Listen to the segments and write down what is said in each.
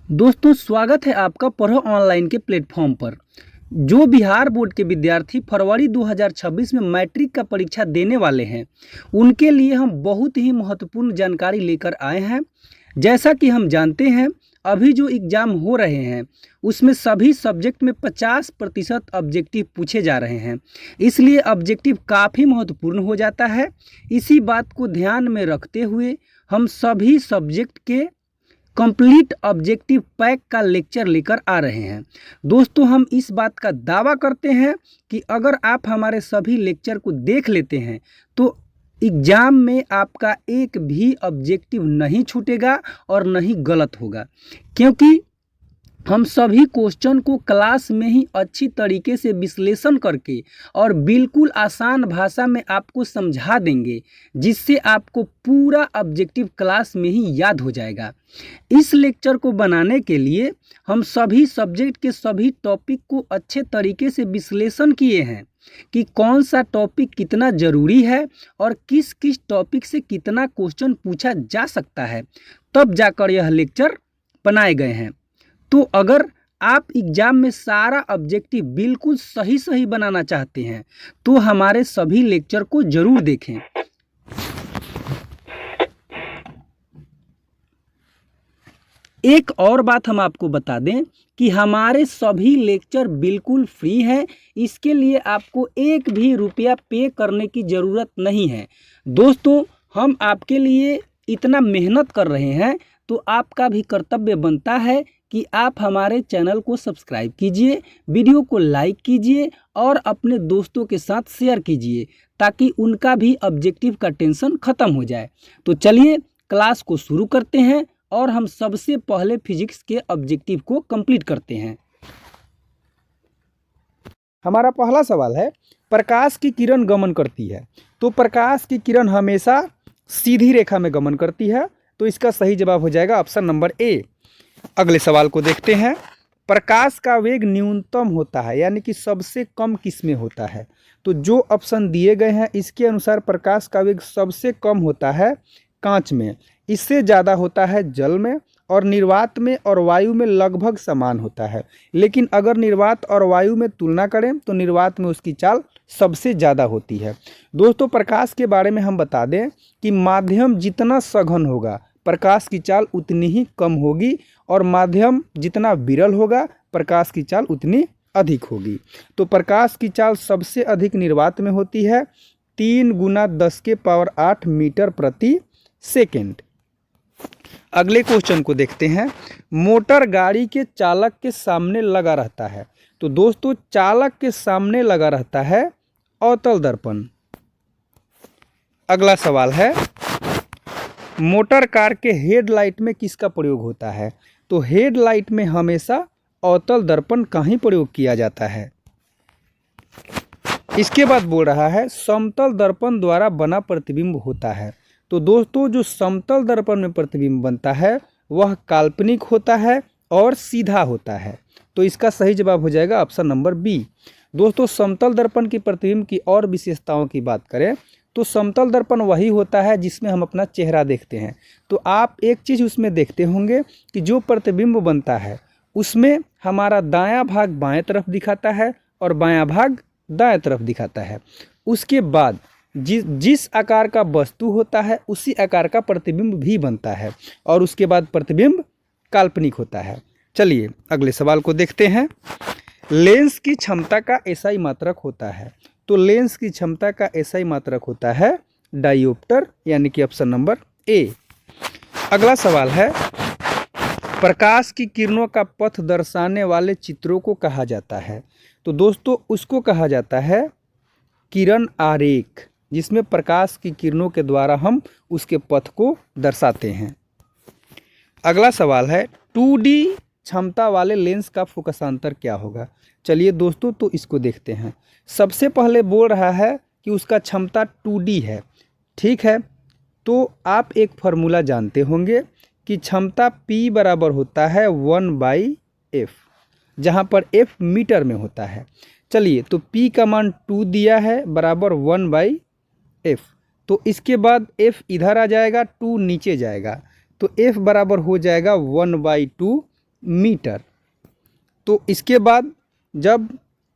दोस्तों स्वागत है आपका पढ़ो ऑनलाइन के प्लेटफॉर्म पर। जो बिहार बोर्ड के विद्यार्थी फरवरी 2026 में मैट्रिक का परीक्षा देने वाले हैं, उनके लिए हम बहुत ही महत्वपूर्ण जानकारी लेकर आए हैं। जैसा कि हम जानते हैं, अभी जो एग्ज़ाम हो रहे हैं उसमें सभी सब्जेक्ट में 50% ऑब्जेक्टिव पूछे जा रहे हैं, इसलिए ऑब्जेक्टिव काफ़ी महत्वपूर्ण हो जाता है। इसी बात को ध्यान में रखते हुए हम सभी सब्जेक्ट के कंप्लीट ऑब्जेक्टिव पैक का लेक्चर लेकर आ रहे हैं। दोस्तों हम इस बात का दावा करते हैं कि अगर आप हमारे सभी लेक्चर को देख लेते हैं तो एग्ज़ाम में आपका एक भी ऑब्जेक्टिव नहीं छूटेगा और नहीं गलत होगा, क्योंकि हम सभी क्वेश्चन को क्लास में ही अच्छी तरीके से विश्लेषण करके और बिल्कुल आसान भाषा में आपको समझा देंगे, जिससे आपको पूरा ऑब्जेक्टिव क्लास में ही याद हो जाएगा। इस लेक्चर को बनाने के लिए हम सभी सब्जेक्ट के सभी टॉपिक को अच्छे तरीके से विश्लेषण किए हैं कि कौन सा टॉपिक कितना ज़रूरी है और किस किस टॉपिक से कितना क्वेश्चन पूछा जा सकता है, तब जाकर यह लेक्चर बनाए गए हैं। तो अगर आप एग्ज़ाम में सारा ऑब्जेक्टिव बिल्कुल सही सही बनाना चाहते हैं तो हमारे सभी लेक्चर को ज़रूर देखें। एक और बात हम आपको बता दें कि हमारे सभी लेक्चर बिल्कुल फ्री हैं, इसके लिए आपको एक भी रुपया पे करने की ज़रूरत नहीं है। दोस्तों हम आपके लिए इतना मेहनत कर रहे हैं तो आपका भी कर्तव्य बनता है कि आप हमारे चैनल को सब्सक्राइब कीजिए, वीडियो को लाइक कीजिए और अपने दोस्तों के साथ शेयर कीजिए, ताकि उनका भी ऑब्जेक्टिव का टेंशन ख़त्म हो जाए। तो चलिए क्लास को शुरू करते हैं और हम सबसे पहले फिजिक्स के ऑब्जेक्टिव को कंप्लीट करते हैं। हमारा पहला सवाल है, प्रकाश की किरण गमन करती है तो प्रकाश की किरण हमेशा सीधी रेखा में गमन करती है, तो इसका सही जवाब हो जाएगा ऑप्शन नंबर ए। अगले सवाल को देखते हैं, प्रकाश का वेग न्यूनतम होता है यानी कि सबसे कम किस में होता है? तो जो ऑप्शन दिए गए हैं इसके अनुसार प्रकाश का वेग सबसे कम होता है कांच में, इससे ज़्यादा होता है जल में, और निर्वात में और वायु में लगभग समान होता है। लेकिन अगर निर्वात और वायु में तुलना करें तो निर्वात में उसकी चाल सबसे ज़्यादा होती है। दोस्तों प्रकाश के बारे में हम बता दें कि माध्यम जितना सघन होगा प्रकाश की चाल उतनी ही कम होगी, और माध्यम जितना विरल होगा प्रकाश की चाल उतनी अधिक होगी। तो प्रकाश की चाल सबसे अधिक निर्वात में होती है, 3 × 10⁸ मीटर प्रति सेकेंड। अगले क्वेश्चन को देखते हैं, मोटर गाड़ी के चालक के सामने लगा रहता है। तो दोस्तों चालक के सामने लगा रहता है अवतल दर्पण। अगला सवाल है, मोटर कार के हेडलाइट में किसका प्रयोग होता है? तो हेडलाइट में हमेशा अवतल दर्पण का ही प्रयोग किया जाता है। इसके बाद बोल रहा है, समतल दर्पण द्वारा बना प्रतिबिंब होता है। तो दोस्तों जो समतल दर्पण में प्रतिबिंब बनता है वह काल्पनिक होता है और सीधा होता है, तो इसका सही जवाब हो जाएगा ऑप्शन नंबर बी। दोस्तों समतल दर्पण की प्रतिबिंब की और विशेषताओं की बात करें तो समतल दर्पण वही होता है जिसमें हम अपना चेहरा देखते हैं। तो आप एक चीज़ उसमें देखते होंगे कि जो प्रतिबिंब बनता है उसमें हमारा दायां भाग बाएं तरफ दिखाता है और बायां भाग दाएं तरफ दिखाता है। उसके बाद जिस आकार का वस्तु होता है उसी आकार का प्रतिबिंब भी बनता है, और उसके बाद प्रतिबिंब काल्पनिक होता है। चलिए अगले सवाल को देखते हैं, लेंस की क्षमता का एसआई मात्रक होता है। तो लेंस की क्षमता का एसआई मात्रक होता है डायोप्टर, यानी कि ऑप्शन नंबर ए। अगला सवाल है, प्रकाश की किरणों का पथ दर्शाने वाले चित्रों को कहा जाता है। तो दोस्तों उसको कहा जाता है किरण आरेख, जिसमें प्रकाश की किरणों के द्वारा हम उसके पथ को दर्शाते हैं। अगला सवाल है, 2D क्षमता वाले लेंस का फोकसांतर क्या होगा? चलिए दोस्तों तो इसको देखते हैं। सबसे पहले बोल रहा है कि उसका क्षमता 2D है, ठीक है। तो आप एक फार्मूला जानते होंगे कि क्षमता P बराबर होता है 1/f, जहाँ पर f मीटर में होता है। चलिए तो P का मान 2 दिया है बराबर 1/f, तो इसके बाद f इधर आ जाएगा, 2 नीचे जाएगा, तो f बराबर हो जाएगा 1/2 मीटर। तो इसके बाद जब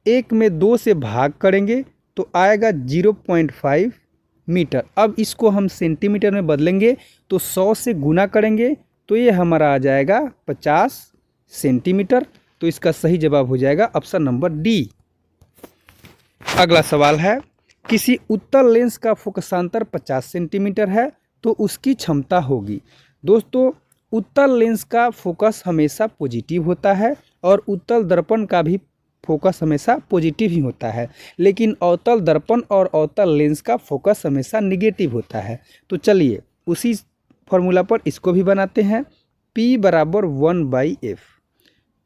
1 में 2 से भाग करेंगे तो आएगा 0.5 मीटर। अब इसको हम सेंटीमीटर में बदलेंगे तो 100 से गुना करेंगे तो ये हमारा आ जाएगा 50 सेंटीमीटर। तो इसका सही जवाब हो जाएगा ऑप्शन नंबर डी। अगला सवाल है, किसी उत्तल लेंस का फोकसांतर 50 सेंटीमीटर है तो उसकी क्षमता होगी। दोस्तों, उत्तल लेंस का फोकस हमेशा पॉजिटिव होता है और उत्तल दर्पण का भी फोकस हमेशा पॉजिटिव ही होता है, लेकिन अवतल दर्पण और अवतल लेंस का फोकस हमेशा निगेटिव होता है। तो चलिए उसी फॉर्मूला पर इसको भी बनाते हैं। P बराबर 1/f।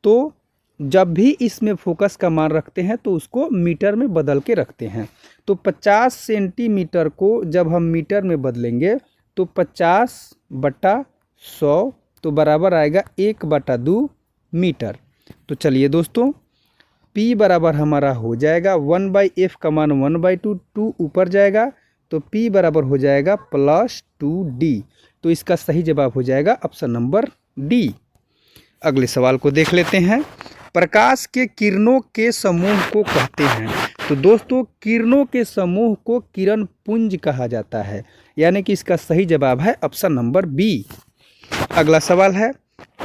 तो जब भी इसमें फोकस का मान रखते हैं तो उसको मीटर में बदल के रखते हैं। तो 50 सेंटीमीटर को जब हम मीटर में बदलेंगे तो 50/100 तो बराबर आएगा 1/2 मीटर। तो चलिए दोस्तों, P बराबर हमारा हो जाएगा 1/f का मान 1/2, 2 ऊपर जाएगा तो P बराबर हो जाएगा +2D। तो इसका सही जवाब हो जाएगा ऑप्शन नंबर डी। अगले सवाल को देख लेते हैं। प्रकाश के किरणों के समूह को कहते हैं। तो दोस्तों, किरणों के समूह को किरण पुंज कहा जाता है, यानी कि इसका सही जवाब है ऑप्शन नंबर बी। अगला सवाल है,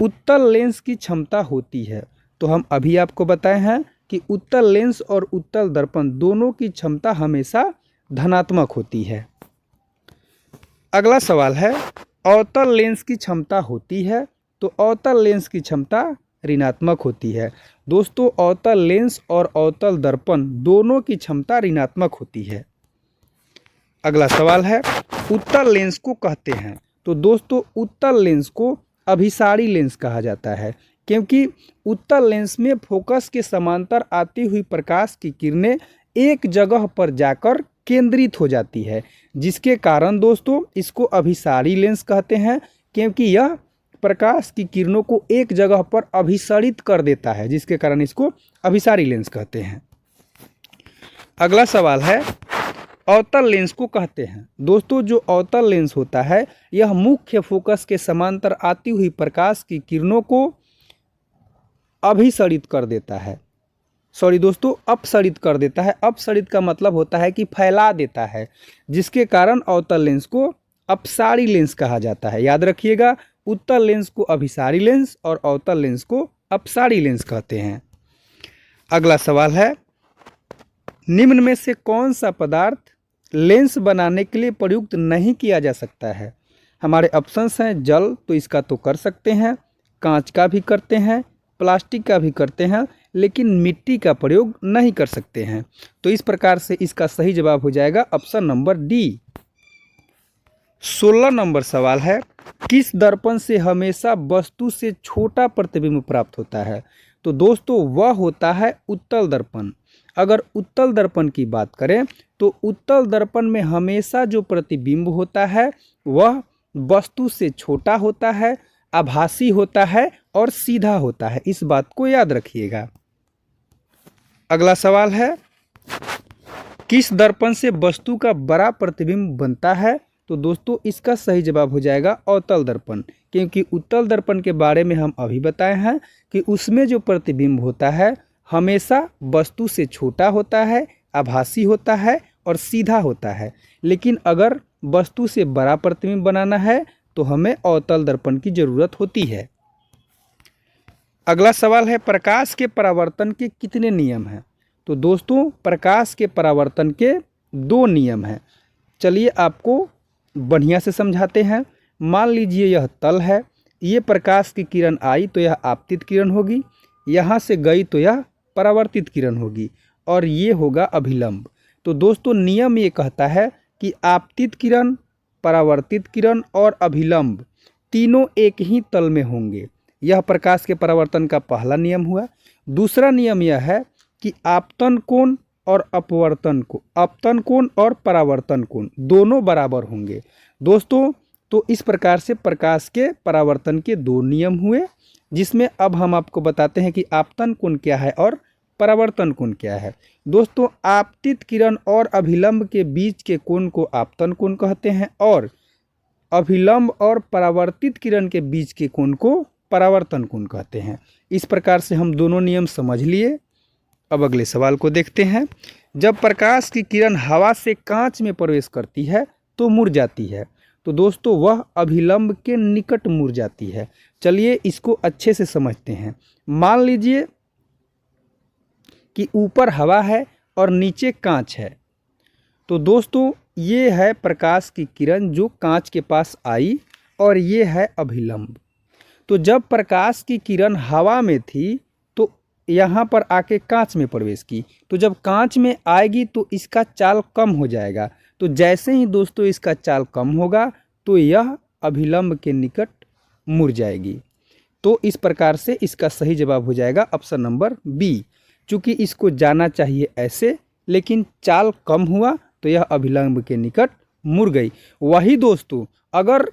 उत्तल लेंस की क्षमता होती है। तो हम अभी आपको बताए हैं कि उत्तल लेंस और उत्तल दर्पण दोनों की क्षमता हमेशा धनात्मक होती है। अगला सवाल है, अवतल लेंस की क्षमता होती है। तो अवतल लेंस की क्षमता ऋणात्मक होती है। दोस्तों, अवतल लेंस और अवतल दर्पण दोनों की क्षमता ऋणात्मक होती है। अगला सवाल है, उत्तल लेंस को कहते हैं। तो दोस्तों, उत्तल लेंस को अभिसारी लेंस कहा जाता है, क्योंकि उत्तल लेंस में फोकस के समांतर आती हुई प्रकाश की किरणें एक जगह पर जाकर केंद्रित हो जाती है, जिसके कारण दोस्तों इसको अभिसारी लेंस कहते हैं, क्योंकि यह प्रकाश की किरणों को एक जगह पर अभिसरित कर देता है, जिसके कारण इसको अभिसारी लेंस कहते हैं। अगला सवाल है, अवतल लेंस को कहते हैं। दोस्तों, जो अवतल लेंस होता है यह मुख्य फोकस के समांतर आती हुई प्रकाश की किरणों को अभिसरित कर देता है। दोस्तों, अपसरित कर देता है। अपसरित का मतलब होता है कि फैला देता है, जिसके कारण अवतल लेंस को अपसारी लेंस कहा जाता है। याद रखिएगा, उत्तल लेंस को अभिसारी लेंस और अवतल लेंस को अपसारी लेंस कहते हैं। अगला सवाल है, निम्न में से कौन सा पदार्थ लेंस बनाने के लिए प्रयुक्त नहीं किया जा सकता है। हमारे ऑप्शंस हैं जल, तो इसका तो कर सकते हैं, कांच का भी करते हैं, प्लास्टिक का भी करते हैं, लेकिन मिट्टी का प्रयोग नहीं कर सकते हैं। तो इस प्रकार से इसका सही जवाब हो जाएगा ऑप्शन नंबर डी। 16 नंबर सवाल है, किस दर्पण से हमेशा वस्तु से छोटा प्रतिबिंब प्राप्त होता है। तो दोस्तों, वह होता है उत्तल दर्पण। अगर उत्तल दर्पण की बात करें तो उत्तल दर्पण में हमेशा जो प्रतिबिंब होता है वह वस्तु से छोटा होता है, आभासी होता है और सीधा होता है। इस बात को याद रखिएगा। अगला सवाल है, किस दर्पण से वस्तु का बड़ा प्रतिबिंब बनता है। तो दोस्तों, इसका सही जवाब हो जाएगा अवतल दर्पण, क्योंकि उत्तल दर्पण के बारे में हम अभी बताए हैं कि उसमें जो प्रतिबिंब होता है हमेशा वस्तु से छोटा होता है, आभासी होता है और सीधा होता है। लेकिन अगर वस्तु से बड़ा प्रतिबिंब बनाना है तो हमें अवतल दर्पण की जरूरत होती है। अगला सवाल है, प्रकाश के परावर्तन के कितने नियम हैं। तो दोस्तों, प्रकाश के परावर्तन के 2 नियम हैं। चलिए आपको बढ़िया से समझाते हैं। मान लीजिए यह तल है, ये प्रकाश की किरण आई तो यह आपतित किरण होगी, यहाँ से गई तो यह परावर्तित किरण होगी, और ये होगा अभिलंब। तो दोस्तों, नियम ये कहता है कि आपतित किरण, परावर्तित किरण और अभिलंब तीनों एक ही तल में होंगे। यह प्रकाश के परावर्तन का पहला नियम हुआ। दूसरा नियम यह है कि आपतन कोण और अपवर्तन को, आपतन कोण और परावर्तन कोण दोनों बराबर होंगे। दोस्तों, तो इस प्रकार से प्रकाश के परावर्तन के 2 नियम हुए, जिसमें अब हम आपको बताते हैं कि आपतन कोण क्या है और परावर्तन कोण क्या है। दोस्तों, आपतित किरण और अभिलंब के बीच के कोण को आपतन कोण कहते हैं और अभिलंब और परावर्तित किरण के बीच के कोण को परावर्तन कोण कहते हैं। इस प्रकार से हम दोनों नियम समझ लिए। अब अगले सवाल को देखते हैं। जब प्रकाश की किरण हवा से कांच में प्रवेश करती है तो मुड़ जाती है। तो दोस्तों वह अभिलंब के निकट मुड़ जाती है। चलिए इसको अच्छे से समझते हैं। मान लीजिए कि ऊपर हवा है और नीचे कांच है। तो दोस्तों ये है प्रकाश की किरण जो कांच के पास आई और ये है अभिलंब। तो जब प्रकाश की किरण हवा में थी तो यहाँ पर आके कांच में प्रवेश की, तो जब कांच में आएगी तो इसका चाल कम हो जाएगा। तो जैसे ही दोस्तों इसका चाल कम होगा तो यह अभिलंब के निकट मुड़ जाएगी। तो इस प्रकार से इसका सही जवाब हो जाएगा ऑप्शन नंबर बी। चूँकि इसको जाना चाहिए ऐसे, लेकिन चाल कम हुआ तो यह अभिलंब के निकट मुड़ गई। वही दोस्तों अगर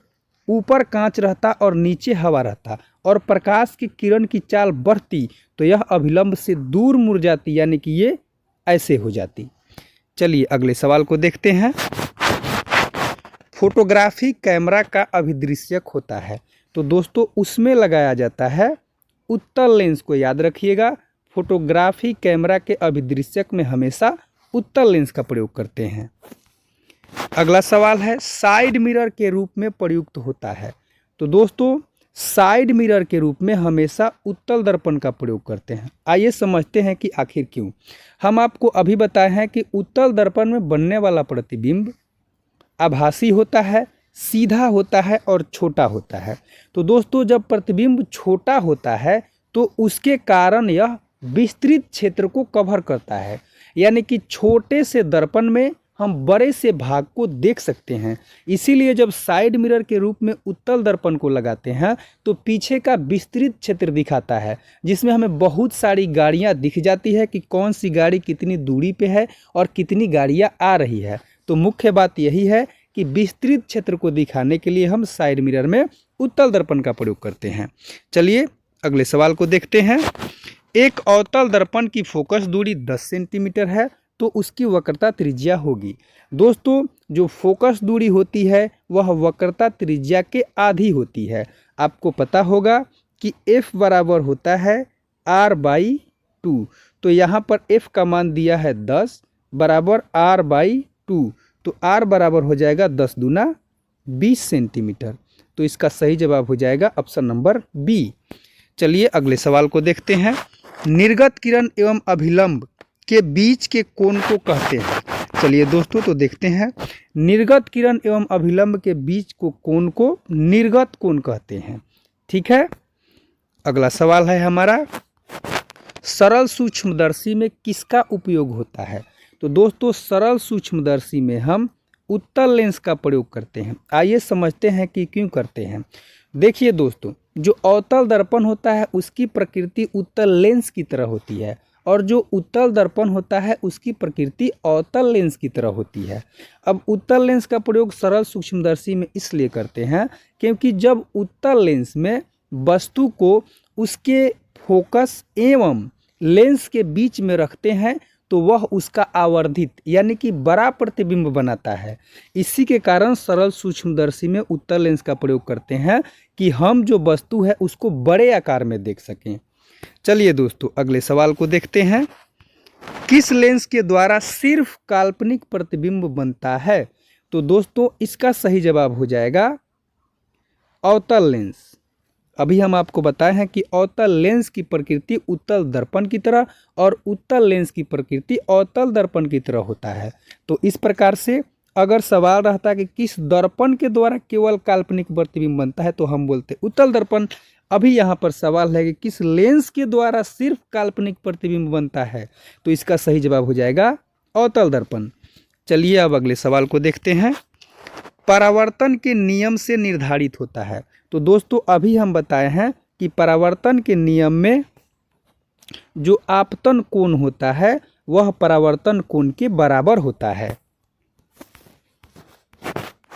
ऊपर कांच रहता और नीचे हवा रहता और प्रकाश की किरण की चाल बढ़ती तो यह अभिलंब से दूर मुड़ जाती, यानी कि ये ऐसे हो जाती। चलिए अगले सवाल को देखते हैं। फोटोग्राफी कैमरा का अभिदृश्यक होता है। तो दोस्तों उसमें लगाया जाता है उत्तल लेंस को याद रखिएगा। फोटोग्राफी कैमरा के अभिदृश्यक में हमेशा उत्तल लेंस का प्रयोग करते हैं। अगला सवाल है साइड मिरर के रूप में प्रयुक्त होता है। तो दोस्तों साइड मिरर के रूप में हमेशा उत्तल दर्पण का प्रयोग करते हैं। आइए समझते हैं कि आखिर क्यों। हम आपको अभी बताए हैं कि उत्तल दर्पण में बनने वाला प्रतिबिंब आभासी होता है, सीधा होता है और छोटा होता है। तो दोस्तों जब प्रतिबिंब छोटा होता है तो उसके कारण यह विस्तृत क्षेत्र को कवर करता है, यानी कि छोटे से दर्पण में हम बड़े से भाग को देख सकते हैं। इसीलिए जब साइड मिरर के रूप में उत्तल दर्पण को लगाते हैं तो पीछे का विस्तृत क्षेत्र दिखाता है, जिसमें हमें बहुत सारी गाड़ियां दिख जाती है कि कौन सी गाड़ी कितनी दूरी पे है और कितनी गाड़ियां आ रही है। तो मुख्य बात यही है कि विस्तृत क्षेत्र को दिखाने के लिए हम साइड मिरर में उत्तल दर्पण का प्रयोग करते हैं। चलिए अगले सवाल को देखते हैं। एक अवतल दर्पण की फोकस दूरी 10 सेंटीमीटर है तो उसकी वक्रता त्रिज्या होगी। दोस्तों जो फोकस दूरी होती है वह वक्रता त्रिज्या के आधी होती है। आपको पता होगा कि f बराबर होता है r/2। तो यहाँ पर f का मान दिया है 10 बराबर r/2। तो r बराबर हो जाएगा 10 दूना 20 सेंटीमीटर। तो इसका सही जवाब हो जाएगा ऑप्शन नंबर बी। चलिए अगले सवाल को देखते हैं। निर्गत किरण एवं अभिलंब के बीच के कोण को कहते हैं। चलिए दोस्तों तो देखते हैं। निर्गत किरण एवं अभिलंब के बीच को कोण को निर्गत कोण कहते हैं। ठीक है। अगला सवाल है हमारा सरल सूक्ष्मदर्शी में किसका उपयोग होता है। तो दोस्तों सरल सूक्ष्मदर्शी में हम उत्तल लेंस का प्रयोग करते हैं। आइए समझते हैं कि क्यों करते हैं। देखिए दोस्तों जो अवतल दर्पण होता है उसकी प्रकृति उत्तल लेंस की तरह होती है और जो उत्तल दर्पण होता है उसकी प्रकृति अवतल लेंस की तरह होती है। अब उत्तल लेंस का प्रयोग सरल सूक्ष्मदर्शी में इसलिए करते हैं क्योंकि जब उत्तल लेंस में वस्तु को उसके फोकस एवं लेंस के बीच में रखते हैं तो वह उसका आवर्धित यानी कि बड़ा प्रतिबिंब बनाता है। इसी के कारण सरल सूक्ष्मदर्शी में उत्तल लेंस का प्रयोग करते हैं कि हम जो वस्तु है उसको बड़े आकार में देख सकें। चलिए दोस्तों अगले सवाल को देखते हैं। किस लेंस के द्वारा सिर्फ काल्पनिक प्रतिबिंब बनता है। तो दोस्तों इसका सही जवाब हो जाएगा अवतल लेंस। अभी हम आपको बताए हैं कि अवतल लेंस की प्रकृति उत्तल दर्पण की तरह और उत्तल लेंस की प्रकृति अवतल दर्पण की तरह होता है। तो इस प्रकार से अगर सवाल रहता है कि किस दर्पण के द्वारा केवल काल्पनिक प्रतिबिंब बनता है तो हम बोलते उत्तल दर्पण। अभी यहाँ पर सवाल है कि किस लेंस के द्वारा सिर्फ काल्पनिक प्रतिबिंब बनता है तो इसका सही जवाब हो जाएगा अवतल दर्पण। चलिए अब अगले सवाल को देखते हैं। परावर्तन के नियम से निर्धारित होता है। तो दोस्तों अभी हम बताए हैं कि परावर्तन के नियम में जो आपतन कोण होता है वह परावर्तन कोण के बराबर होता है।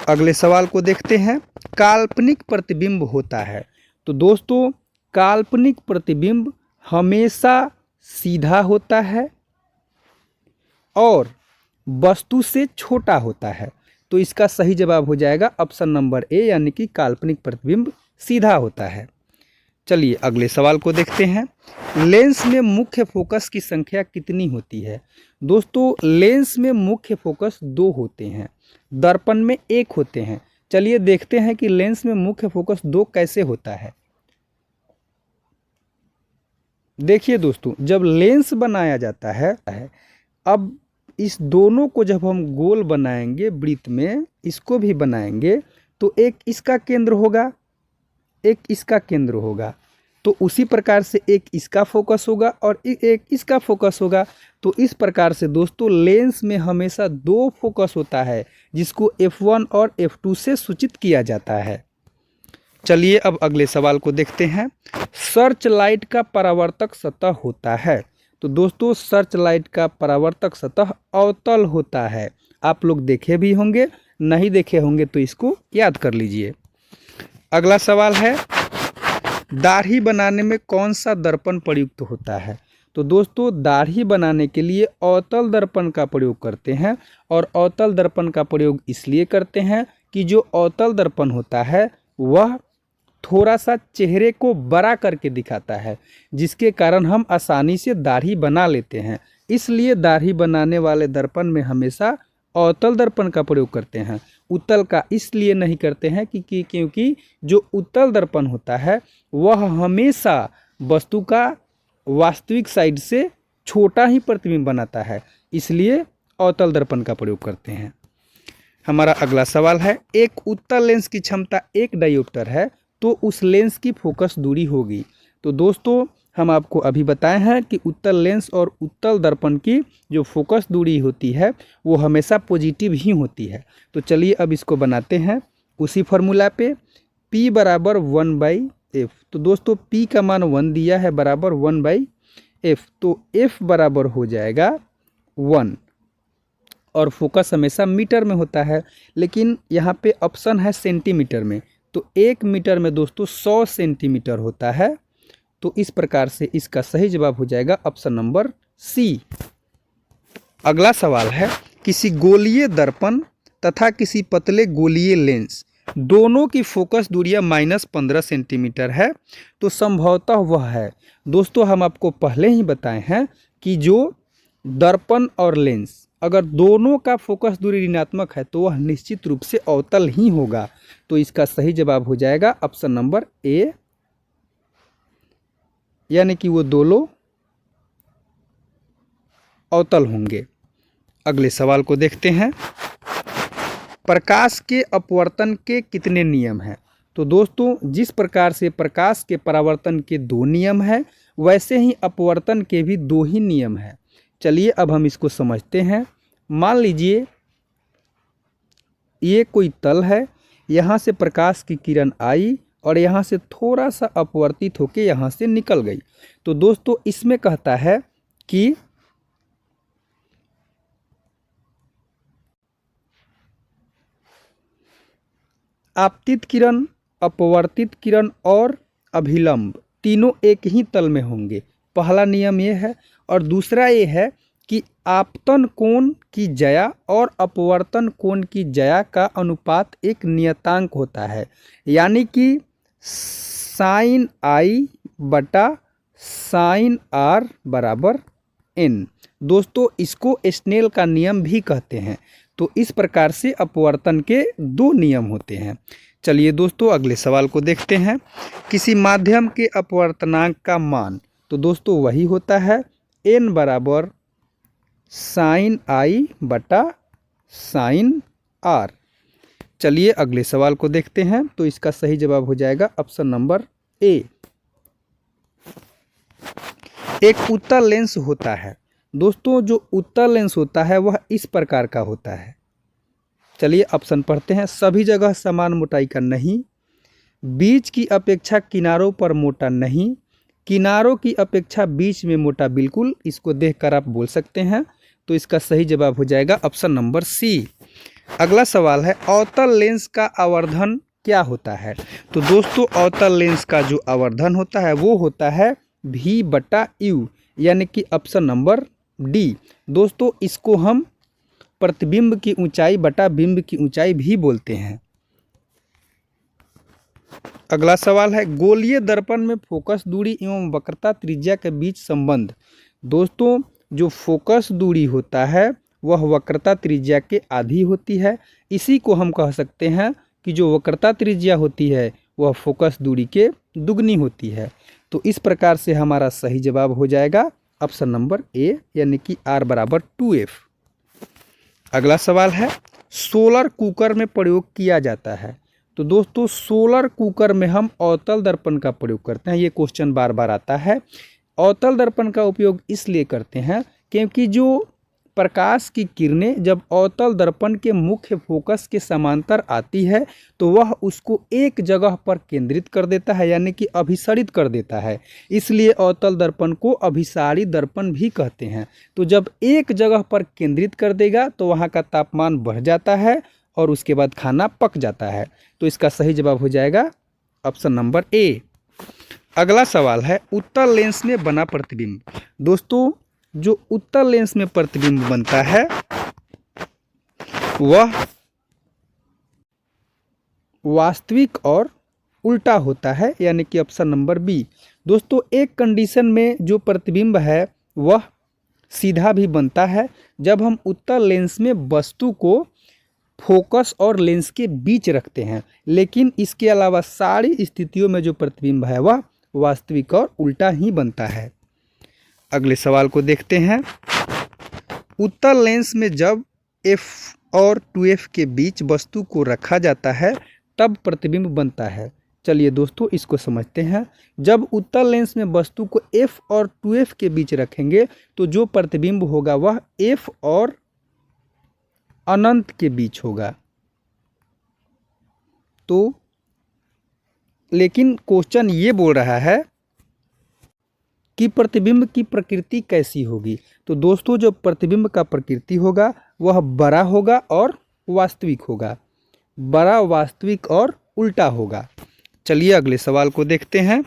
अगले सवाल को देखते हैं। काल्पनिक प्रतिबिंब होता है। तो दोस्तों काल्पनिक प्रतिबिंब हमेशा सीधा होता है और वस्तु से छोटा होता है। तो इसका सही जवाब हो जाएगा ऑप्शन नंबर ए यानी कि काल्पनिक प्रतिबिंब सीधा होता है। चलिए अगले सवाल को देखते हैं। लेंस में मुख्य फोकस की संख्या कितनी होती है? दोस्तों लेंस में मुख्य फोकस 2 होते हैं, दर्पण में 1 होते हैं। चलिए देखते हैं कि लेंस में मुख्य फोकस 2 कैसे होता है। देखिए दोस्तों, जब लेंस बनाया जाता है, अब इस दोनों को जब हम गोल बनाएंगे वृत्त में, इसको भी बनाएंगे, तो एक इसका केंद्र होगा, एक इसका केंद्र होगा। तो उसी प्रकार से एक इसका फोकस होगा और एक इसका फोकस होगा। तो इस प्रकार से दोस्तों लेंस में हमेशा 2 फोकस होता है, जिसको F1 और F2 से सूचित किया जाता है। चलिए अब अगले सवाल को देखते हैं। सर्च लाइट का परावर्तक सतह होता है। तो दोस्तों सर्च लाइट का परावर्तक सतह अवतल होता है। आप लोग देखे भी होंगे, नहीं देखे होंगे तो इसको याद कर लीजिए। अगला सवाल है, दाढ़ी बनाने में कौन सा दर्पण प्रयुक्त होता है? तो दोस्तों दाढ़ी बनाने के लिए अवतल दर्पण का प्रयोग करते हैं, और अवतल दर्पण का प्रयोग इसलिए करते हैं कि जो अवतल दर्पण होता है वह थोड़ा सा चेहरे को बड़ा करके दिखाता है, जिसके कारण हम आसानी से दाढ़ी बना लेते हैं। इसलिए दाढ़ी बनाने वाले दर्पण में हमेशा अवतल दर्पण का प्रयोग करते हैं, उत्तल का इसलिए नहीं करते हैं क्योंकि जो उत्तल दर्पण होता है वह हमेशा वस्तु का वास्तविक साइड से छोटा ही प्रतिबिंब बनाता है, इसलिए अवतल दर्पण का प्रयोग करते हैं। हमारा अगला सवाल है, एक उत्तल लेंस की क्षमता 1 डायोप्टर है, तो उस लेंस की फोकस दूरी होगी। तो दोस्तों हम आपको अभी बताए हैं कि उत्तल लेंस और उत्तल दर्पण की जो फोकस दूरी होती है वो हमेशा पॉजिटिव ही होती है। तो चलिए अब इसको बनाते हैं उसी फार्मूला पे, P बराबर 1/f। तो दोस्तों P का मान 1 दिया है, बराबर 1/f। तो f बराबर हो जाएगा 1, और फोकस हमेशा मीटर में होता है, लेकिन यहाँ पे ऑप्शन है सेंटीमीटर में। तो 1 मीटर में दोस्तों 100 सेंटीमीटर होता है। तो इस प्रकार से इसका सही जवाब हो जाएगा ऑप्शन नंबर सी। अगला सवाल है, किसी गोलीय दर्पण तथा किसी पतले गोलीय लेंस दोनों की फोकस दूरियां -15 सेंटीमीटर है, तो संभवतः वह है। दोस्तों हम आपको पहले ही बताए हैं कि जो दर्पण और लेंस अगर दोनों का फोकस दूरी ऋणात्मक है तो वह निश्चित रूप से अवतल ही होगा। तो इसका सही जवाब हो जाएगा ऑप्शन नंबर ए, यानी कि वो दोनों अवतल होंगे। अगले सवाल को देखते हैं, प्रकाश के अपवर्तन के कितने नियम हैं? तो दोस्तों जिस प्रकार से प्रकाश के परावर्तन के 2 नियम हैं, वैसे ही अपवर्तन के भी 2 ही नियम हैं। चलिए अब हम इसको समझते हैं। मान लीजिए ये कोई तल है, यहाँ से प्रकाश की किरण आई और यहाँ से थोड़ा सा अपवर्तित होकर यहाँ से निकल गई। तो दोस्तों इसमें कहता है कि आपतित किरण, अपवर्तित किरण और अभिलंब तीनों एक ही तल में होंगे। पहला नियम ये है, और दूसरा ये है कि आपतन कोण की ज्या और अपवर्तन कोण की ज्या का अनुपात एक नियतांक होता है, यानी कि साइन आई बटा साइन आर बराबर n। दोस्तों इसको स्नेल का नियम भी कहते हैं। तो इस प्रकार से अपवर्तन के 2 नियम होते हैं। चलिए दोस्तों अगले सवाल को देखते हैं। किसी माध्यम के अपवर्तनांक का मान, तो दोस्तों वही होता है n बराबर साइन आई बटा साइन आर। चलिए अगले सवाल को देखते हैं। तो इसका सही जवाब हो जाएगा ऑप्शन नंबर ए। एक उत्तल लेंस होता है। दोस्तों जो उत्तल लेंस होता है वह इस प्रकार का होता है। चलिए ऑप्शन पढ़ते हैं। सभी जगह समान मोटाई का नहीं, बीच की अपेक्षा किनारों पर मोटा नहीं, किनारों की अपेक्षा बीच में मोटा बिल्कुल। इसको देखकर आप बोल सकते हैं। तो इसका सही जवाब हो जाएगा ऑप्शन नंबर सी। अगला सवाल है, अवतल लेंस का आवर्धन क्या होता है? तो दोस्तों अवतल लेंस का जो आवर्धन होता है वो होता है V/U, यानी कि ऑप्शन नंबर डी। दोस्तों इसको हम प्रतिबिंब की ऊंचाई बटा बिंब की ऊंचाई भी बोलते हैं। अगला सवाल है, गोलीय दर्पण में फोकस दूरी एवं वक्रता त्रिज्या के बीच संबंध। दोस्तों, जो फोकस दूरी होता है वह वक्रता त्रिज्या के आधी होती है। इसी को हम कह सकते हैं कि जो वक्रता त्रिज्या होती है वह फोकस दूरी के दुगनी होती है। तो इस प्रकार से हमारा सही जवाब हो जाएगा ऑप्शन नंबर ए, यानी कि R बराबर 2F। अगला सवाल है, सोलर कुकर में प्रयोग किया जाता है। तो दोस्तों, सोलर कुकर में हम अवतल दर्पण का प्रयोग करते हैं। ये क्वेश्चन बार बार आता है। अवतल दर्पण का उपयोग इसलिए करते हैं क्योंकि जो प्रकाश की किरणें जब अवतल दर्पण के मुख्य फोकस के समांतर आती है तो वह उसको एक जगह पर केंद्रित कर देता है, यानी कि अभिसरित कर देता है। इसलिए अवतल दर्पण को अभिसारी दर्पण भी कहते हैं। तो जब एक जगह पर केंद्रित कर देगा तो वहाँ का तापमान बढ़ जाता है और उसके बाद खाना पक जाता है। तो इसका सही जवाब हो जाएगा ऑप्शन नंबर ए। अगला सवाल है, उत्तल लेंस में बना प्रतिबिंब। दोस्तों, जो उत्तल लेंस में प्रतिबिंब बनता है वह वास्तविक और उल्टा होता है, यानी कि ऑप्शन नंबर बी। दोस्तों, एक कंडीशन में जो प्रतिबिंब है वह सीधा भी बनता है जब हम उत्तल लेंस में वस्तु को फोकस और लेंस के बीच रखते हैं, लेकिन इसके अलावा सारी स्थितियों में जो प्रतिबिंब है वह वास्तविक और उल्टा ही बनता है। अगले सवाल को देखते हैं, उत्तल लेंस में जब F और 2F के बीच वस्तु को रखा जाता है तब प्रतिबिंब बनता है। चलिए दोस्तों, इसको समझते हैं। जब उत्तल लेंस में वस्तु को F और 2F के बीच रखेंगे तो जो प्रतिबिंब होगा वह F और अनंत के बीच होगा। तो लेकिन क्वेश्चन ये बोल रहा है कि प्रतिबिंब की प्रकृति कैसी होगी। तो दोस्तों, जो प्रतिबिंब का प्रकृति होगा वह बड़ा होगा और वास्तविक होगा। बड़ा, वास्तविक और उल्टा होगा। चलिए अगले सवाल को देखते हैं।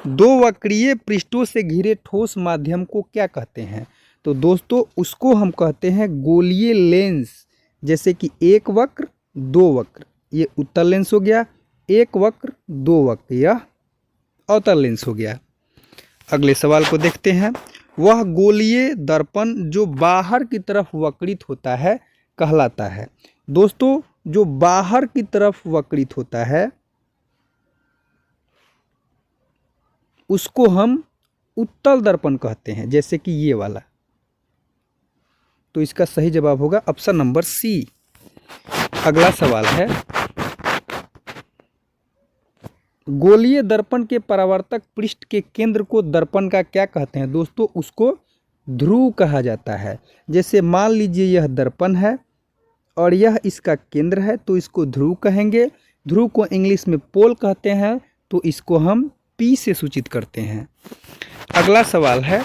दो वक्रीय पृष्ठों से घिरे ठोस माध्यम को क्या कहते हैं? तो दोस्तों, उसको हम कहते हैं गोलीय लेंस। जैसे कि एक वक्र दो वक्र, ये उत्तल लेंस हो गया। एक वक्र दो वक्र, यह अवतल लेंस हो गया। अगले सवाल को देखते हैं। वह गोलीय दर्पण जो बाहर की तरफ वक्रित होता है कहलाता है। दोस्तों, जो बाहर की तरफ वक्रित होता है उसको हम उत्तल दर्पण कहते हैं, जैसे कि ये वाला। तो इसका सही जवाब होगा ऑप्शन नंबर सी। अगला सवाल है, गोलीय दर्पण के परावर्तक पृष्ठ के केंद्र को दर्पण का क्या कहते हैं? दोस्तों, उसको ध्रुव कहा जाता है। जैसे मान लीजिए यह दर्पण है और यह इसका केंद्र है, तो इसको ध्रुव कहेंगे। ध्रुव को इंग्लिश में पोल कहते हैं, तो इसको हम P से सूचित करते हैं। अगला सवाल है,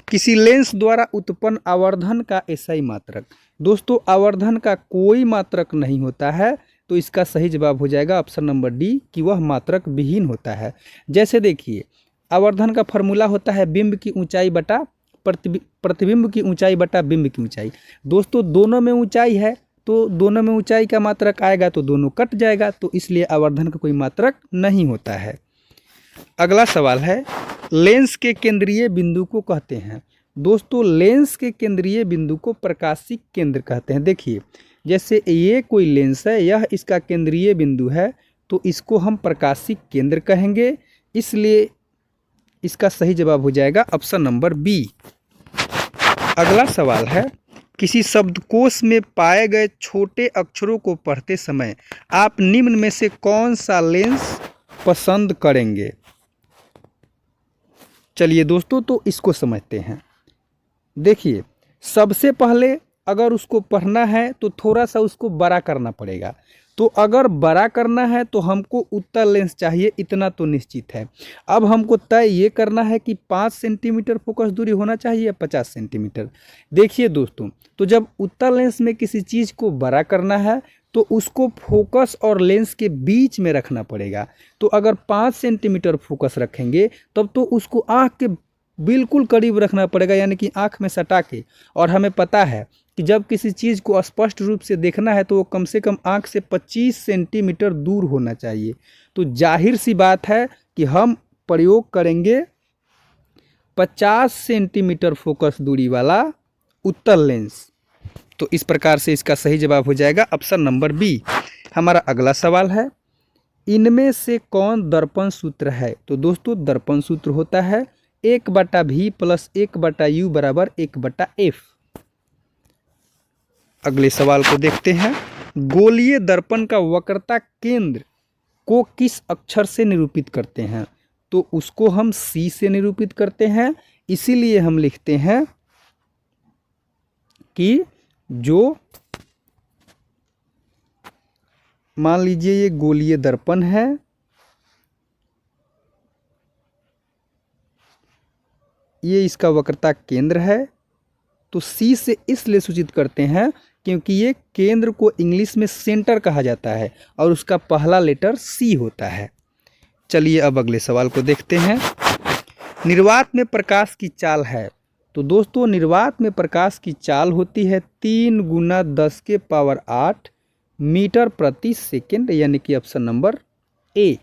किसी लेंस द्वारा उत्पन्न आवर्धन का एसआई मात्रक। दोस्तों, आवर्धन का कोई मात्रक नहीं होता है, तो इसका सही जवाब हो जाएगा ऑप्शन नंबर डी कि वह मात्रक विहीन होता है। जैसे देखिए, आवर्धन का फॉर्मूला होता है बिंब की ऊंचाई बटा प्रतिबिंब की ऊंचाई बटा बिंब की ऊंचाई। दोस्तों, दोनों में ऊंचाई है तो दोनों में ऊंचाई का मात्रक आएगा तो दोनों कट जाएगा, तो इसलिए आवर्धन का कोई मात्रक नहीं होता है। अगला सवाल है, लेंस के केंद्रीय बिंदु को कहते हैं। दोस्तों, लेंस के केंद्रीय बिंदु को प्रकाशिक केंद्र कहते हैं। देखिए, जैसे ये कोई लेंस है, यह इसका केंद्रीय बिंदु है, तो इसको हम प्रकाशिक केंद्र कहेंगे। इसलिए इसका सही जवाब हो जाएगा ऑप्शन नंबर बी। अगला सवाल है, किसी शब्दकोश में पाए गए छोटे अक्षरों को पढ़ते समय आप निम्न में से कौन सा लेंस पसंद करेंगे? चलिए दोस्तों, तो इसको समझते हैं। देखिए, सबसे पहले अगर उसको पढ़ना है तो थोड़ा सा उसको बड़ा करना पड़ेगा। तो अगर बड़ा करना है तो हमको उत्तल लेंस चाहिए, इतना तो निश्चित है। अब हमको तय ये करना है कि 5 सेंटीमीटर फोकस दूरी होना चाहिए या 50 सेंटीमीटर। देखिए दोस्तों, तो जब उत्तल लेंस में किसी चीज़ को बड़ा करना है तो उसको फोकस और लेंस के बीच में रखना पड़ेगा। तो अगर 5 सेंटीमीटर फोकस रखेंगे तब तो उसको आँख के बिल्कुल करीब रखना पड़ेगा, यानी कि आँख में सटा के। और हमें पता है कि जब किसी चीज़ को स्पष्ट रूप से देखना है तो वो कम से कम आँख से 25 सेंटीमीटर दूर होना चाहिए। तो जाहिर सी बात है कि हम प्रयोग करेंगे 50 सेंटीमीटर फोकस दूरी वाला उत्तल लेंस। तो इस प्रकार से इसका सही जवाब हो जाएगा ऑप्शन नंबर बी। हमारा अगला सवाल है, इनमें से कौन दर्पण सूत्र है? तो दोस्तों दर्पण सूत्र होता है 1/v + 1/u बराबर 1/f। अगले सवाल को देखते हैं, गोलीय दर्पण का वक्रता केंद्र को किस अक्षर से निरूपित करते हैं? तो उसको हम C से निरूपित करते हैं, इसीलिए हम लिखते हैं कि जो मान लीजिए ये गोलीय दर्पण है, ये इसका वक्रता केंद्र है, तो C से इसलिए सूचित करते हैं क्योंकि ये केंद्र को इंग्लिश में सेंटर कहा जाता है और उसका पहला लेटर C होता है। चलिए अब अगले सवाल को देखते हैं, निर्वात में प्रकाश की चाल है। तो दोस्तों निर्वात में प्रकाश की चाल होती है 3 × 10⁸ मीटर प्रति सेकेंड, यानी कि ऑप्शन नंबर ए।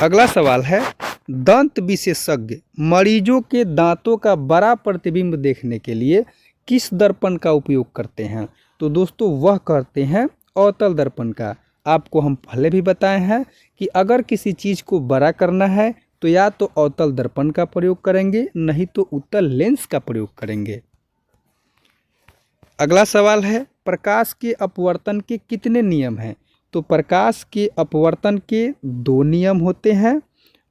अगला सवाल है, दंत विशेषज्ञ मरीजों के दांतों का बड़ा प्रतिबिंब देखने के लिए किस दर्पण का उपयोग करते हैं? तो दोस्तों वह करते हैं अवतल दर्पण का। आपको हम पहले भी बताए हैं कि अगर किसी चीज़ को बड़ा करना है तो या तो अवतल दर्पण का प्रयोग करेंगे, नहीं तो उत्तल लेंस का प्रयोग करेंगे। अगला सवाल है, प्रकाश के अपवर्तन के कितने नियम हैं? तो प्रकाश के अपवर्तन के 2 नियम होते हैं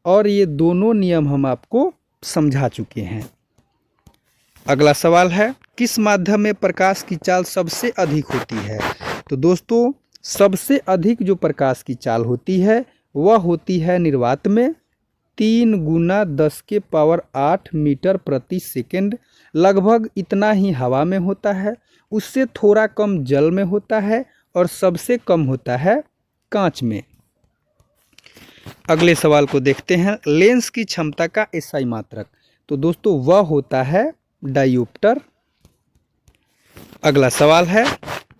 और ये दोनों नियम हम आपको समझा चुके हैं। अगला सवाल है, किस माध्यम में प्रकाश की चाल सबसे अधिक होती है? तो दोस्तों सबसे अधिक जो प्रकाश की चाल होती है वह होती है निर्वात में 3 × 10⁸ मीटर प्रति सेकेंड। लगभग इतना ही हवा में होता है, उससे थोड़ा कम जल में होता है और सबसे कम होता है कांच में। अगले सवाल को देखते हैं, लेंस की क्षमता का एसआई मात्रक। तो दोस्तों वह होता है डायोप्टर। अगला सवाल है,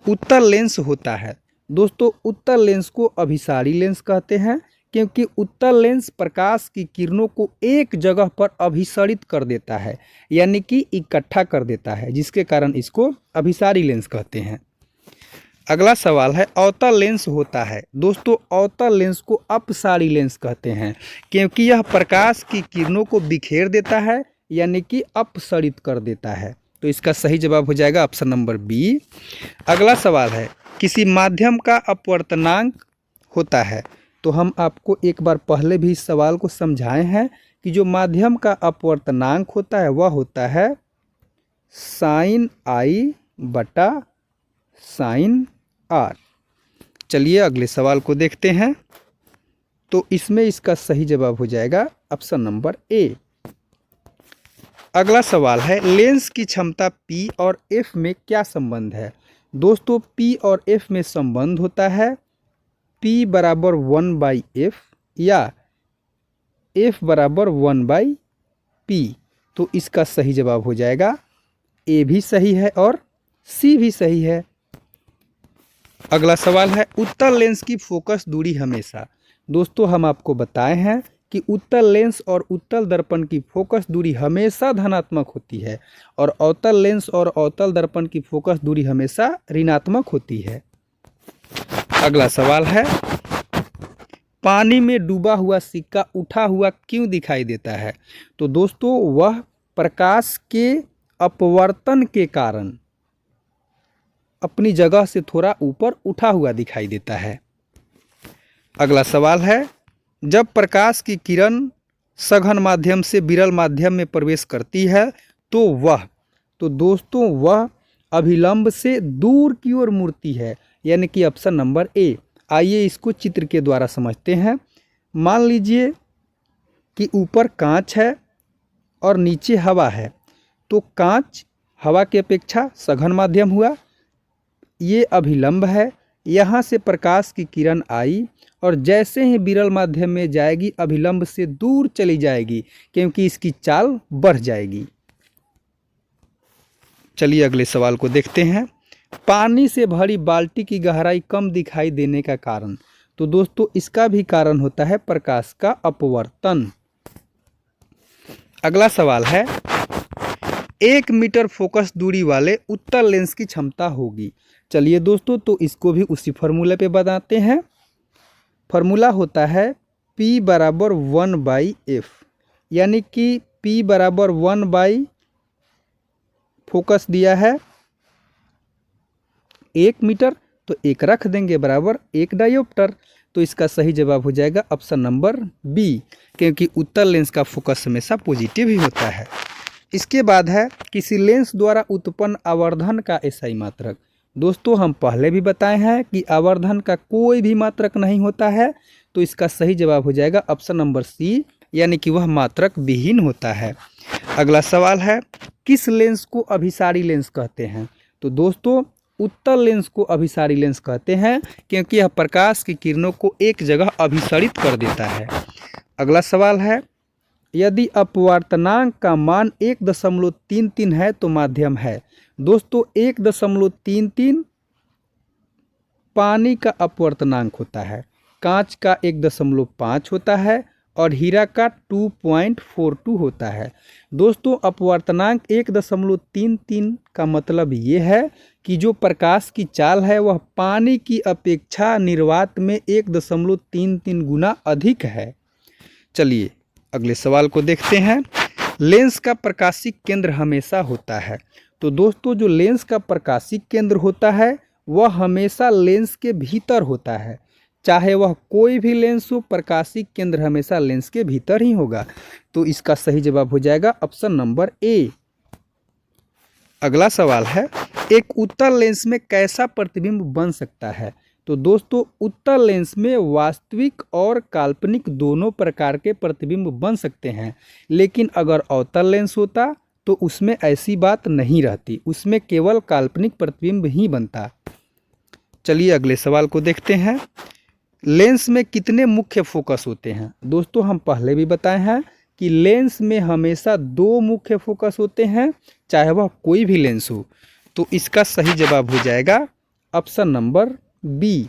उत्तल लेंस होता है। दोस्तों उत्तल लेंस को अभिसारी लेंस कहते हैं क्योंकि उत्तल लेंस प्रकाश की किरणों को एक जगह पर अभिसरित कर देता है, यानी कि इकट्ठा कर देता है, जिसके कारण इसको अभिसारी लेंस कहते हैं। अगला सवाल है, अवतल लेंस होता है। दोस्तों अवतल लेंस को अपसारी लेंस कहते हैं क्योंकि यह प्रकाश की किरणों को बिखेर देता है, यानी कि अपसरित कर देता है। तो इसका सही जवाब हो जाएगा ऑप्शन नंबर बी। अगला सवाल है, किसी माध्यम का अपवर्तनांक होता है। तो हम आपको एक बार पहले भी इस सवाल को समझाए हैं कि जो माध्यम का अपवर्तनांक होता है वह होता है sin I बटा sin R। चलिए अगले सवाल को देखते हैं, तो इसमें इसका सही जवाब हो जाएगा ऑप्शन नंबर ए। अगला सवाल है, लेंस की क्षमता P और F में क्या संबंध है? दोस्तों P और F में संबंध होता है P बराबर 1/f या F बराबर 1/P। तो इसका सही जवाब हो जाएगा ए भी सही है और सी भी सही है। अगला सवाल है, उत्तल लेंस की फोकस दूरी हमेशा। दोस्तों हम आपको बताए हैं कि उत्तल लेंस और उत्तल दर्पण की फोकस दूरी हमेशा धनात्मक होती है और अवतल लेंस और अवतल दर्पण की फोकस दूरी हमेशा ऋणात्मक होती है। अगला सवाल है, पानी में डूबा हुआ सिक्का उठा हुआ क्यों दिखाई देता है? तो दोस्तों वह प्रकाश के अपवर्तन के कारण अपनी जगह से थोड़ा ऊपर उठा हुआ दिखाई देता है। अगला सवाल है, जब प्रकाश की किरण सघन माध्यम से विरल माध्यम में प्रवेश करती है तो दोस्तों वह अभिलंब से दूर की ओर मुड़ती है, यानी कि ऑप्शन नंबर ए। आइए इसको चित्र के द्वारा समझते हैं। मान लीजिए कि ऊपर कांच है और नीचे हवा है, तो कांच हवा की अपेक्षा सघन माध्यम हुआ, ये अभिलंब है। यहाँ से प्रकाश की किरण आई और जैसे ही विरल माध्यम में जाएगी अभिलंब से दूर चली जाएगी क्योंकि इसकी चाल बढ़ जाएगी। चलिए अगले सवाल को देखते हैं। पानी से भरी बाल्टी की गहराई कम दिखाई देने का कारण। तो दोस्तों इसका भी कारण होता है प्रकाश का अपवर्तन। अगला सवाल है, 1 मीटर फोकस दूरी वाले उत्तल लेंस की क्षमता होगी। चलिए दोस्तों तो इसको भी उसी फॉर्मूले पे बताते हैं। फॉर्मूला होता है P बराबर 1/f, यानी कि P बराबर 1 फोकस दिया है 1 मीटर, तो 1 रख देंगे बराबर 1 डायोप्टर। तो इसका सही जवाब हो जाएगा ऑप्शन नंबर बी, क्योंकि उत्तल लेंस का फोकस हमेशा पॉजिटिव ही होता है। इसके बाद है, किसी लेंस द्वारा उत्पन्न आवर्धन का एसआई मात्रक। दोस्तों हम पहले भी बताए हैं कि आवर्धन का कोई भी मात्रक नहीं होता है, तो इसका सही जवाब हो जाएगा ऑप्शन नंबर सी, यानी कि वह मात्रक विहीन होता है। अगला सवाल है, किस लेंस को अभिसारी लेंस कहते हैं। तो दोस्तों उत्तल लेंस को अभिसारी लेंस कहते हैं, क्योंकि यह प्रकाश की किरणों को एक जगह अभिसरित कर देता है। अगला सवाल है, यदि अपवर्तनांक का मान 1.33 है तो माध्यम है। दोस्तों 1.33 पानी का अपवर्तनांक होता है, कांच का 1.5 होता है और हीरा का 2.42 होता है। दोस्तों अपवर्तनांक 1.33 का मतलब ये है कि जो प्रकाश की चाल है वह पानी की अपेक्षा निर्वात में 1.33 गुना अधिक है। चलिए अगले सवाल को देखते हैं। लेंस का प्रकाशिक केंद्र हमेशा होता है। तो दोस्तों जो लेंस का प्रकाशिक केंद्र होता है वह हमेशा लेंस के भीतर होता है, चाहे वह कोई भी लेंस हो, प्रकाशिक केंद्र हमेशा लेंस के भीतर ही होगा। तो इसका सही जवाब हो जाएगा ऑप्शन नंबर ए। अगला सवाल है, एक उत्तल लेंस में कैसा प्रतिबिंब बन सकता है। तो दोस्तों उत्तल लेंस में वास्तविक और काल्पनिक दोनों प्रकार के प्रतिबिंब बन सकते हैं, लेकिन अगर अवतल लेंस होता तो उसमें ऐसी बात नहीं रहती, उसमें केवल काल्पनिक प्रतिबिंब ही बनता। चलिए अगले सवाल को देखते हैं। लेंस में कितने मुख्य फोकस होते हैं। दोस्तों हम पहले भी बताए हैं कि लेंस में हमेशा 2 मुख्य फोकस होते हैं, चाहे वह कोई भी लेंस हो। तो इसका सही जवाब हो जाएगा ऑप्शन नंबर बी।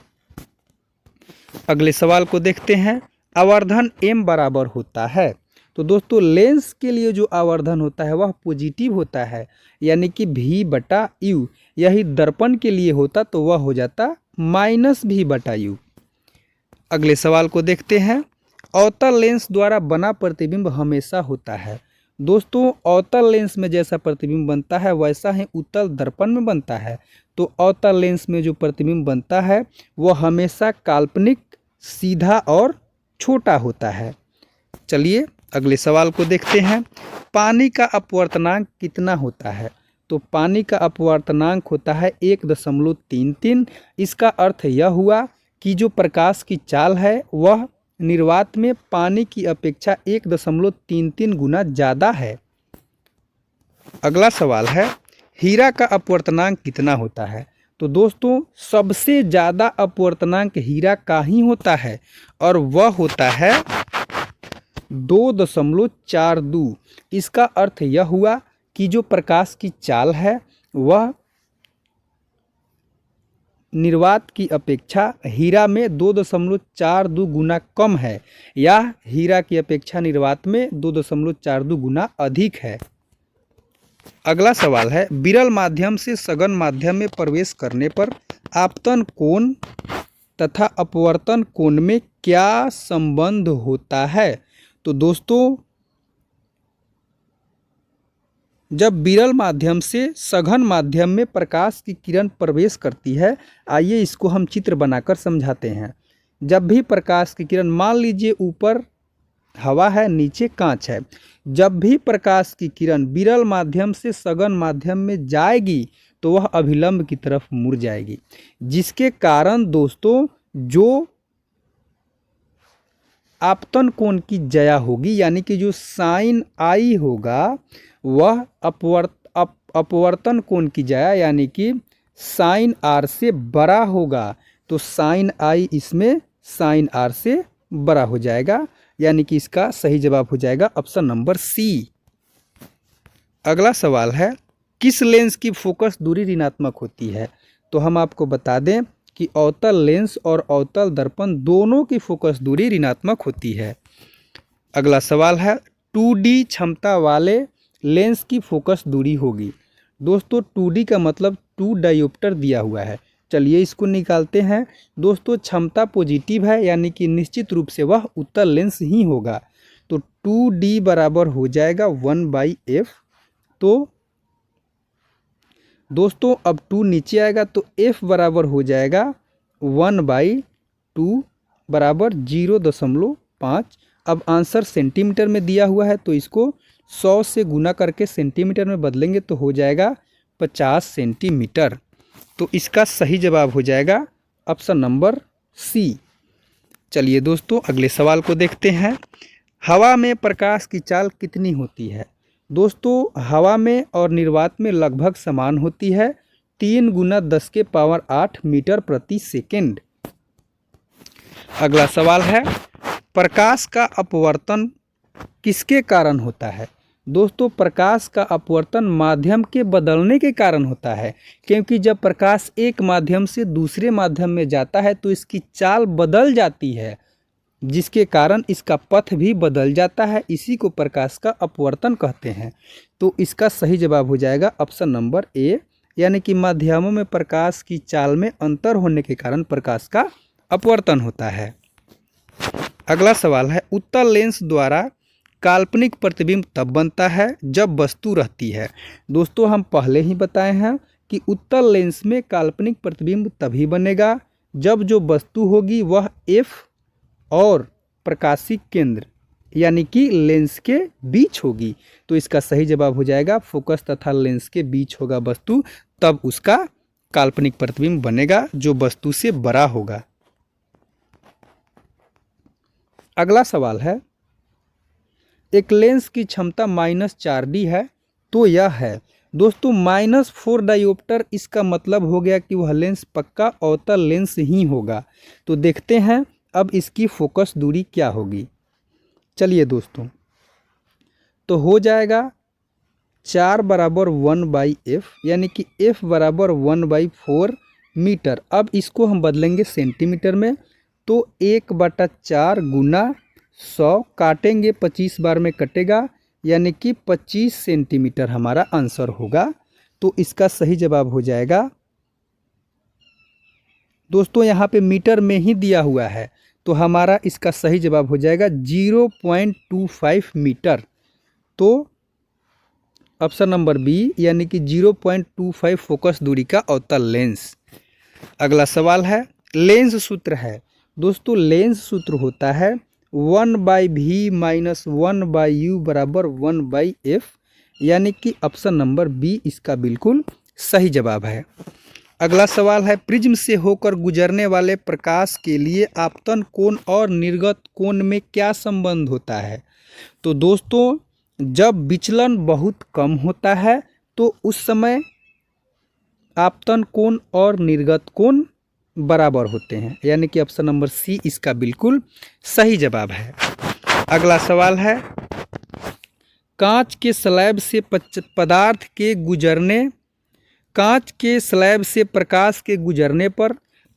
अगले सवाल को देखते हैं। आवर्धन m बराबर होता है। तो दोस्तों लेंस के लिए जो आवर्धन होता है वह पॉजिटिव होता है, यानी कि v/u। यही दर्पण के लिए होता तो वह हो जाता -v/u। अगले सवाल को देखते हैं। अवतल लेंस द्वारा बना प्रतिबिंब हमेशा होता है। दोस्तों अवतल लेंस में जैसा प्रतिबिंब बनता है वैसा ही उत्तल दर्पण में बनता है। तो अवतल लेंस में जो प्रतिबिंब बनता है वह हमेशा काल्पनिक, सीधा और छोटा होता है। चलिए अगले सवाल को देखते हैं। पानी का अपवर्तनांक कितना होता है। तो पानी का अपवर्तनांक होता है 1.33। इसका अर्थ यह हुआ कि जो प्रकाश की चाल है वह निर्वात में पानी की अपेक्षा 1.33 गुना ज़्यादा है। अगला सवाल है, हीरा का अपवर्तनांक कितना होता है। तो दोस्तों सबसे ज़्यादा अपवर्तनांक हीरा का ही होता है और वह होता है 2.42। इसका अर्थ यह हुआ कि जो प्रकाश की चाल है वह निर्वात की अपेक्षा हीरा में 2.42 गुना कम है, या हीरा की अपेक्षा निर्वात में 2.42 गुना अधिक है। अगला सवाल है, विरल माध्यम से सघन माध्यम में प्रवेश करने पर आपतन कोण तथा अपवर्तन कोण में क्या संबंध होता है। तो दोस्तों जब विरल माध्यम से सघन माध्यम में प्रकाश की किरण प्रवेश करती है, आइए इसको हम चित्र बनाकर समझाते हैं। जब भी प्रकाश की किरण, मान लीजिए ऊपर हवा है, नीचे कांच है, जब भी प्रकाश की किरण विरल माध्यम से सघन माध्यम में जाएगी तो वह अभिलंब की तरफ मुड़ जाएगी, जिसके कारण दोस्तों जो आपतन कोण की जया होगी, यानी कि जो साइन आई होगा वह अपवर्तन कोण की जया यानी कि साइन आर से बड़ा होगा। तो साइन आई इसमें साइन आर से बड़ा हो जाएगा, यानी कि इसका सही जवाब हो जाएगा ऑप्शन नंबर सी। अगला सवाल है, किस लेंस की फोकस दूरी ऋणात्मक होती है? तो हम आपको बता दें कि अवतल लेंस और अवतल दर्पण दोनों की फोकस दूरी ऋणात्मक होती है। अगला सवाल है 2D क्षमता वाले लेंस की फोकस दूरी होगी। दोस्तों 2D का मतलब 2 डायोप्टर दिया हुआ है। चलिए इसको निकालते हैं। दोस्तों क्षमता पॉजिटिव है यानी कि निश्चित रूप से वह उत्तल लेंस ही होगा। तो 2D बराबर हो जाएगा 1/f। तो दोस्तों अब 2 नीचे आएगा तो f बराबर हो जाएगा 1/2 बराबर 0.5। अब आंसर सेंटीमीटर में दिया हुआ है तो इसको 100 से गुना करके सेंटीमीटर में बदलेंगे तो हो जाएगा 50 सेंटीमीटर। तो इसका सही जवाब हो जाएगा ऑप्शन नंबर सी। चलिए दोस्तों अगले सवाल को देखते हैं। हवा में प्रकाश की चाल कितनी होती है? दोस्तों हवा में और निर्वात में लगभग समान होती है, 3 × 10⁸ मीटर प्रति सेकेंड। अगला सवाल है प्रकाश का अपवर्तन किसके कारण होता है? दोस्तों प्रकाश का अपवर्तन माध्यम के बदलने के कारण होता है, क्योंकि जब प्रकाश एक माध्यम से दूसरे माध्यम में जाता है तो इसकी चाल बदल जाती है, जिसके कारण इसका पथ भी बदल जाता है। इसी को प्रकाश का अपवर्तन कहते हैं। तो इसका सही जवाब हो जाएगा ऑप्शन नंबर ए, यानी कि माध्यमों में प्रकाश की चाल में अंतर होने के कारण प्रकाश का अपवर्तन होता है। अगला सवाल है उत्तल लेंस द्वारा काल्पनिक प्रतिबिंब तब बनता है जब वस्तु रहती है। दोस्तों हम पहले ही बताए हैं कि उत्तल लेंस में काल्पनिक प्रतिबिंब तभी बनेगा जब जो वस्तु होगी वह एफ और प्रकाशिक केंद्र यानी कि लेंस के बीच होगी। तो इसका सही जवाब हो जाएगा फोकस तथा लेंस के बीच होगा वस्तु, तब उसका काल्पनिक प्रतिबिंब बनेगा जो वस्तु से बड़ा होगा। अगला सवाल है एक लेंस की क्षमता -4D है तो यह है। दोस्तों -4 डायोप्टर इसका मतलब हो गया कि वह लेंस पक्का अवतल लेंस ही होगा। तो देखते हैं अब इसकी फोकस दूरी क्या होगी। चलिए दोस्तों तो हो जाएगा 4 बराबर 1/f यानी कि f बराबर 1/4 मीटर। अब इसको हम बदलेंगे सेंटीमीटर में तो 1/4 गुना 100 काटेंगे 25 बार में कटेगा यानी कि 25 सेंटीमीटर हमारा आंसर होगा। तो इसका सही जवाब हो जाएगा दोस्तों यहाँ पे मीटर में ही दिया हुआ है तो हमारा इसका सही जवाब हो जाएगा 0.25 मीटर। तो ऑप्शन नंबर बी यानी कि 0.25 फोकस दूरी का अवतल लेंस। अगला सवाल है लेंस सूत्र है। दोस्तों लेंस सूत्र होता है 1/v - 1/u बराबर 1/f यानी कि ऑप्शन नंबर बी इसका बिल्कुल सही जवाब है। अगला सवाल है प्रिज्म से होकर गुजरने वाले प्रकाश के लिए आपतन कोण और निर्गत कोण में क्या संबंध होता है? तो दोस्तों जब विचलन बहुत कम होता है तो उस समय आपतन कोण और निर्गत कोण बराबर होते हैं, यानी कि ऑप्शन नंबर सी इसका बिल्कुल सही जवाब है। अगला सवाल है कांच के स्लैब से पदार्थ के गुजरने कांच के स्लैब से प्रकाश के गुजरने पर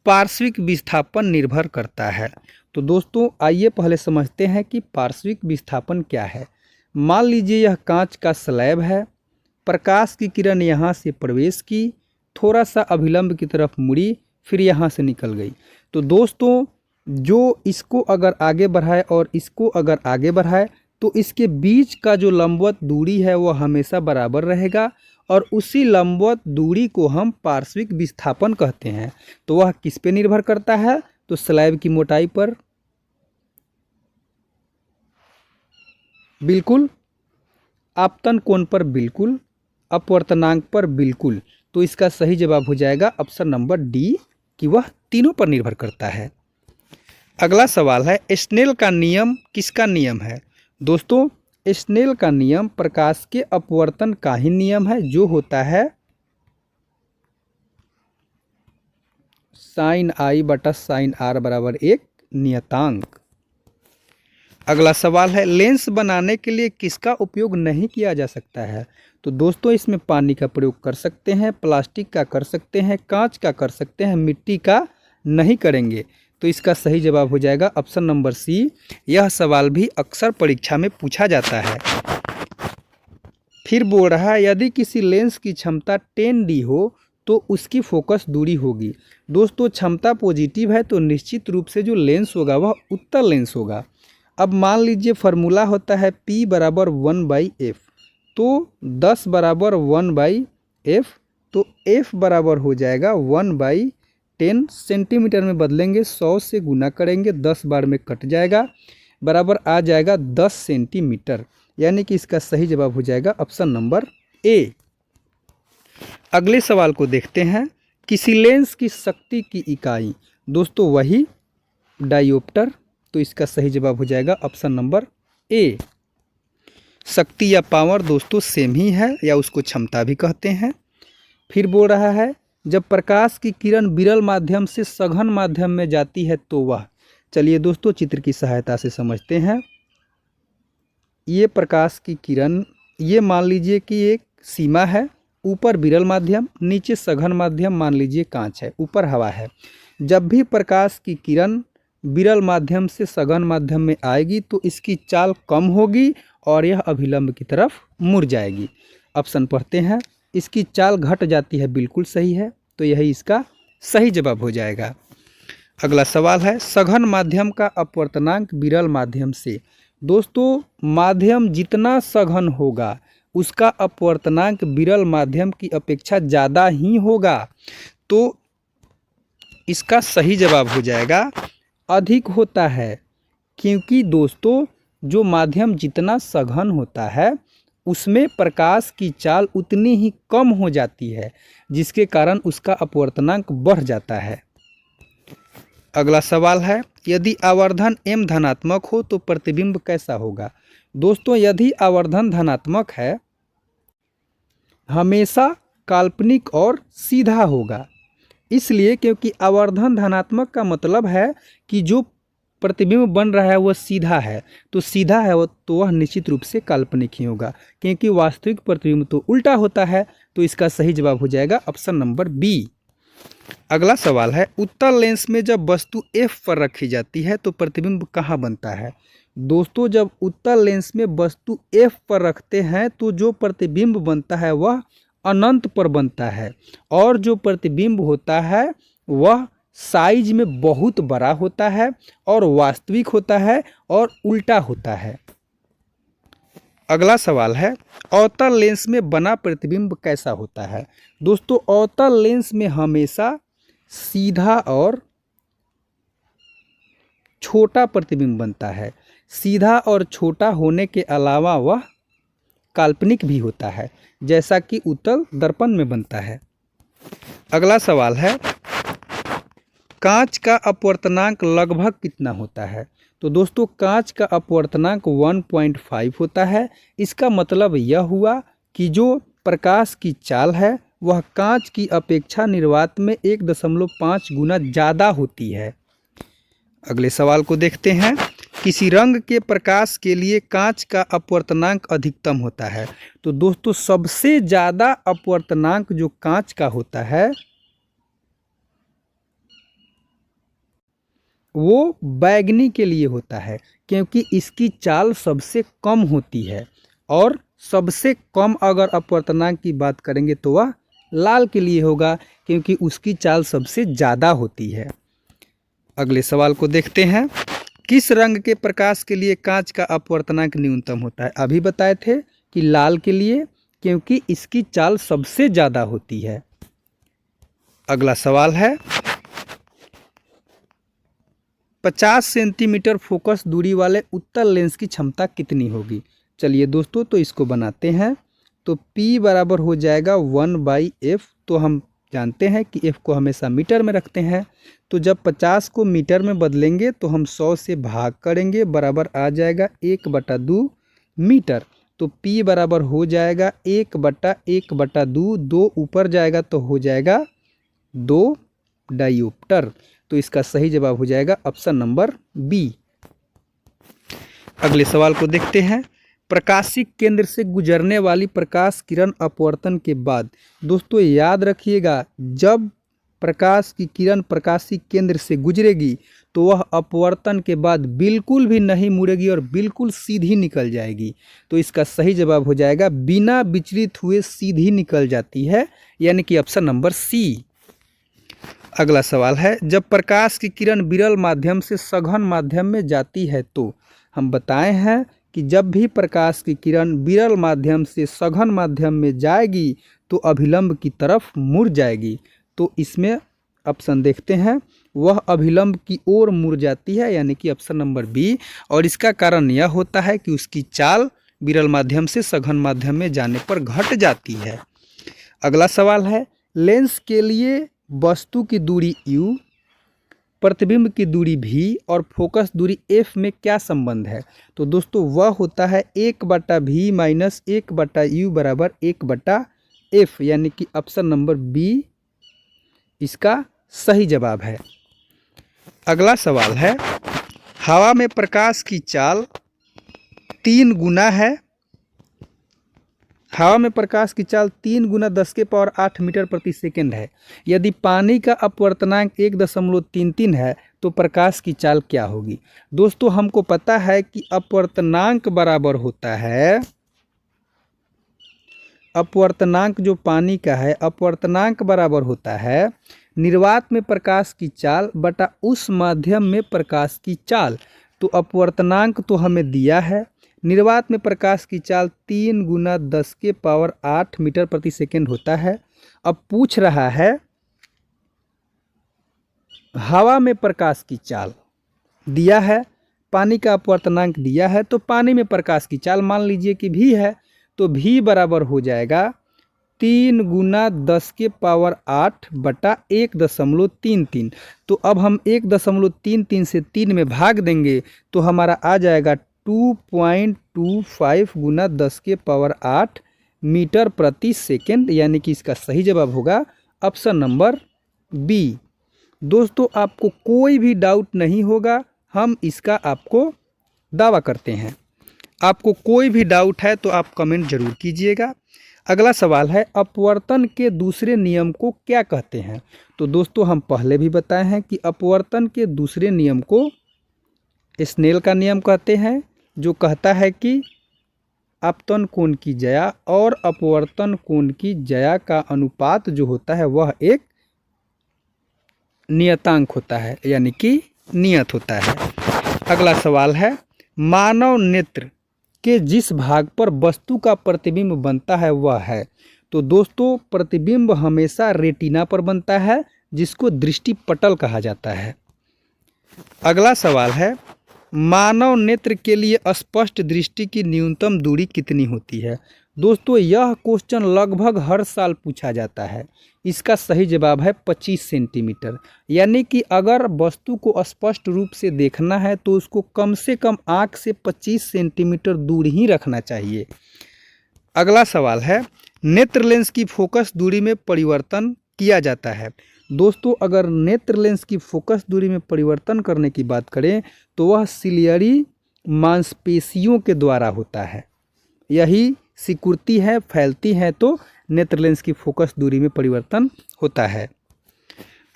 पार्श्विक विस्थापन निर्भर करता है। तो दोस्तों आइए पहले समझते हैं कि पार्श्विक विस्थापन क्या है। मान लीजिए यह कांच का स्लैब है, प्रकाश की किरण यहाँ से प्रवेश की, थोड़ा सा अभिलंब की तरफ मुड़ी, फिर यहाँ से निकल गई। तो दोस्तों जो इसको अगर आगे बढ़ाए और इसको अगर आगे बढ़ाए तो इसके बीच का जो लंबवत दूरी है वह हमेशा बराबर रहेगा और उसी लंबवत दूरी को हम पार्श्विक विस्थापन कहते हैं। तो वह किस पे निर्भर करता है? तो स्लैब की मोटाई पर, बिल्कुल, आपतन कोण पर बिल्कुल, अपवर्तनांक पर बिल्कुल। तो इसका सही जवाब हो जाएगा ऑप्शन नंबर डी कि वह तीनों पर निर्भर करता है। अगला सवाल है स्नेल का नियम किसका नियम है? दोस्तों स्नेल का नियम प्रकाश के अपवर्तन का ही नियम है जो होता है sin I बटा sin R बराबर एक नियतांक। अगला सवाल है लेंस बनाने के लिए किसका उपयोग नहीं किया जा सकता है? तो दोस्तों इसमें पानी का प्रयोग कर सकते हैं, प्लास्टिक का कर सकते हैं, कांच का कर सकते हैं, मिट्टी का नहीं करेंगे। तो इसका सही जवाब हो जाएगा ऑप्शन नंबर सी। यह सवाल भी अक्सर परीक्षा में पूछा जाता है। फिर बोल रहा है यदि किसी लेंस की क्षमता 10D हो तो उसकी फोकस दूरी होगी। दोस्तों क्षमता पॉजिटिव है तो निश्चित रूप से जो लेंस होगा वह उत्तल लेंस होगा। अब मान लीजिए फार्मूला होता है P बराबर 1/f, तो 10 बराबर 1/f, तो f बराबर हो जाएगा 1/10 सेंटीमीटर में बदलेंगे, 100 से गुना करेंगे, 10 बार में कट जाएगा, बराबर आ जाएगा 10 सेंटीमीटर। यानी कि इसका सही जवाब हो जाएगा ऑप्शन नंबर ए। अगले सवाल को देखते हैं। किसी लेंस की शक्ति की इकाई, दोस्तों वही डायोप्टर, तो इसका सही जवाब हो जाएगा ऑप्शन नंबर ए। शक्ति या पावर दोस्तों सेम ही है या उसको क्षमता भी कहते हैं। फिर बोल रहा है जब प्रकाश की किरण विरल माध्यम से सघन माध्यम में जाती है तो वह, चलिए दोस्तों चित्र की सहायता से समझते हैं। ये प्रकाश की किरण, ये मान लीजिए कि एक सीमा है, ऊपर विरल माध्यम, नीचे सघन माध्यम, मान लीजिए कांच है, ऊपर हवा है। जब भी प्रकाश की किरण विरल माध्यम से सघन माध्यम में आएगी तो इसकी चाल कम होगी और यह अभिलंब की तरफ मुड़ जाएगी। ऑप्शन पढ़ते हैं। इसकी चाल घट जाती है, बिल्कुल सही है, तो यही इसका सही जवाब हो जाएगा। अगला सवाल है सघन माध्यम का अपवर्तनांक विरल माध्यम से। दोस्तों माध्यम जितना सघन होगा उसका अपवर्तनांक विरल माध्यम की अपेक्षा ज़्यादा ही होगा, तो इसका सही जवाब हो जाएगा अधिक होता है। क्योंकि दोस्तों जो माध्यम जितना सघन होता है उसमें प्रकाश की चाल उतनी ही कम हो जाती है, जिसके कारण उसका अपवर्तनांक बढ़ जाता है। अगला सवाल है यदि आवर्धन m धनात्मक हो तो प्रतिबिंब कैसा होगा। दोस्तों यदि आवर्धन धनात्मक है हमेशा काल्पनिक और सीधा होगा, इसलिए क्योंकि आवर्धन धनात्मक का मतलब है कि जो प्रतिबिंब बन रहा है वह सीधा है, तो सीधा है वो तो वह निश्चित रूप से काल्पनिक ही होगा, क्योंकि वास्तविक प्रतिबिंब तो उल्टा होता है। तो इसका सही जवाब हो जाएगा ऑप्शन नंबर बी। अगला सवाल है उत्तल लेंस में जब वस्तु f पर रखी जाती है तो प्रतिबिंब कहाँ बनता है। दोस्तों जब उत्तल लेंस में वस्तु f पर रखते हैं तो जो प्रतिबिंब बनता है वह अनंत पर बनता है, और जो प्रतिबिंब होता है वह साइज में बहुत बड़ा होता है और वास्तविक होता है और उल्टा होता है। अगला सवाल है अवतल लेंस में बना प्रतिबिंब कैसा होता है। दोस्तों अवतल लेंस में हमेशा सीधा और छोटा प्रतिबिंब बनता है। सीधा और छोटा होने के अलावा वह काल्पनिक भी होता है, जैसा कि उत्तल दर्पण में बनता है। अगला सवाल है कांच का अपवर्तनांक लगभग कितना होता है। तो दोस्तों कांच का अपवर्तनांक 1.5 होता है। इसका मतलब यह हुआ कि जो प्रकाश की चाल है वह कांच की अपेक्षा निर्वात में 1.5 गुना ज़्यादा होती है। अगले सवाल को देखते हैं किसी रंग के प्रकाश के लिए कांच का अपवर्तनांक अधिकतम होता है। तो दोस्तों सबसे ज़्यादा अपवर्तनांक जो कांच का होता है वो बैगनी के लिए होता है, क्योंकि इसकी चाल सबसे कम होती है, और सबसे कम अगर अपवर्तनांक की बात करेंगे तो वह लाल के लिए होगा, क्योंकि उसकी चाल सबसे ज़्यादा होती है। अगले सवाल को देखते हैं किस रंग के प्रकाश के लिए कांच का अपवर्तनांक न्यूनतम होता है। अभी बताए थे कि लाल के लिए, क्योंकि इसकी चाल सबसे ज़्यादा होती है। अगला सवाल है 50 सेंटीमीटर फोकस दूरी वाले उत्तल लेंस की क्षमता कितनी होगी। चलिए दोस्तों तो इसको बनाते हैं। तो P बराबर हो जाएगा 1/f। तो हम जानते हैं कि f को हमेशा मीटर में रखते हैं, तो जब 50 को मीटर में बदलेंगे तो हम 100 से भाग करेंगे, बराबर आ जाएगा 1/2 मीटर। तो P बराबर हो जाएगा 1/1/2, 2 ऊपर जाएगा तो हो जाएगा 2 डायोप्टर। तो इसका सही जवाब हो जाएगा ऑप्शन नंबर बी। अगले सवाल को देखते हैं प्रकाशिक केंद्र से गुजरने वाली प्रकाश किरण अपवर्तन के बाद, दोस्तों याद रखिएगा, जब प्रकाश की किरण प्रकाशिक केंद्र से गुजरेगी तो वह अपवर्तन के बाद बिल्कुल भी नहीं मुड़ेगी और बिल्कुल सीधी निकल जाएगी। तो इसका सही जवाब हो जाएगा बिना विचलित हुए सीधी निकल जाती है, यानी कि ऑप्शन नंबर सी। अगला सवाल है, जब प्रकाश की किरण विरल माध्यम से सघन माध्यम में जाती है तो, हम बताए हैं कि जब भी प्रकाश की किरण विरल माध्यम से सघन माध्यम में जाएगी तो अभिलंब की तरफ मुड़ जाएगी। तो इसमें ऑप्शन देखते हैं, वह अभिलंब की ओर मुड़ जाती है, यानी कि ऑप्शन नंबर बी। और इसका कारण यह होता है कि उसकी चाल विरल माध्यम से सघन माध्यम में जाने पर घट जाती है। अगला सवाल है, लेंस के लिए वस्तु की दूरी u, प्रतिबिंब की दूरी v और फोकस दूरी f में क्या संबंध है? तो दोस्तों वह होता है 1/v माइनस 1/u बराबर 1/f, यानी कि ऑप्शन नंबर बी इसका सही जवाब है। अगला सवाल है, हवा में प्रकाश की चाल 3 गुना है। हवा में प्रकाश की चाल 3 गुना 10⁸ मीटर प्रति सेकंड है। यदि पानी का अपवर्तनांक 1.33 है तो प्रकाश की चाल क्या होगी? दोस्तों हमको पता है कि अपवर्तनांक बराबर होता है, अपवर्तनांक जो पानी का है, अपवर्तनांक बराबर होता है निर्वात में प्रकाश की चाल बटा उस माध्यम में प्रकाश की चाल। तो अपवर्तनांक तो हमें दिया है, निर्वात में प्रकाश की चाल 3 गुना 10⁸ मीटर प्रति सेकंड होता है। अब पूछ रहा है हवा में प्रकाश की चाल दिया है, पानी का अपवर्तनांक दिया है, तो पानी में प्रकाश की चाल मान लीजिए कि v है, तो v बराबर हो जाएगा 3 गुना 10⁸ बटा 1.33। तो अब हम 1.33 से 3 में भाग देंगे तो हमारा आ जाएगा 2.25 गुना 10⁸ मीटर प्रति सेकंड, यानी कि इसका सही जवाब होगा ऑप्शन नंबर बी। दोस्तों आपको कोई भी डाउट नहीं होगा, हम इसका आपको दावा करते हैं। आपको कोई भी डाउट है तो आप कमेंट जरूर कीजिएगा। अगला सवाल है, अपवर्तन के दूसरे नियम को क्या कहते हैं? तो दोस्तों हम पहले भी बताए हैं कि अपवर्तन के दूसरे नियम को स्नेल का नियम कहते हैं, जो कहता है कि अपतन कोण की ज्या और अपवर्तन कोण की ज्या का अनुपात जो होता है वह एक नियतांक होता है, यानी कि नियत होता है। अगला सवाल है, मानव नेत्र के जिस भाग पर वस्तु का प्रतिबिंब बनता है वह है? तो दोस्तों प्रतिबिंब हमेशा रेटिना पर बनता है, जिसको दृष्टिपटल कहा जाता है। अगला सवाल है, मानव नेत्र के लिए स्पष्ट दृष्टि की न्यूनतम दूरी कितनी होती है? दोस्तों यह क्वेश्चन लगभग हर साल पूछा जाता है। इसका सही जवाब है 25 सेंटीमीटर, यानी कि अगर वस्तु को स्पष्ट रूप से देखना है तो उसको कम से कम आँख से 25 सेंटीमीटर दूर ही रखना चाहिए। अगला सवाल है, नेत्र लेंस की फोकस दूरी में परिवर्तन किया जाता है। दोस्तों अगर नेत्र लेंस की फोकस दूरी में परिवर्तन करने की बात करें तो वह सिलियरी मांसपेशियों के द्वारा होता है। यही सिकुड़ती है, फैलती है, तो नेत्र लेंस की फोकस दूरी में परिवर्तन होता है।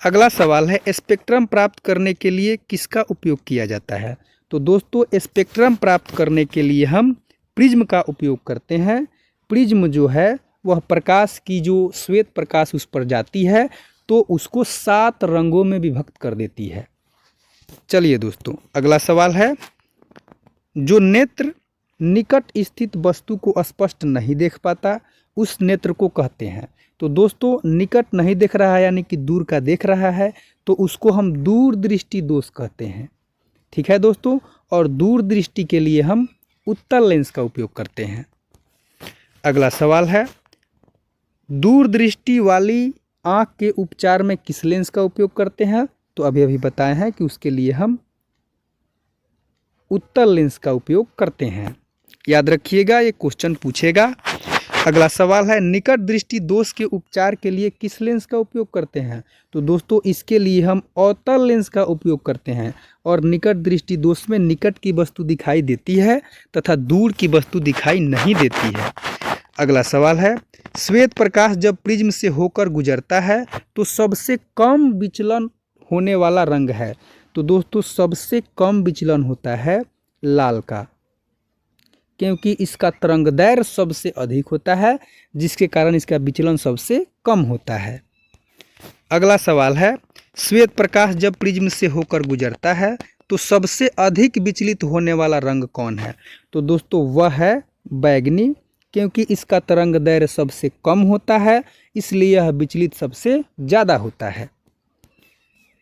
अगला सवाल है, स्पेक्ट्रम प्राप्त करने के लिए किसका उपयोग किया जाता है? तो दोस्तों स्पेक्ट्रम प्राप्त करने के लिए हम प्रिज्म का उपयोग करते हैं। प्रिज्म जो है वह प्रकाश की जो श्वेत प्रकाश उस पर जाती है तो उसको 7 रंगों में विभक्त कर देती है। चलिए दोस्तों अगला सवाल है, जो नेत्र निकट स्थित वस्तु को स्पष्ट नहीं देख पाता उस नेत्र को कहते हैं? तो दोस्तों निकट नहीं देख रहा है यानी कि दूर का देख रहा है तो उसको हम दूरदृष्टि दोष कहते हैं। ठीक है दोस्तों, और दूरदृष्टि के लिए हम उत्तल लेंस का उपयोग करते हैं। अगला सवाल है, दूरदृष्टि वाली आँख के उपचार में किस लेंस का उपयोग करते हैं? तो अभी बताए हैं कि उसके लिए हम उत्तल लेंस का उपयोग करते हैं। याद रखिएगा, ये क्वेश्चन पूछेगा। अगला सवाल है, निकट दृष्टि दोष के उपचार के लिए किस लेंस का उपयोग करते हैं? तो दोस्तों इसके लिए हम अवतल लेंस का उपयोग करते हैं। और निकट दृष्टि दोष में निकट की वस्तु दिखाई देती है तथा दूर की वस्तु दिखाई नहीं देती है। अगला सवाल है, श्वेत प्रकाश जब प्रिज्म से होकर गुजरता है तो सबसे कम विचलन होने वाला रंग है। तो दोस्तों सबसे कम विचलन होता है लाल का, क्योंकि इसका तरंगदैर्घ्य सबसे अधिक होता है, जिसके कारण इसका विचलन सबसे कम होता है। अगला सवाल है, श्वेत प्रकाश जब प्रिज्म से होकर गुजरता है तो सबसे अधिक विचलित होने वाला रंग कौन है? तो दोस्तों वह है बैगनी, क्योंकि इसका तरंगदैर्घ्य सबसे कम होता है, इसलिए यह विचलित सबसे ज़्यादा होता है।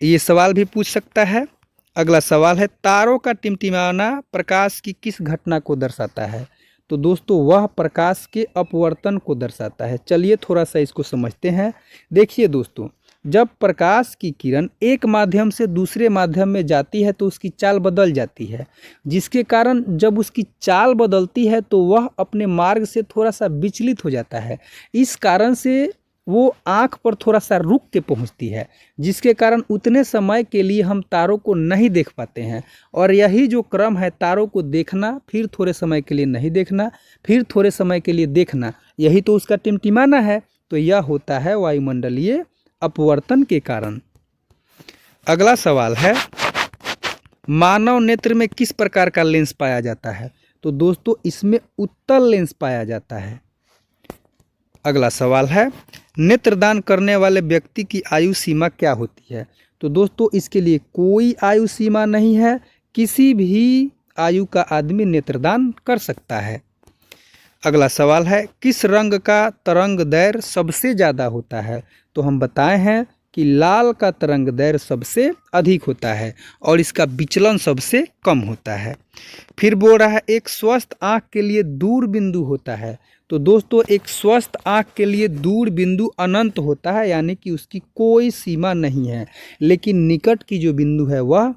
ये सवाल भी पूछ सकता है। अगला सवाल है, तारों का टिमटिमाना प्रकाश की किस घटना को दर्शाता है? तो दोस्तों वह प्रकाश के अपवर्तन को दर्शाता है। चलिए थोड़ा सा इसको समझते हैं। देखिए दोस्तों, जब प्रकाश की किरण एक माध्यम से दूसरे माध्यम में जाती है तो उसकी चाल बदल जाती है, जिसके कारण जब उसकी चाल बदलती है तो वह अपने मार्ग से थोड़ा सा विचलित हो जाता है। इस कारण से वो आँख पर थोड़ा सा रुक के पहुंचती है, जिसके कारण उतने समय के लिए हम तारों को नहीं देख पाते हैं। और यही जो क्रम है, तारों को देखना, फिर थोड़े समय के लिए नहीं देखना, फिर थोड़े समय के लिए देखना, यही तो उसका टिमटिमाना है। तो यह होता है वायुमंडलीय अपवर्तन के कारण। अगला सवाल है, मानव नेत्र में किस प्रकार का लेंस पाया जाता है? तो दोस्तों इसमें उत्तल लेंस पाया जाता है। अगला सवाल है, नेत्रदान करने वाले व्यक्ति की आयु सीमा क्या होती है? तो दोस्तों इसके लिए कोई आयु सीमा नहीं है, किसी भी आयु का आदमी नेत्रदान कर सकता है। अगला सवाल है, किस रंग का तरंगदैर्घ्य सबसे ज़्यादा होता है? तो हम बताए हैं कि लाल का तरंगदैर्घ्य सबसे अधिक होता है और इसका विचलन सबसे कम होता है। फिर बोल रहा है, एक स्वस्थ आँख के लिए दूर बिंदु होता है। तो दोस्तों एक स्वस्थ आँख के लिए दूर बिंदु अनंत होता है, यानी कि उसकी कोई सीमा नहीं है, लेकिन निकट की जो बिंदु है वह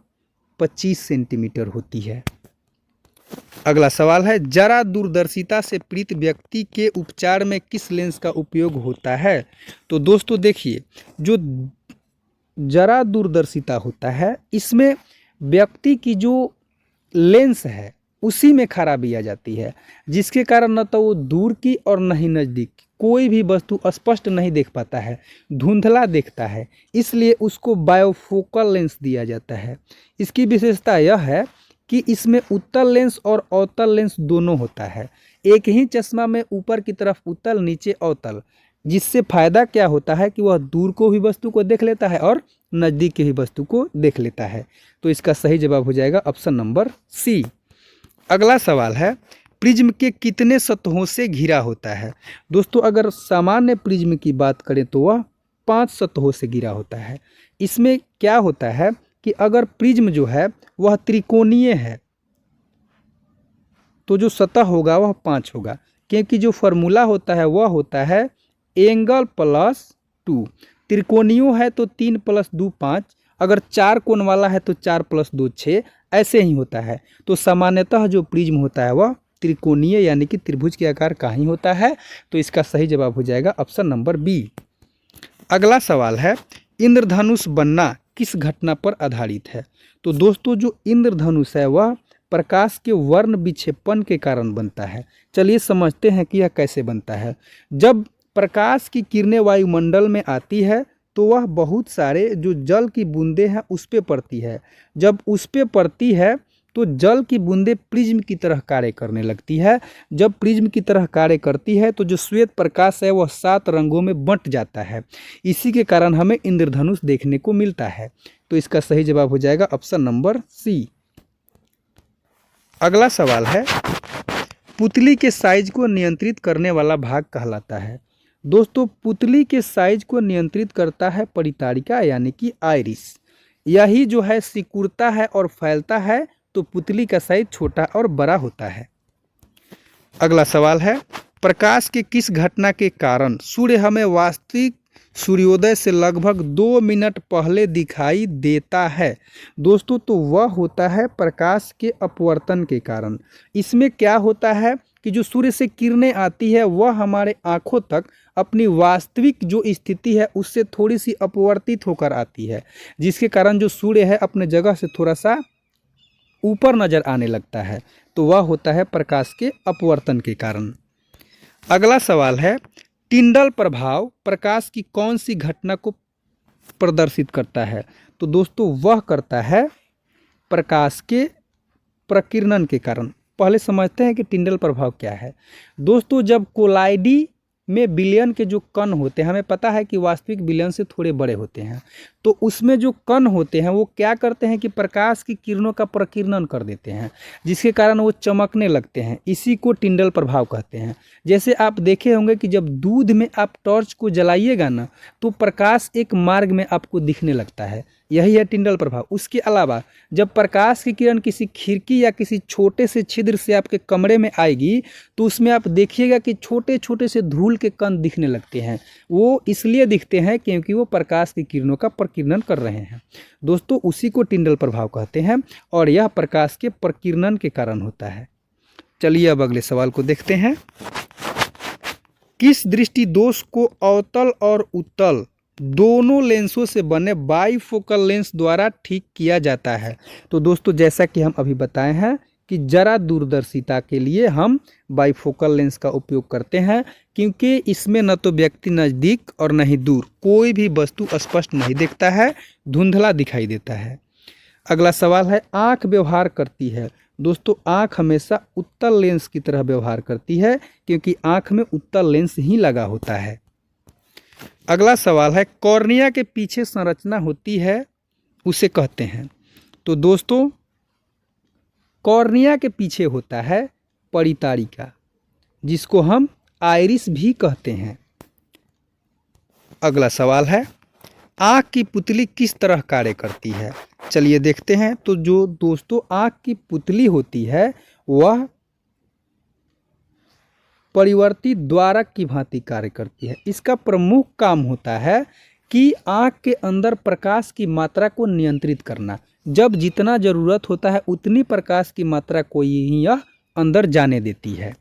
25 सेंटीमीटर होती है। अगला सवाल है, जरा दूरदर्शिता से पीड़ित व्यक्ति के उपचार में किस लेंस का उपयोग होता है? तो दोस्तों देखिए, जो जरा दूरदर्शिता होता है इसमें व्यक्ति की जो लेंस है उसी में खराबी आ जाती है, जिसके कारण न तो वो दूर की और न ही नज़दीक की कोई भी वस्तु स्पष्ट नहीं देख पाता है, धुंधला देखता है, इसलिए उसको बायोफोकल लेंस दिया जाता है। इसकी विशेषता यह है कि इसमें उत्तल लेंस और अवतल लेंस दोनों होता है। एक ही चश्मा में ऊपर की तरफ उत्तल, नीचे अवतल, जिससे फ़ायदा क्या होता है कि वह दूर को भी वस्तु को देख लेता है और नज़दीक की भी वस्तु को देख लेता है। तो इसका सही जवाब हो जाएगा ऑप्शन नंबर सी। अगला सवाल है, प्रिज्म के कितने सतहों से घिरा होता है? दोस्तों अगर सामान्य प्रिज्म की बात करें तो वह 5 सतहों से घिरा होता है। इसमें क्या होता है कि अगर प्रिज्म जो है वह त्रिकोणीय है तो जो सतह होगा वह 5 होगा, क्योंकि जो फॉर्मूला होता है वह होता है एंगल प्लस 2। त्रिकोणीय है तो 3 + 2 5, अगर 4 कोण वाला है तो 4 + 2 6, ऐसे ही होता है। तो सामान्यतः जो प्रिज्म होता है वह त्रिकोणीय यानी कि त्रिभुज के आकार का ही होता है। तो इसका सही जवाब हो जाएगा ऑप्शन नंबर बी। अगला सवाल है, इंद्रधनुष बनना किस घटना पर आधारित है? तो दोस्तों जो इंद्रधनुष है वह प्रकाश के वर्ण विक्षेपण के कारण बनता है। चलिए समझते हैं कि यह कैसे बनता है। जब प्रकाश की किरणें वायुमंडल में आती है तो वह बहुत सारे जो जल की बूंदें हैं उस पे पड़ती है। जब उस पे पड़ती है तो जल की बूंदें प्रिज्म की तरह कार्य करने लगती है। जब प्रिज्म की तरह कार्य करती है तो जो श्वेत प्रकाश है वह 7 रंगों में बंट जाता है। इसी के कारण हमें इंद्रधनुष देखने को मिलता है। तो इसका सही जवाब हो जाएगा ऑप्शन नंबर सी। अगला सवाल है, पुतली के साइज को नियंत्रित करने वाला भाग कहलाता है? दोस्तों पुतली के साइज को नियंत्रित करता है परितारिका यानी कि आइरिस। यही जो है सिकुड़ता है और फैलता है तो पुतली का साइज छोटा और बड़ा होता है। अगला सवाल है, प्रकाश के किस घटना के कारण सूर्य हमें वास्तविक सूर्योदय से लगभग 2 मिनट पहले दिखाई देता है? दोस्तों तो वह होता है प्रकाश के अपवर्तन के कारण। इसमें क्या होता है कि जो सूर्य से किरणें आती है वह हमारे आँखों तक अपनी वास्तविक जो स्थिति है उससे थोड़ी सी अपवर्तित होकर आती है, जिसके कारण जो सूर्य है अपने जगह से थोड़ा सा ऊपर नज़र आने लगता है, तो वह होता है प्रकाश के अपवर्तन के कारण। अगला सवाल है, टिंडल प्रभाव प्रकाश की कौन सी घटना को प्रदर्शित करता है? तो दोस्तों वह करता है प्रकाश के प्रकीर्णन के कारण। पहले समझते हैं कि टिंडल प्रभाव क्या है। दोस्तों जब कोलाइडी में विलयन के जो कण होते हैं, हमें पता है कि वास्तविक विलयन से थोड़े बड़े होते हैं, तो उसमें जो कण होते हैं वो क्या करते हैं कि प्रकाश की किरणों का प्रकीर्णन कर देते हैं, जिसके कारण वो चमकने लगते हैं। इसी को टिंडल प्रभाव कहते हैं। जैसे आप देखे होंगे कि जब दूध में आप टॉर्च को जलाइएगा ना, तो प्रकाश एक मार्ग में आपको दिखने लगता है, यही है टिंडल प्रभाव। उसके अलावा जब प्रकाश की किरण किसी खिड़की या किसी छोटे से छिद्र से आपके कमरे में आएगी, तो उसमें आप देखिएगा कि छोटे छोटे से धूल के कण दिखने लगते हैं। वो इसलिए दिखते हैं क्योंकि वो प्रकाश की किरणों का प्रकीर्णन कर रहे हैं। दोस्तों उसी को टिंडल प्रभाव कहते हैं और यह प्रकाश के प्रकीर्णन के कारण होता है। चलिए अब अगले सवाल को देखते हैं। किस दृष्टि दोष को अवतल और उत्तल दोनों लेंसों से बने बाइफोकल लेंस द्वारा ठीक किया जाता है? तो दोस्तों जैसा कि हम अभी बताए हैं कि जरा दूरदर्शिता के लिए हम बाइफोकल लेंस का उपयोग करते हैं, क्योंकि इसमें न तो व्यक्ति नज़दीक और न ही दूर कोई भी वस्तु स्पष्ट नहीं दिखता है, धुंधला दिखाई देता है। अगला सवाल है, आँख व्यवहार करती है? दोस्तों आँख हमेशा उत्तल लेंस की तरह व्यवहार करती है, क्योंकि आँख में उत्तल लेंस ही लगा होता है। अगला सवाल है, कॉर्निया के पीछे संरचना होती है उसे कहते हैं? तो दोस्तों कॉर्निया के पीछे होता है परितारिका, जिसको हम आइरिस भी कहते हैं। अगला सवाल है, आँख की पुतली किस तरह कार्य करती है? चलिए देखते हैं। तो जो दोस्तों आँख की पुतली होती है वह परिवर्तित द्वारक की भांति कार्य करती है। इसका प्रमुख काम होता है कि आँख के अंदर प्रकाश की मात्रा को नियंत्रित करना। जब जितना ज़रूरत होता है उतनी प्रकाश की मात्रा को ही यह अंदर जाने देती है।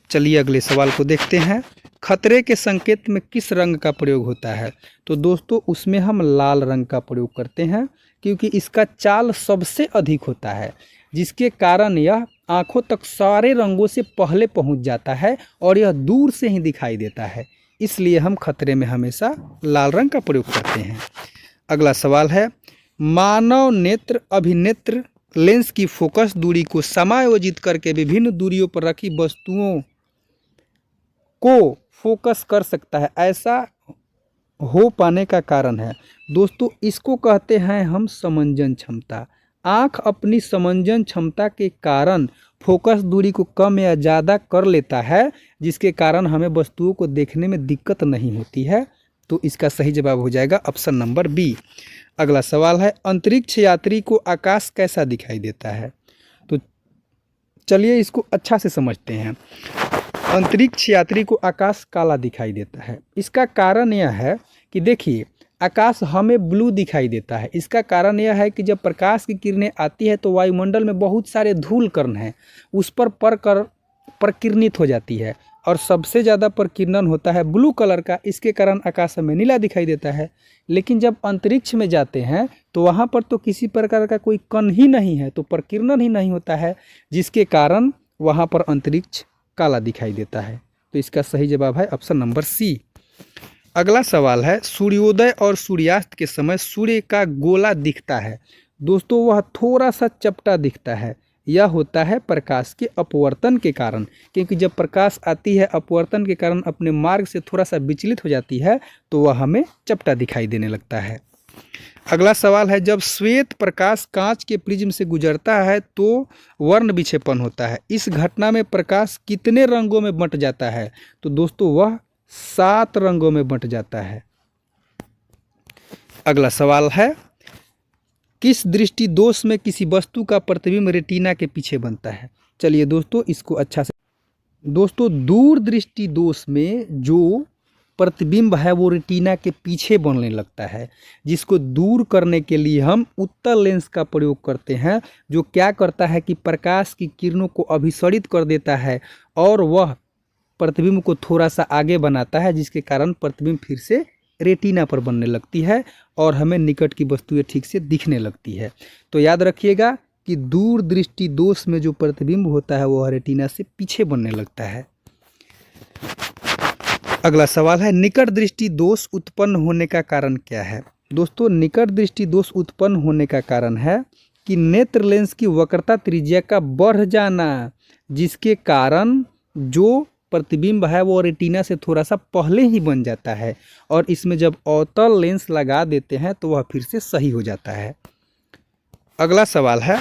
चलिए अगले सवाल को देखते हैं। खतरे के संकेत में किस रंग का प्रयोग होता है? तो दोस्तों उसमें हम लाल रंग का प्रयोग करते हैं, क्योंकि इसका चाल सबसे अधिक होता है, जिसके कारण यह आँखों तक सारे रंगों से पहले पहुंच जाता है और यह दूर से ही दिखाई देता है। इसलिए हम खतरे में हमेशा लाल रंग का प्रयोग करते हैं। अगला सवाल है, मानव नेत्र अभिनेत्र लेंस की फोकस दूरी को समायोजित करके विभिन्न दूरियों पर रखी वस्तुओं को फोकस कर सकता है, ऐसा हो पाने का कारण है? दोस्तों इसको कहते हैं हम समंजन क्षमता। आँख अपनी समंजन क्षमता के कारण फोकस दूरी को कम या ज़्यादा कर लेता है, जिसके कारण हमें वस्तुओं को देखने में दिक्कत नहीं होती है। तो इसका सही जवाब हो जाएगा ऑप्शन नंबर बी। अगला सवाल है, अंतरिक्ष यात्री को आकाश कैसा दिखाई देता है? तो चलिए इसको अच्छा से समझते हैं। अंतरिक्ष यात्री को आकाश काला दिखाई देता है। इसका कारण यह है कि देखिए आकाश हमें ब्लू दिखाई देता है। इसका कारण यह है कि जब प्रकाश की किरणें आती है तो वायुमंडल में बहुत सारे धूल कण हैं, उस पर प्रकीर्णित हो जाती है और सबसे ज़्यादा प्रकीर्णन होता है ब्लू कलर का। इसके कारण आकाश हमें नीला दिखाई देता है। लेकिन जब अंतरिक्ष में जाते हैं तो वहाँ पर तो किसी प्रकार का कोई कण ही नहीं है, तो प्रकीर्णन ही नहीं होता है, जिसके कारण वहाँ पर अंतरिक्ष काला दिखाई देता है। तो इसका सही जवाब है ऑप्शन नंबर सी। अगला सवाल है, सूर्योदय और सूर्यास्त के समय सूर्य का गोला दिखता है? दोस्तों वह थोड़ा सा चपटा दिखता है। यह होता है प्रकाश के अपवर्तन के कारण, क्योंकि जब प्रकाश आती है अपवर्तन के कारण अपने मार्ग से थोड़ा सा विचलित हो जाती है, तो वह हमें चपटा दिखाई देने लगता है। अगला सवाल है, जब श्वेत प्रकाश कांच के प्रिज्म से गुजरता है तो वर्ण विक्षेपण होता है। इस घटना में प्रकाश कितने रंगों में बंट जाता है? तो दोस्तों वह 7 रंगों में बंट जाता है। अगला सवाल है, किस दृष्टि दोष में किसी वस्तु का प्रतिबिंब रेटिना के पीछे बनता है? चलिए दोस्तों इसको अच्छा से, दोस्तों दूर दृष्टि दोष में जो प्रतिबिंब है वो रेटिना के पीछे बनने लगता है, जिसको दूर करने के लिए हम उत्तल लेंस का प्रयोग करते हैं, जो क्या करता है कि प्रकाश की किरणों को अभिसरित कर देता है और वह प्रतिबिंब को थोड़ा सा आगे बनाता है, जिसके कारण प्रतिबिंब फिर से रेटिना पर बनने लगती है और हमें निकट की वस्तुएं ठीक से दिखने लगती है। तो याद रखिएगा कि दूर दृष्टि दोष में जो प्रतिबिंब होता है वह रेटिना से पीछे बनने लगता है। अगला सवाल है, निकट दृष्टि दोष उत्पन्न होने का कारण क्या है? दोस्तों, निकट दृष्टि दोष उत्पन्न होने का कारण है कि नेत्र लेंस की वक्रता त्रिज्या का बढ़ जाना, जिसके कारण जो प्रतिबिंब है वो रेटिना से थोड़ा सा पहले ही बन जाता है और इसमें जब अवतल लेंस लगा देते हैं तो वह फिर से सही हो जाता है। अगला सवाल है,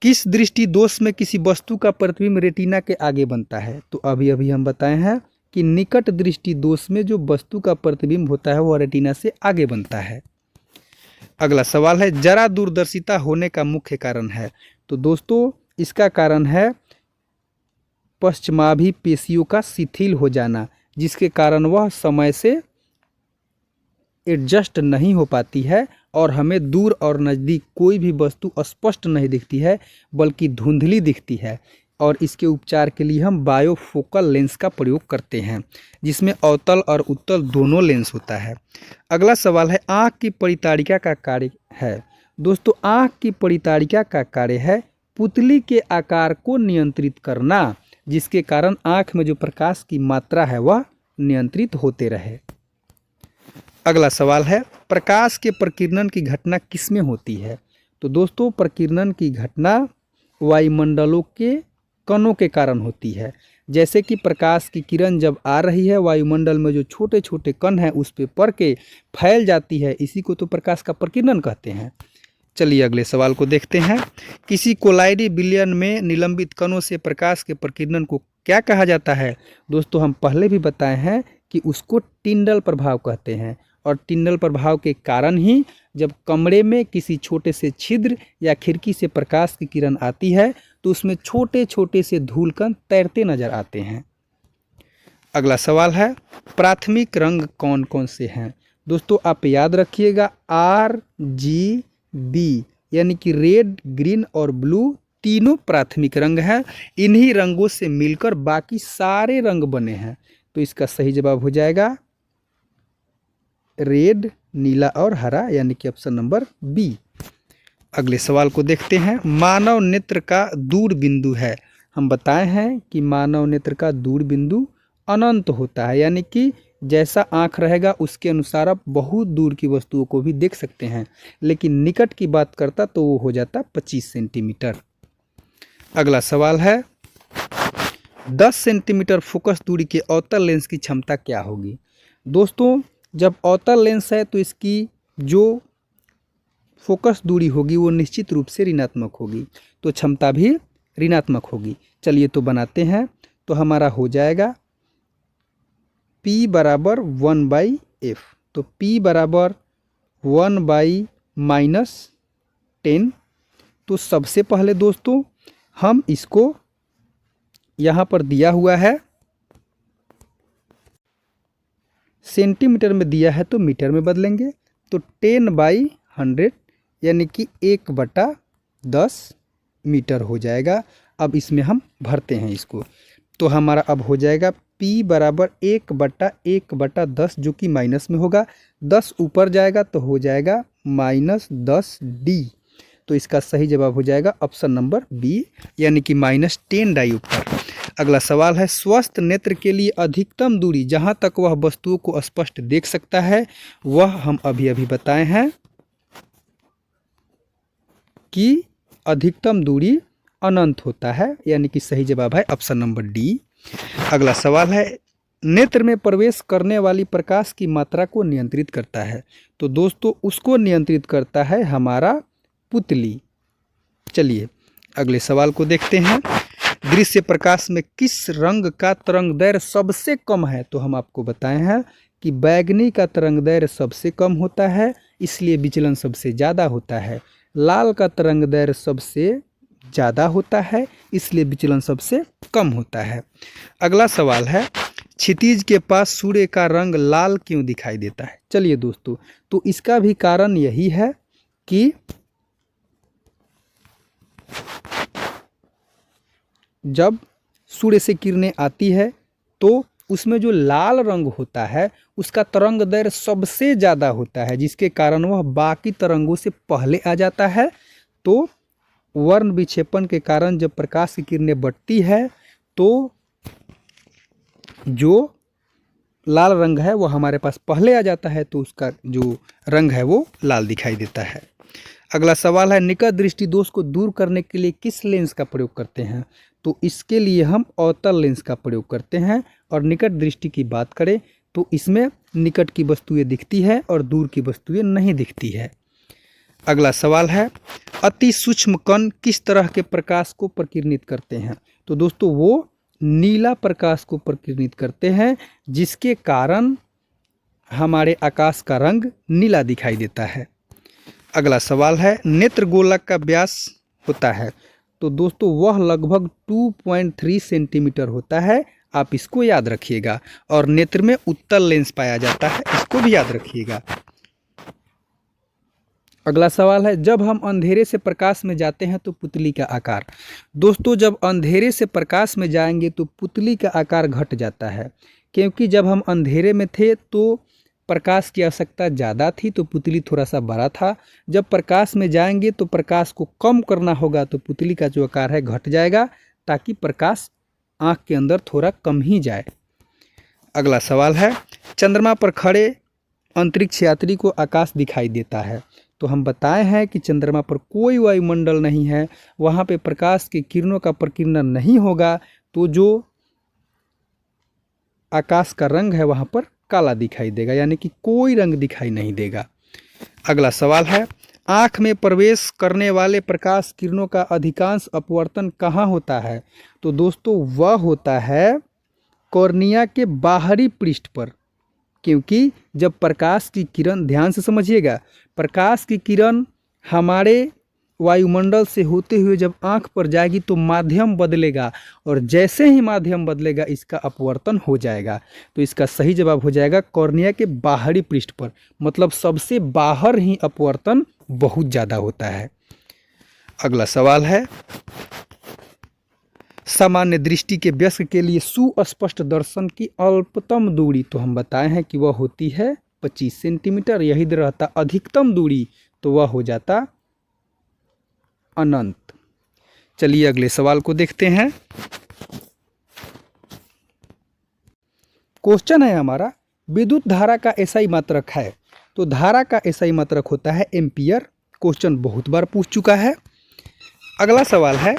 किस दृष्टि दोष में किसी वस्तु का प्रतिबिंब रेटिना के आगे बनता है? तो अभी हम बताए हैं कि निकट दृष्टि दोष में जो वस्तु का प्रतिबिंब होता है वह रेटिना से आगे बनता है। अगला सवाल है, जरा दूरदर्शिता होने का मुख्य कारण है? तो दोस्तों, इसका कारण है पश्चिमाभि पेशियों का शिथिल हो जाना, जिसके कारण वह समय से एडजस्ट नहीं हो पाती है और हमें दूर और नज़दीक कोई भी वस्तु स्पष्ट नहीं दिखती है बल्कि धुंधली दिखती है। और इसके उपचार के लिए हम बायोफोकल लेंस का प्रयोग करते हैं, जिसमें अवतल और उत्तल दोनों लेंस होता है। अगला सवाल है, आँख की परिताड़िका का कार्य है? दोस्तों, आँख की परिताड़िका का कार्य है पुतली के आकार को नियंत्रित करना, जिसके कारण आँख में जो प्रकाश की मात्रा है वह नियंत्रित होते रहे। अगला सवाल है, प्रकाश के प्रकीर्णन की घटना किसमें होती है? तो दोस्तों, प्रकीर्णन की घटना वायुमंडलों के कणों के कारण होती है। जैसे कि प्रकाश की किरण जब आ रही है, वायुमंडल में जो छोटे छोटे कण हैं उस पर पड़ के फैल जाती है, इसी को तो प्रकाश का प्रकीर्णन कहते हैं। चलिए अगले सवाल को देखते हैं। किसी कोलाइडी विलयन में निलंबित कणों से प्रकाश के प्रकीर्णन को क्या कहा जाता है? दोस्तों, हम पहले भी बताए हैं कि उसको टिंडल प्रभाव कहते हैं और टिंडल प्रभाव के कारण ही जब कमरे में किसी छोटे से छिद्र या खिड़की से प्रकाश की किरण आती है तो उसमें छोटे छोटे से धूलकण तैरते नजर आते हैं। अगला सवाल है, प्राथमिक रंग कौन कौन से हैं? दोस्तों, आप याद रखिएगा RGB यानी कि रेड, ग्रीन और ब्लू तीनों प्राथमिक रंग हैं। इन्हीं रंगों से मिलकर बाकी सारे रंग बने हैं। तो इसका सही जवाब हो जाएगा रेड, नीला और हरा, यानी कि ऑप्शन नंबर बी। अगले सवाल को देखते हैं। मानव नेत्र का दूर बिंदु है? हम बताए हैं कि मानव नेत्र का दूर बिंदु अनंत होता है, यानी कि जैसा आँख रहेगा उसके अनुसार आप बहुत दूर की वस्तुओं को भी देख सकते हैं, लेकिन निकट की बात करता तो वो हो जाता 25 सेंटीमीटर। अगला सवाल है, 10 सेंटीमीटर फोकस दूरी के अवतल लेंस की क्षमता क्या होगी? दोस्तों, जब अवतल लेंस है तो इसकी जो फोकस दूरी होगी वो निश्चित रूप से ऋणात्मक होगी, तो क्षमता भी ऋणात्मक होगी। चलिए तो बनाते हैं। तो हमारा हो जाएगा P बराबर 1/f। तो P बराबर 1/-10। तो सबसे पहले दोस्तों हम इसको यहाँ पर दिया हुआ है सेंटीमीटर में दिया है तो मीटर में बदलेंगे। तो 10/100 यानी कि 1/10 मीटर हो जाएगा। अब इसमें हम भरते हैं इसको, तो हमारा अब हो जाएगा P बराबर 1/10 जो कि माइनस में होगा। 10 ऊपर जाएगा तो हो जाएगा -10D। तो इसका सही जवाब हो जाएगा ऑप्शन नंबर बी, यानी कि -10 डायोप्टर। अगला सवाल है, स्वस्थ नेत्र के लिए अधिकतम दूरी जहां तक वह वस्तुओं को स्पष्ट देख सकता है वह हम अभी बताए हैं कि अधिकतम दूरी अनंत होता है, यानी कि सही जवाब है ऑप्शन नंबर डी। अगला सवाल है, नेत्र में प्रवेश करने वाली प्रकाश की मात्रा को नियंत्रित करता है? तो दोस्तों उसको नियंत्रित करता है हमारा पुतली। चलिए अगले सवाल को देखते हैं। दृश्य प्रकाश में किस रंग का तरंगदैर्घ्य सबसे कम है? तो हम आपको बताए हैं कि बैगनी का तरंगदैर्घ्य सबसे कम होता है, इसलिए विचलन सबसे ज़्यादा होता है। लाल का तरंगदैर्घ्य सबसे ज़्यादा होता है, इसलिए विचलन सबसे कम होता है। अगला सवाल है, क्षितिज के पास सूर्य का रंग लाल क्यों दिखाई देता है? चलिए दोस्तों, तो इसका भी कारण यही है कि जब सूर्य से किरणें आती है तो उसमें जो लाल रंग होता है उसका तरंग दैर्घ्य सबसे ज़्यादा होता है, जिसके कारण वह बाकी तरंगों से पहले आ जाता है। तो वर्ण विक्षेपण के कारण जब प्रकाश की किरणें बढ़ती है तो जो लाल रंग है वो हमारे पास पहले आ जाता है, तो उसका जो रंग है वो लाल दिखाई देता है। अगला सवाल है, निकट दृष्टि दोष को दूर करने के लिए किस लेंस का प्रयोग करते हैं? तो इसके लिए हम अवतल लेंस का प्रयोग करते हैं। और निकट दृष्टि की बात करें तो इसमें निकट की वस्तुएं दिखती है और दूर की वस्तुएं नहीं दिखती है। अगला सवाल है, अति सूक्ष्म कण किस तरह के प्रकाश को प्रकिरणित करते हैं? तो दोस्तों वो नीला प्रकाश को प्रकिरणित करते हैं, जिसके कारण हमारे आकाश का रंग नीला दिखाई देता है। अगला सवाल है, नेत्र गोलक का व्यास होता है? तो दोस्तों वह लगभग 2.3 सेंटीमीटर होता है, आप इसको याद रखिएगा। और नेत्र में उत्तल लेंस पाया जाता है, इसको भी याद रखिएगा। अगला सवाल है, जब हम अंधेरे से प्रकाश में जाते हैं तो पुतली का आकार? दोस्तों जब अंधेरे से प्रकाश में जाएंगे तो पुतली का आकार घट जाता है, क्योंकि जब हम अंधेरे में थे तो प्रकाश की आवश्यकता ज़्यादा थी तो पुतली थोड़ा सा बड़ा था। जब प्रकाश में जाएंगे तो प्रकाश को कम करना होगा तो पुतली का जो आकार है घट जाएगा, ताकि प्रकाश आँख के अंदर थोड़ा कम ही जाए। अगला सवाल है, चंद्रमा पर खड़े अंतरिक्ष यात्री को आकाश दिखाई देता है? तो हम बताए हैं कि चंद्रमा पर कोई वायुमंडल नहीं है, वहाँ पे प्रकाश की किरणों का प्रकीर्णन नहीं होगा, तो जो आकाश का रंग है वहाँ पर काला दिखाई देगा, यानी कि कोई रंग दिखाई नहीं देगा। अगला सवाल है, आँख में प्रवेश करने वाले प्रकाश किरणों का अधिकांश अपवर्तन कहाँ होता है? तो दोस्तों वह होता है कॉर्निया के बाहरी पृष्ठ पर, क्योंकि जब प्रकाश की किरण, ध्यान से समझिएगा, प्रकाश की किरण हमारे वायुमंडल से होते हुए जब आँख पर जाएगी तो माध्यम बदलेगा, और जैसे ही माध्यम बदलेगा इसका अपवर्तन हो जाएगा। तो इसका सही जवाब हो जाएगा कॉर्निया के बाहरी पृष्ठ पर, मतलब सबसे बाहर ही अपवर्तन बहुत ज़्यादा होता है। अगला सवाल है, सामान्य दृष्टि के वयस्क के लिए सुस्पष्ट दर्शन की अल्पतम दूरी, तो हम बताए हैं कि वह होती है 25 सेंटीमीटर। यही रहता अधिकतम दूरी तो वह हो जाता अनंत। चलिए अगले सवाल को देखते हैं। क्वेश्चन है हमारा, विद्युत धारा का एसआई मात्रक है? तो धारा का एसआई मात्रक होता है एम्पियर। क्वेश्चन बहुत बार पूछ चुका है। अगला सवाल है,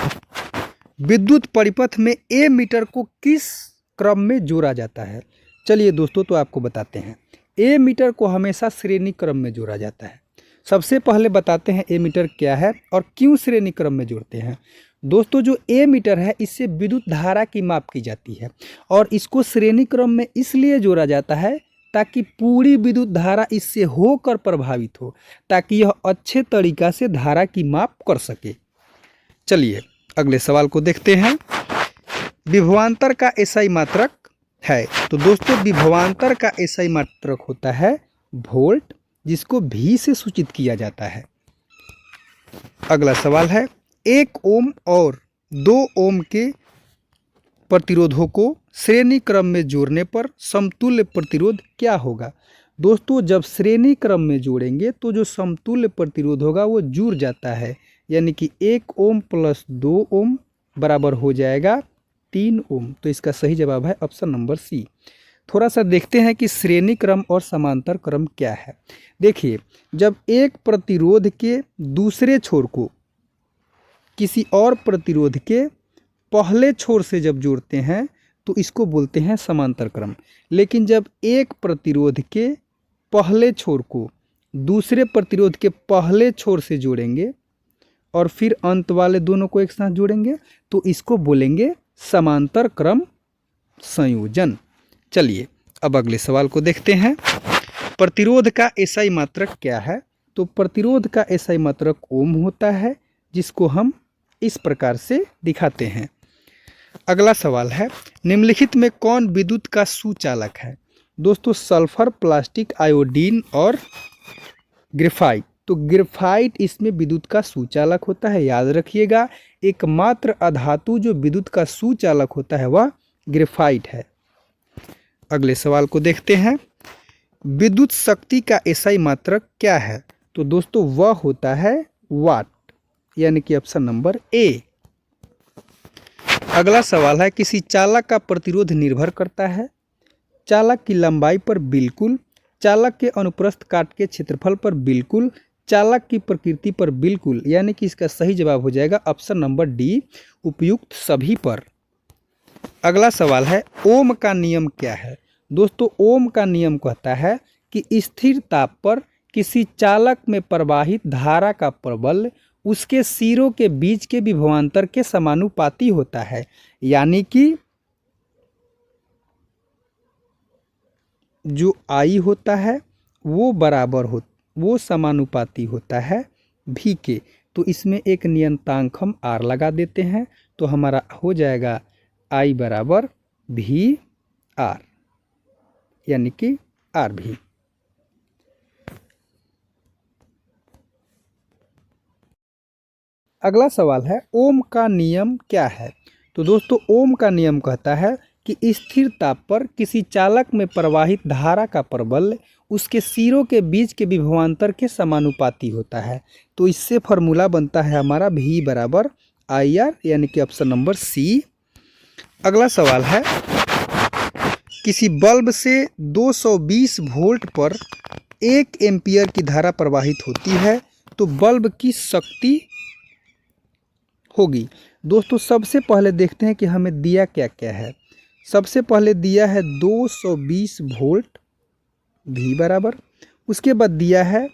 विद्युत परिपथ में ए मीटर को किस क्रम में जोड़ा जाता है? चलिए दोस्तों तो आपको बताते हैं। ए मीटर को हमेशा श्रेणी क्रम में जोड़ा जाता है। सबसे पहले बताते हैं ए मीटर क्या है और क्यों श्रेणी क्रम में जोड़ते हैं। दोस्तों जो ए मीटर है इससे विद्युत धारा की माप की जाती है, और इसको श्रेणी क्रम में इसलिए जोड़ा जाता है ताकि पूरी विद्युत धारा इससे होकर प्रभावित हो, ताकि यह अच्छे तरीक़ा से धारा की माप कर सके। चलिए अगले सवाल को देखते हैं। विभवांतर का एसआई मात्रक है? तो दोस्तों विभवांतर का एसआई मात्रक होता है वोल्ट, जिसको भी से सूचित किया जाता है। अगला सवाल है, 1 ओम और 2 ओम के प्रतिरोधों को श्रेणी क्रम में जोड़ने पर समतुल्य प्रतिरोध क्या होगा? दोस्तों जब श्रेणी क्रम में जोड़ेंगे तो जो समतुल्य प्रतिरोध होगा वो जुड़ जाता है, यानी कि 1 ओम प्लस 2 ओम बराबर हो जाएगा 3 ओम। तो इसका सही जवाब है ऑप्शन नंबर सी। थोड़ा सा देखते हैं कि श्रेणी क्रम और समांतर क्रम क्या है। देखिए, जब एक प्रतिरोध के दूसरे छोर को किसी और प्रतिरोध के पहले छोर से जब जोड़ते हैं तो इसको बोलते हैं समांतर क्रम। लेकिन जब एक प्रतिरोध के पहले छोर को दूसरे प्रतिरोध के पहले छोर से जोड़ेंगे और फिर अंत वाले दोनों को एक साथ जोड़ेंगे तो इसको बोलेंगे समांतर क्रम संयोजन। चलिए अब अगले सवाल को देखते हैं। प्रतिरोध का एसआई मात्रक क्या है? तो प्रतिरोध का एसआई मात्रक ओम होता है, जिसको हम इस प्रकार से दिखाते हैं। अगला सवाल है, निम्नलिखित में कौन विद्युत का सुचालक है? दोस्तों सल्फर, प्लास्टिक, आयोडीन और ग्रेफाइट। तो ग्रेफाइट इसमें विद्युत का सुचालक होता है, याद रखिएगा। एकमात्र अधातु जो विद्युत का सुचालक होता है वह ग्रेफाइट है। अगले सवाल को देखते हैं, विद्युत शक्ति का एसआई मात्रक क्या है? तो दोस्तों वह होता है वाट, यानी कि ऑप्शन नंबर ए। अगला सवाल है, किसी चालक का प्रतिरोध निर्भर करता है चालक की लंबाई पर? बिल्कुल। चालक के अनुप्रस्थ काट के क्षेत्रफल पर? बिल्कुल। चालक की प्रकृति पर? बिल्कुल। यानी कि इसका सही जवाब हो जाएगा ऑप्शन नंबर डी, उपयुक्त सभी पर। अगला सवाल है, ओम का नियम क्या है? दोस्तों ओम का नियम कहता है कि स्थिर ताप पर किसी चालक में प्रवाहित धारा का प्रबल उसके सिरों के बीच के विभवांतर के समानुपाती होता है। यानी कि जो आई होता है वो समानुपाती होता है भी के। तो इसमें एक नियतांक हम आर लगा देते हैं, तो हमारा हो जाएगा आई बराबर भी आर, यानी कि आर भी। अगला सवाल है, ओम का नियम क्या है? तो दोस्तों ओम का नियम कहता है कि स्थिर ताप पर किसी चालक में प्रवाहित धारा का प्रबल उसके सिरों के बीच के विभवांतर के समानुपाती होता है। तो इससे फॉर्मूला बनता है हमारा भी बराबर आई आर, यानी कि ऑप्शन नंबर सी। अगला सवाल है, किसी बल्ब से 220 वोल्ट पर 1 एम्पियर की धारा प्रवाहित होती है तो बल्ब की शक्ति होगी। दोस्तों सबसे पहले देखते हैं कि हमें दिया क्या क्या है। सबसे पहले दिया है 220 वोल्ट भी बराबर, उसके बाद दिया है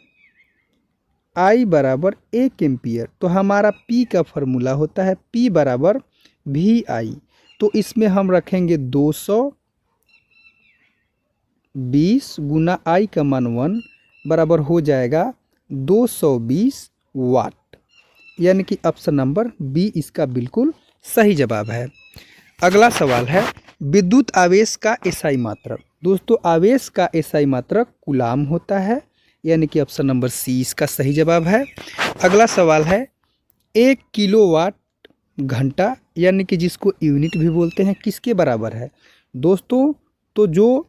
आई बराबर 1 एम्पियर। तो हमारा पी का फॉर्मूला होता है पी बराबर भी आई। तो इसमें हम रखेंगे 220 गुना आई का मान 1 बराबर हो जाएगा 220 वाट, यानी कि ऑप्शन नंबर बी इसका बिल्कुल सही जवाब है। अगला सवाल है, विद्युत आवेश का एसआई मात्रक। दोस्तों आवेश का एसआई मात्रक कूलाम होता है, यानी कि ऑप्शन नंबर सी इसका सही जवाब है। अगला सवाल है, 1 किलोवाट घंटा, यानी कि जिसको यूनिट भी बोलते हैं, किसके बराबर है? दोस्तों तो जो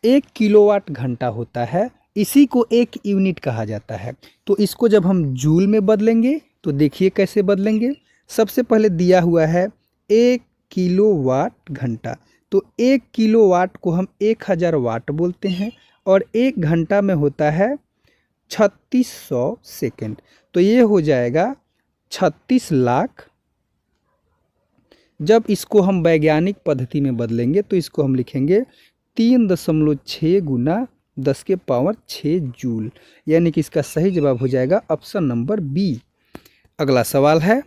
1 किलोवाट घंटा होता है इसी को 1 यूनिट कहा जाता है। तो इसको जब हम जूल में बदलेंगे तो देखिए कैसे बदलेंगे। सबसे पहले दिया हुआ है 1 किलोवाट घंटा, तो 1 किलोवाट को हम 1000 वाट बोलते हैं और 1 घंटा में होता है 3600 सेकेंड। तो ये हो जाएगा 36 लाख। जब इसको हम वैज्ञानिक पद्धति में बदलेंगे तो इसको हम लिखेंगे 3.6 गुना 10 के पावर 6 जूल, यानी कि इसका सही जवाब हो जाएगा ऑप्शन नंबर बी। अगला सवाल है,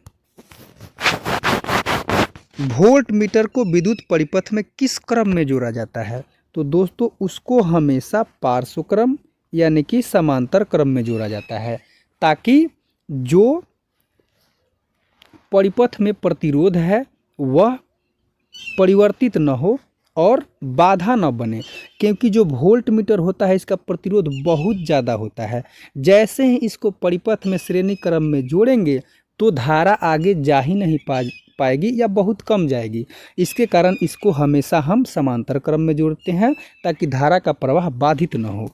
वोल्ट मीटर को विद्युत परिपथ में किस क्रम में जोड़ा जाता है? तो दोस्तों उसको हमेशा पार्श्व क्रम यानी कि समांतर क्रम में जोड़ा जाता है, ताकि जो परिपथ में प्रतिरोध है वह परिवर्तित न हो और बाधा न बने। क्योंकि जो वोल्ट मीटर होता है इसका प्रतिरोध बहुत ज़्यादा होता है। जैसे ही इसको परिपथ में श्रेणी क्रम में जोड़ेंगे तो धारा आगे जा ही नहीं पाएगी या बहुत कम जाएगी। इसके कारण इसको हमेशा हम समांतर क्रम में जोड़ते हैं ताकि धारा का प्रवाह बाधित न हो।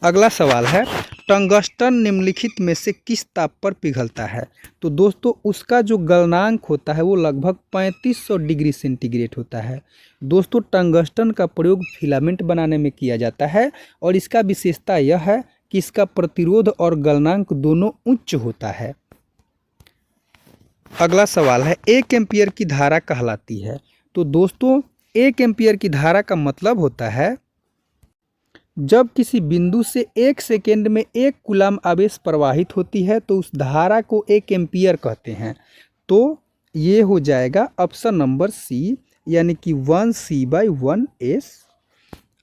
अगला सवाल है, टंगस्टन निम्नलिखित में से किस ताप पर पिघलता है? तो दोस्तों उसका जो गलनांक होता है वो लगभग 3500 डिग्री सेंटीग्रेड होता है। दोस्तों टंगस्टन का प्रयोग फिलामेंट बनाने में किया जाता है और इसका विशेषता यह है कि इसका प्रतिरोध और गलनांक दोनों उच्च होता है। अगला सवाल है, 1 एम्पियर की धारा कहलाती है? तो दोस्तों 1 एम्पियर की धारा का मतलब होता है जब किसी बिंदु से 1 सेकेंड में 1 कूलाम आवेश प्रवाहित होती है तो उस धारा को 1 एम्पियर कहते हैं। तो ये हो जाएगा ऑप्शन नंबर सी, यानी कि 1C/1S।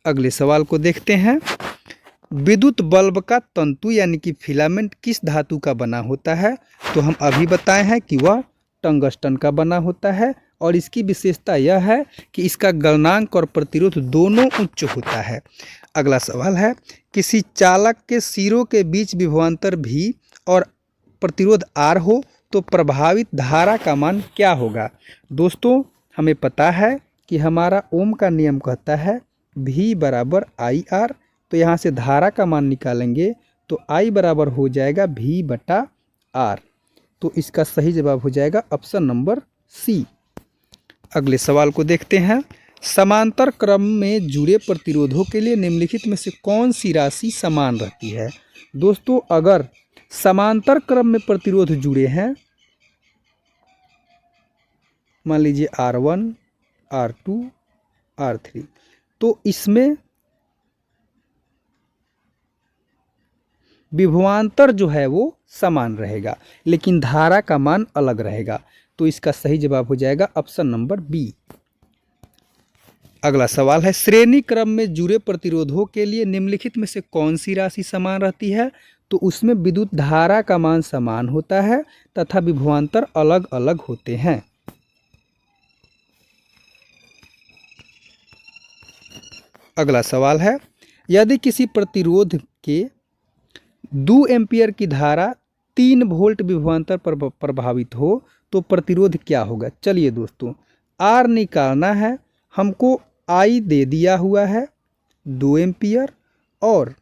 अगले सवाल को देखते हैं, विद्युत बल्ब का तंतु यानी कि फिलामेंट किस धातु का बना होता है? तो हम अभी बताए हैं कि वह टंगस्टन का बना होता है और इसकी विशेषता यह है कि इसका गलनांक और प्रतिरोध दोनों उच्च होता है। अगला सवाल है, किसी चालक के सिरों के बीच विभवांतर भी और प्रतिरोध R हो तो प्रभावित धारा का मान क्या होगा। दोस्तों हमें पता है कि हमारा ओम का नियम कहता है V बराबर IR, तो यहाँ से धारा का मान निकालेंगे तो I बराबर हो जाएगा V बटा R। तो इसका सही जवाब हो जाएगा ऑप्शन नंबर सी। अगले सवाल को देखते हैं, समांतर क्रम में जुड़े प्रतिरोधों के लिए निम्नलिखित में से कौन सी राशि समान रहती है। दोस्तों अगर समांतर क्रम में प्रतिरोध जुड़े हैं, मान लीजिए R1, R2, R3, तो इसमें विभवांतर जो है वो समान रहेगा लेकिन धारा का मान अलग रहेगा। तो इसका सही जवाब हो जाएगा ऑप्शन नंबर बी। अगला सवाल है, श्रेणी क्रम में जुड़े प्रतिरोधों के लिए निम्नलिखित में से कौन सी राशि समान रहती है। तो उसमें विद्युत धारा का मान समान होता है तथा विभवांतर अलग अलग होते हैं। अगला सवाल है, यदि किसी प्रतिरोध के 2 एम्पीयर की धारा 3 वोल्ट विभवांतर पर प्रभावित हो तो प्रतिरोध क्या होगा। चलिए दोस्तों R निकालना है, हमको I दे दिया हुआ है 2 एम्पीयर और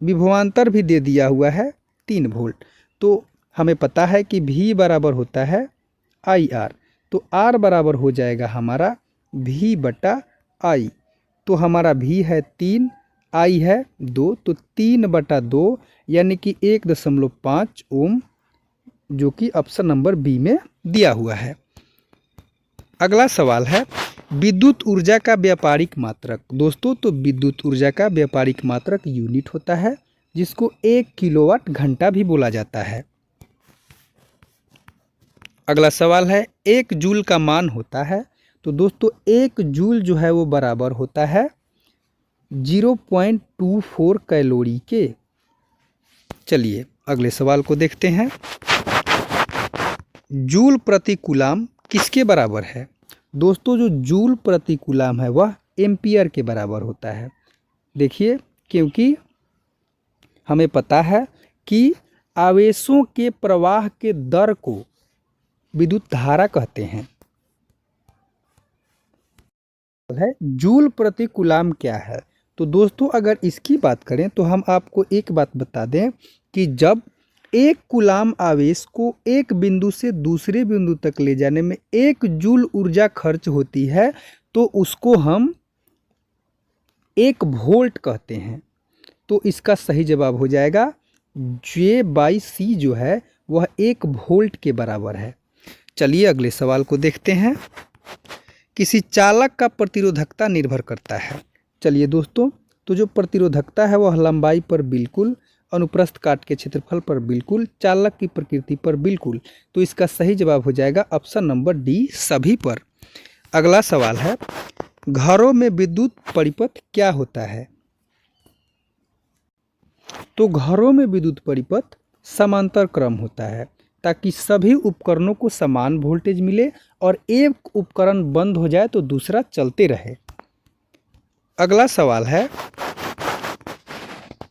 विभवांतर भी दे दिया हुआ है 3 वोल्ट। तो हमें पता है कि V बराबर होता है IR, तो R बराबर हो जाएगा हमारा V बटा I। तो हमारा V है 3, I है 2, तो 3/2 यानी कि 1.5 ओम, जो कि ऑप्शन नंबर बी में दिया हुआ है। अगला सवाल है, विद्युत ऊर्जा का व्यापारिक मात्रक। दोस्तों तो विद्युत ऊर्जा का व्यापारिक मात्रक यूनिट होता है जिसको 1 किलोवाट घंटा भी बोला जाता है। अगला सवाल है, 1 जूल का मान होता है। तो दोस्तों 1 जूल जो है वो बराबर होता है 0.24 कैलोरी के। चलिए अगले सवाल को देखते हैं, जूल प्रति कूलाम किसके बराबर है। दोस्तों जो जूल प्रति कूलाम है वह एम्पियर के बराबर होता है। देखिए क्योंकि हमें पता है कि आवेशों के प्रवाह के दर को विद्युत धारा कहते हैं। है जूल प्रति कूलाम क्या है। तो दोस्तों अगर इसकी बात करें तो हम आपको एक बात बता दें कि जब 1 कूलाम आवेश को एक बिंदु से दूसरे बिंदु तक ले जाने में 1 जूल ऊर्जा खर्च होती है तो उसको हम 1 वोल्ट कहते हैं। तो इसका सही जवाब हो जाएगा J/C जो है वह 1 वोल्ट के बराबर है। चलिए अगले सवाल को देखते हैं, किसी चालक का प्रतिरोधकता निर्भर करता है। चलिए दोस्तों तो जो प्रतिरोधकता है वह लंबाई पर बिल्कुल, अनुप्रस्थ काट के क्षेत्रफल पर बिल्कुल, चालक की प्रकृति पर बिल्कुल। तो इसका सही जवाब हो जाएगा ऑप्शन नंबर डी सभी पर। अगला सवाल है, घरों में विद्युत परिपथ क्या होता है। तो घरों में विद्युत परिपथ समांतर क्रम होता है ताकि सभी उपकरणों को समान वोल्टेज मिले और एक उपकरण बंद हो जाए तो दूसरा चलते रहे। अगला सवाल है,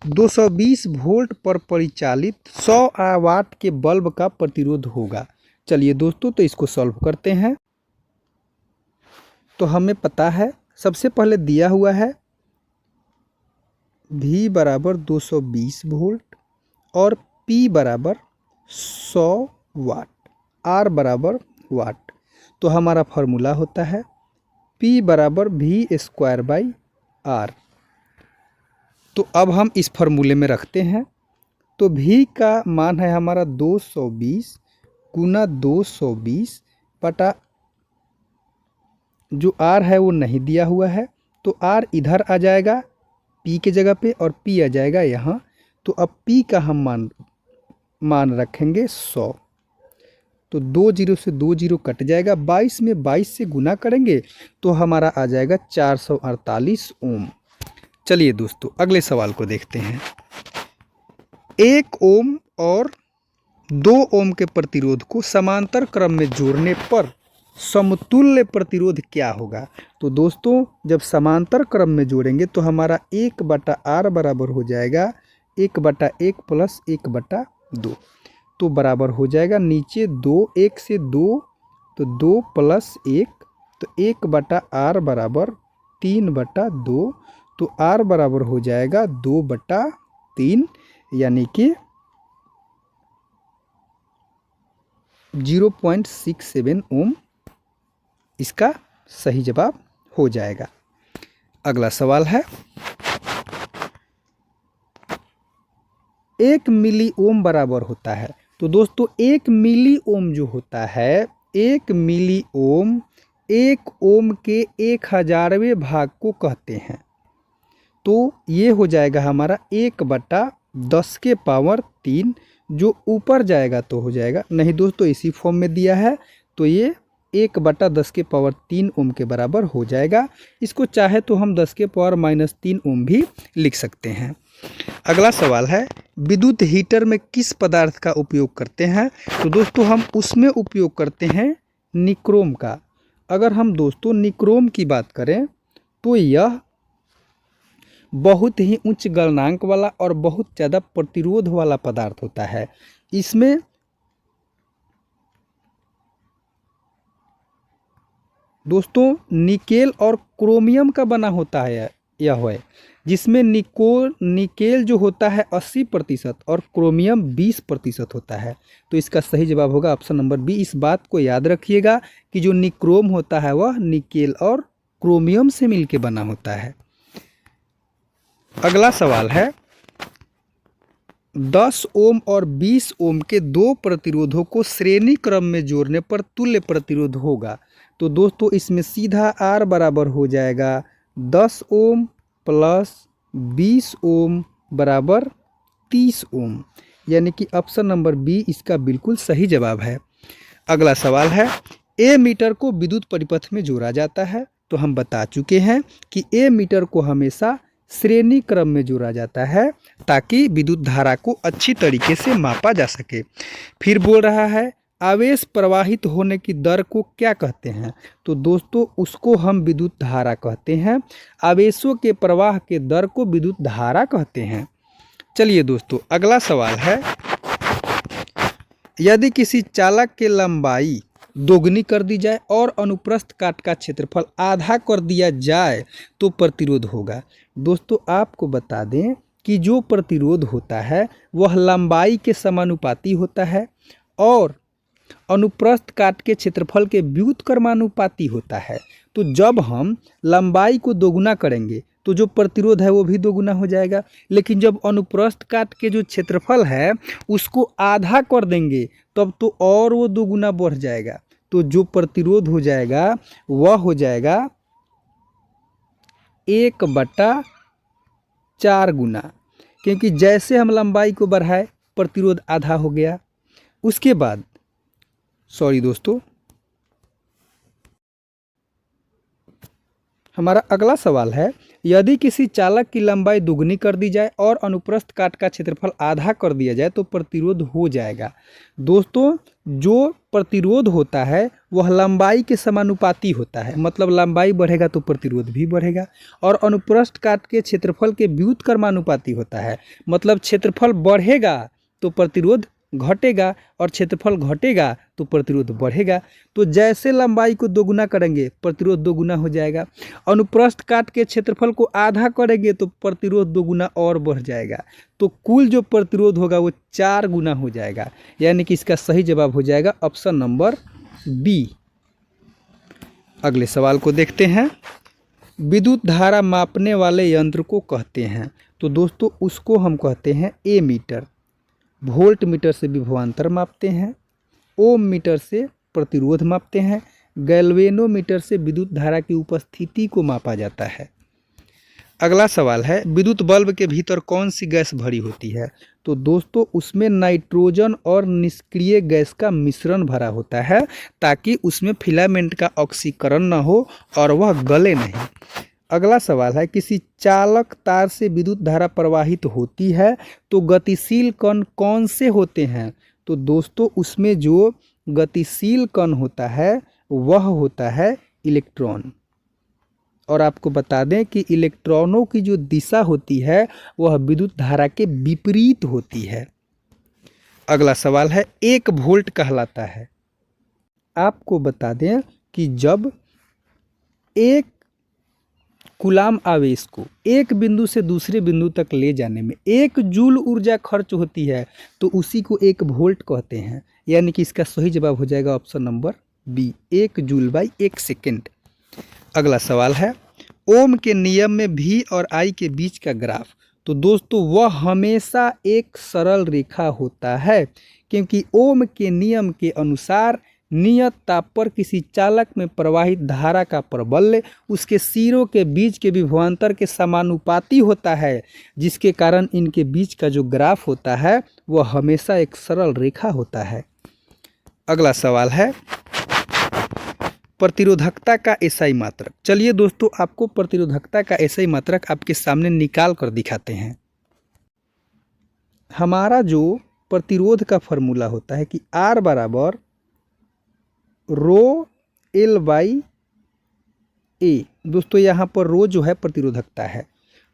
220 वोल्ट पर परिचालित 100 वाट के बल्ब का प्रतिरोध होगा। चलिए दोस्तों तो इसको सॉल्व करते हैं। तो हमें पता है सबसे पहले दिया हुआ है V बराबर 220 वोल्ट और P बराबर 100 वाट, R बराबर वाट। तो हमारा फॉर्मूला होता है P बराबर V²/R। तो अब हम इस फॉर्मूले में रखते हैं। तो V का मान है हमारा 220 गुना 220 बटा जो R है वो नहीं दिया हुआ है तो R इधर आ जाएगा P के जगह पे और P आ जाएगा यहाँ। तो अब P का हम मान रखेंगे 100। तो 2 जीरो से 2 जीरो कट जाएगा, 22 में 22 से गुना करेंगे तो हमारा आ जाएगा 448 ओम। चलिए दोस्तों अगले सवाल को देखते हैं, 1 ओम और 2 ओम के प्रतिरोध को समांतर क्रम में जोड़ने पर समतुल्य प्रतिरोध क्या होगा। तो दोस्तों जब समांतर क्रम में जोड़ेंगे तो हमारा 1/R बराबर हो जाएगा 1/1 प्लस 1/2, तो बराबर हो जाएगा नीचे 2, 1 से 2 तो 2 प्लस 1, तो 1/R बराबर 3/2, तो R बराबर हो जाएगा 2/3, यानी कि 0.67 ओम इसका सही जवाब हो जाएगा। अगला सवाल है 1 मिली ओम बराबर होता है। तो दोस्तों 1 मिली ओम जो होता है, 1 मिली ओम 1 ओम के 1000वें भाग को कहते हैं। तो ये हो जाएगा हमारा 1/10⁻³ जो ऊपर जाएगा तो हो जाएगा, नहीं दोस्तों इसी फॉर्म में दिया है तो ये 1/10⁻³ ओम के बराबर हो जाएगा। इसको चाहे तो हम 10⁻³ ओम भी लिख सकते हैं। अगला सवाल है विद्युत हीटर में किस पदार्थ का उपयोग करते हैं। तो दोस्तों हम उसमें उपयोग करते हैं निक्रोम का। अगर हम दोस्तों निक्रोम की बात करें तो यह बहुत ही उच्च गलनांक वाला और बहुत ज़्यादा प्रतिरोध वाला पदार्थ होता है। इसमें दोस्तों निकेल और क्रोमियम का बना होता है यह है, जिसमें निकेल जो होता है 80% और क्रोमियम 20% होता है। तो इसका सही जवाब होगा ऑप्शन नंबर बी। इस बात को याद रखिएगा कि जो निक्रोम होता है वह निकेल और क्रोमियम से मिलकर बना होता है। अगला सवाल है 10 ओम और 20 ओम के 2 प्रतिरोधों को श्रेणी क्रम में जोड़ने पर तुल्य प्रतिरोध होगा। तो दोस्तों इसमें सीधा R बराबर हो जाएगा 10 ओम प्लस 20 ओम बराबर 30 ओम, यानी कि ऑप्शन नंबर बी इसका बिल्कुल सही जवाब है। अगला सवाल है ए मीटर को विद्युत परिपथ में जोड़ा जाता है। तो हम बता चुके हैं कि ए मीटर को हमेशा श्रेणी क्रम में जोड़ा जाता है ताकि विद्युत धारा को अच्छी तरीके से मापा जा सके। फिर बोल रहा है आवेश प्रवाहित होने की दर को क्या कहते हैं। तो दोस्तों उसको हम विद्युत धारा कहते हैं। आवेशों के प्रवाह के दर को विद्युत धारा कहते हैं। चलिए दोस्तों अगला सवाल है यदि किसी चालक की लंबाई दोगुनी कर दी जाए और अनुप्रस्थ काट का क्षेत्रफल आधा कर दिया जाए तो प्रतिरोध होगा। दोस्तों आपको बता दें कि जो प्रतिरोध होता है वह लंबाई के समानुपाती होता है और अनुप्रस्थ काट के क्षेत्रफल के व्युत्क्रमानुपाती होता है। तो जब हम लंबाई को दोगुना करेंगे तो जो प्रतिरोध है वो भी दोगुना हो जाएगा, लेकिन जब अनुप्रस्थ काट के जो क्षेत्रफल है उसको आधा कर देंगे तब तो और वो दोगुना बढ़ जाएगा। तो जो प्रतिरोध हो जाएगा वह हो जाएगा 1/4 गुना, क्योंकि जैसे हम लंबाई को बढ़ाए प्रतिरोध आधा हो गया। उसके बाद दोस्तों हमारा अगला सवाल है यदि किसी चालक की लंबाई दुगनी कर दी जाए और अनुप्रस्थ काट का क्षेत्रफल आधा कर दिया जाए तो प्रतिरोध हो जाएगा। दोस्तों जो प्रतिरोध होता है वह लंबाई के समानुपाती होता है, मतलब लंबाई बढ़ेगा तो प्रतिरोध भी बढ़ेगा, और अनुप्रस्थ काट के क्षेत्रफल के व्युत्क्रमानुपाती होता है, मतलब क्षेत्रफल बढ़ेगा तो प्रतिरोध घटेगा और क्षेत्रफल घटेगा तो प्रतिरोध बढ़ेगा। तो जैसे लंबाई को दोगुना करेंगे प्रतिरोध दोगुना हो जाएगा, अनुप्रस्थ काट के क्षेत्रफल को आधा करेंगे तो प्रतिरोध दोगुना और बढ़ जाएगा। तो कुल जो प्रतिरोध होगा वो 4 गुना हो जाएगा, यानी कि इसका सही जवाब हो जाएगा ऑप्शन नंबर बी। अगले सवाल को देखते हैं विद्युत धारा मापने वाले यंत्र को कहते हैं। तो दोस्तों उसको हम कहते हैं ए मीटर। वोल्ट मीटर से विभवांतर मापते हैं, ओम मीटर से प्रतिरोध मापते हैं, गैल्वेनोमीटर से विद्युत धारा की उपस्थिति को मापा जाता है। अगला सवाल है विद्युत बल्ब के भीतर कौन सी गैस भरी होती है। तो दोस्तों उसमें नाइट्रोजन और निष्क्रिय गैस का मिश्रण भरा होता है ताकि उसमें फिलामेंट का ऑक्सीकरण न हो और वह गले नहीं। अगला सवाल है किसी चालक तार से विद्युत धारा प्रवाहित होती है तो गतिशील कण कौन से होते हैं। तो दोस्तों उसमें जो गतिशील कण होता है वह होता है इलेक्ट्रॉन। और आपको बता दें कि इलेक्ट्रॉनों की जो दिशा होती है वह विद्युत धारा के विपरीत होती है। अगला सवाल है 1 वोल्ट कहलाता है। आपको बता दें कि जब एक कूलाम आवेश को एक बिंदु से दूसरे बिंदु तक ले जाने में 1 जूल ऊर्जा खर्च होती है तो उसी को 1 वोल्ट कहते हैं। यानी कि इसका सही जवाब हो जाएगा option number B, 1 joule by 1 second. अगला सवाल है ओम के नियम में V और I के बीच का ग्राफ। तो दोस्तों वह हमेशा एक सरल रेखा होता है, क्योंकि ओम के नियम के अनुसार नियत ताप पर किसी चालक में प्रवाहित धारा का प्रबल्य उसके सिरों के बीच के विभवांतर के समानुपाती होता है, जिसके कारण इनके बीच का जो ग्राफ होता है वह हमेशा एक सरल रेखा होता है। अगला सवाल है प्रतिरोधकता का एसआई मात्रक। चलिए दोस्तों आपको प्रतिरोधकता का एसआई मात्रक आपके सामने निकाल कर दिखाते हैं। हमारा जो प्रतिरोध का फॉर्मूला होता है कि R बराबर रो एल बाई ए। दोस्तों यहाँ पर रो जो है प्रतिरोधकता है,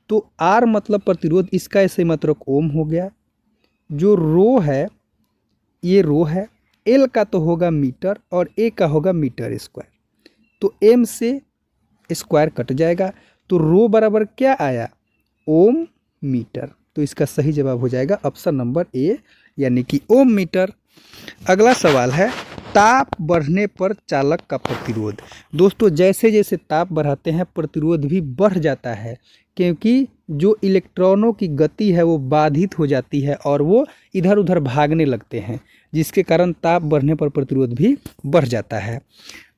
तो R मतलब प्रतिरोध, इसका एसआई मात्रक ओम हो गया। जो रो है ये रो है, एल का तो होगा मीटर और ए का होगा मीटर स्क्वायर, तो एम से स्क्वायर कट जाएगा, तो रो बराबर क्या आया, ओम मीटर। तो इसका सही जवाब हो जाएगा ऑप्शन नंबर ए, यानी कि ओम मीटर। अगला सवाल है ताप बढ़ने पर चालक का प्रतिरोध। दोस्तों जैसे जैसे ताप बढ़ाते हैं प्रतिरोध भी बढ़ जाता है, क्योंकि जो इलेक्ट्रॉनों की गति है वो बाधित हो जाती है और वो इधर उधर भागने लगते हैं, जिसके कारण ताप बढ़ने पर प्रतिरोध भी बढ़ जाता है।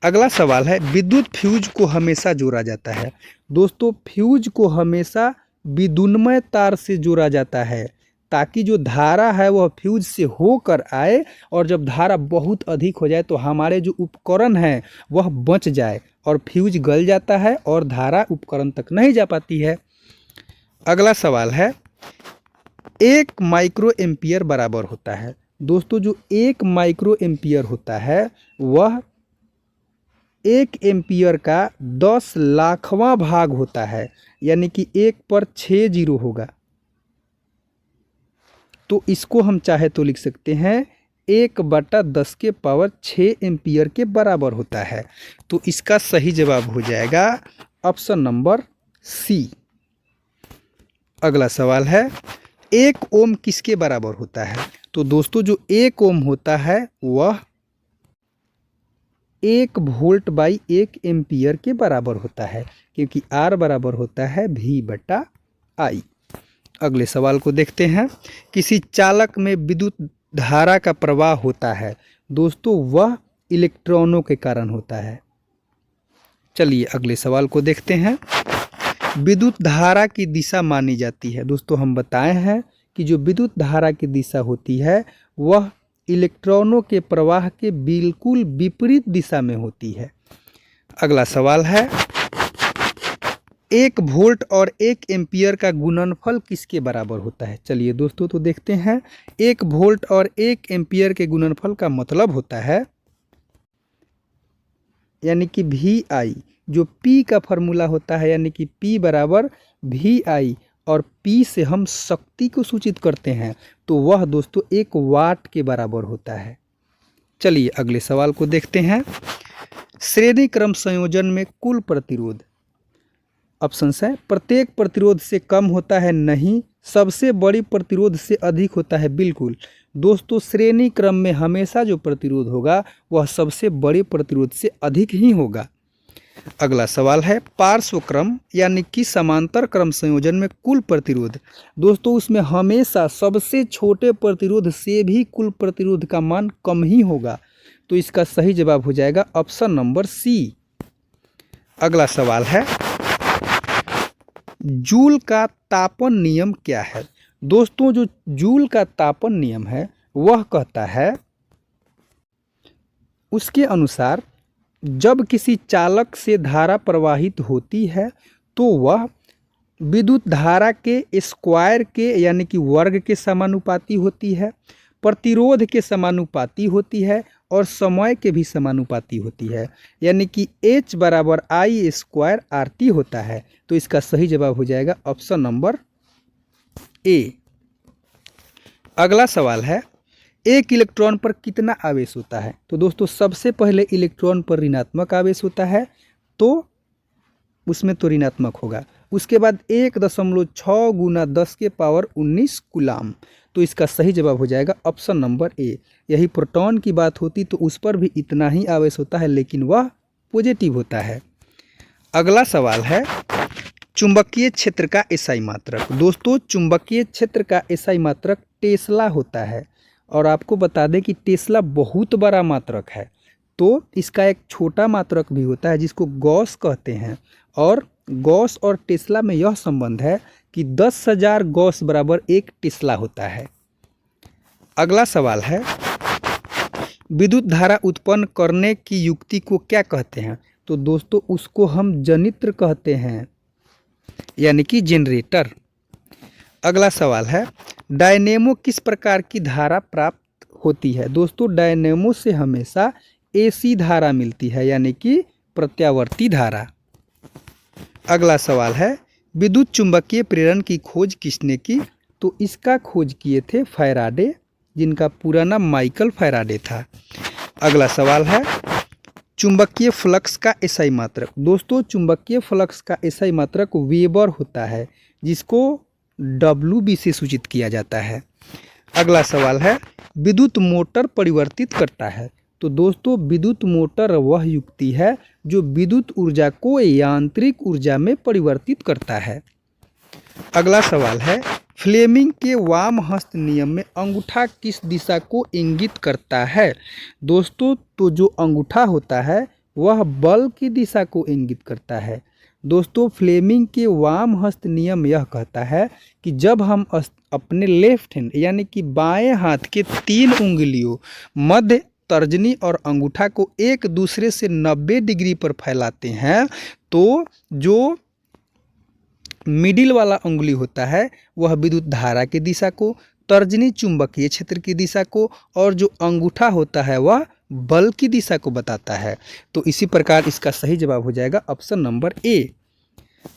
अगला सवाल है विद्युत फ्यूज को हमेशा जोड़ा जाता है। दोस्तों फ्यूज को हमेशा विद्युन्मय तार से जोड़ा जाता है, ताकि जो धारा है वह फ्यूज से होकर आए और जब धारा बहुत अधिक हो जाए तो हमारे जो उपकरण हैं वह बच जाए और फ्यूज गल जाता है और धारा उपकरण तक नहीं जा पाती है। अगला सवाल है 1 माइक्रो एम्पियर बराबर होता है। दोस्तों जो 1 माइक्रो एम्पियर होता है वह 1 एम्पियर का 10 लाखवां भाग होता है, यानी कि 1 पर 6 जीरो होगा। तो इसको हम चाहे तो लिख सकते हैं 1/10 के पावर 6 एम्पियर के बराबर होता है। तो इसका सही जवाब हो जाएगा ऑप्शन नंबर सी। अगला सवाल है 1 ओम किसके बराबर होता है। तो दोस्तों जो 1 ओम होता है वह 1 वोल्ट बाई 1 एम्पियर के बराबर होता है, क्योंकि R बराबर होता है V/I। अगले सवाल को देखते हैं किसी चालक में विद्युत धारा का प्रवाह होता है। दोस्तों वह इलेक्ट्रॉनों के कारण होता है। चलिए अगले सवाल को देखते हैं। विद्युत धारा की दिशा मानी जाती है। दोस्तों हम बताए हैं कि जो विद्युत धारा की दिशा होती है वह इलेक्ट्रॉनों के प्रवाह के बिल्कुल विपरीत दिशा में होती है। अगला सवाल है 1 वोल्ट और 1 एम्पियर का गुणनफल किसके बराबर होता है। चलिए दोस्तों तो देखते हैं। 1 वोल्ट और 1 एम्पियर के गुणनफल का मतलब होता है, यानी कि VI, जो P का फॉर्मूला होता है, यानी कि P बराबर VI और P से हम शक्ति को सूचित करते हैं, तो वह दोस्तों 1 वाट के बराबर होता है। चलिए अगले सवाल को देखते हैं। श्रेणी क्रम संयोजन में कुल प्रतिरोध। ऑप्शंस है प्रत्येक प्रतिरोध से कम होता है, नहीं। सबसे बड़ी प्रतिरोध से अधिक होता है, बिल्कुल। दोस्तों श्रेणी क्रम में हमेशा जो प्रतिरोध होगा वह सबसे बड़े प्रतिरोध से अधिक ही होगा। अगला सवाल है पार्श्व क्रम यानी कि समांतर क्रम संयोजन में कुल प्रतिरोध। दोस्तों उसमें हमेशा सबसे छोटे प्रतिरोध से भी कुल प्रतिरोध का मान कम ही होगा, तो इसका सही जवाब हो जाएगा ऑप्शन नंबर सी। अगला सवाल है जूल का तापन नियम क्या है। दोस्तों जो जूल का तापन नियम है वह कहता है, उसके अनुसार जब किसी चालक से धारा प्रवाहित होती है तो वह विद्युत धारा के स्क्वायर के यानी कि वर्ग के समानुपाती होती है। प्रतिरोध के समानुपाती होती है और समय के भी समानुपाती होती है, यानी कि H बराबर I स्क्वायर RT होता है। तो इसका सही जवाब हो जाएगा ऑप्शन नंबर ए। अगला सवाल है, एक इलेक्ट्रॉन पर कितना आवेश होता है? तो दोस्तों सबसे पहले इलेक्ट्रॉन पर ऋणात्मक आवेश होता है, तो उसमें तो ऋणात्मक होगा। उसके बाद 1.6 गुना 10 के पावर 19 कूलाम। तो इसका सही जवाब हो जाएगा ऑप्शन नंबर ए। यही प्रोटॉन की बात होती तो उस पर भी इतना ही आवेश होता है, लेकिन वह पॉजिटिव होता है। अगला सवाल है, चुंबकीय क्षेत्र का एसआई मात्रक। दोस्तों चुंबकीय क्षेत्र का एसआई मात्रक टेस्ला होता है, और आपको बता दें कि टेस्ला बहुत बड़ा मात्रक है। तो इसका एक छोटा मात्रक भी होता है जिसको गॉस कहते हैं, और गॉस और टेस्ला में यह संबंध है कि 10,000 गॉस बराबर 1 टेस्ला होता है। अगला सवाल है, विद्युत धारा उत्पन्न करने की युक्ति को क्या कहते हैं? तो दोस्तों उसको हम जनित्र कहते हैं, यानी कि जनरेटर। अगला सवाल है, डायनेमो किस प्रकार की धारा प्राप्त होती है? दोस्तों डायनेमो से हमेशा एसी धारा मिलती है, यानी कि प्रत्यावर्ती धारा। अगला सवाल है, विद्युत चुंबकीय प्रेरण की खोज किसने की? तो इसका खोज किए थे फैराडे, जिनका पूरा नाम माइकल फैराडे था। अगला सवाल है, चुंबकीय फ्लक्स का एसआई मात्रक। दोस्तों चुंबकीय फ्लक्स का एसआई मात्रक वेबर होता है, जिसको WB से सूचित किया जाता है। अगला सवाल है, विद्युत मोटर परिवर्तित करता है। तो दोस्तों विद्युत मोटर वह युक्ति है जो विद्युत ऊर्जा को यांत्रिक ऊर्जा में परिवर्तित करता है। अगला सवाल है, फ्लेमिंग के वाम हस्त नियम में अंगूठा किस दिशा को इंगित करता है? दोस्तों तो जो अंगूठा होता है वह बल की दिशा को इंगित करता है। दोस्तों फ्लेमिंग के वाम हस्त नियम यह कहता है कि जब हम अपने लेफ्ट हैंड यानी कि बाएं हाथ के 3 उंगलियों मध्य, तर्जनी और अंगूठा को एक दूसरे से 90 डिग्री पर फैलाते हैं, तो जो मिडिल वाला उंगली होता है वह विद्युत धारा की दिशा को, तर्जनी चुंबकीय क्षेत्र की दिशा को, और जो अंगूठा होता है वह बल की दिशा को बताता है। तो इसी प्रकार इसका सही जवाब हो जाएगा ऑप्शन नंबर ए।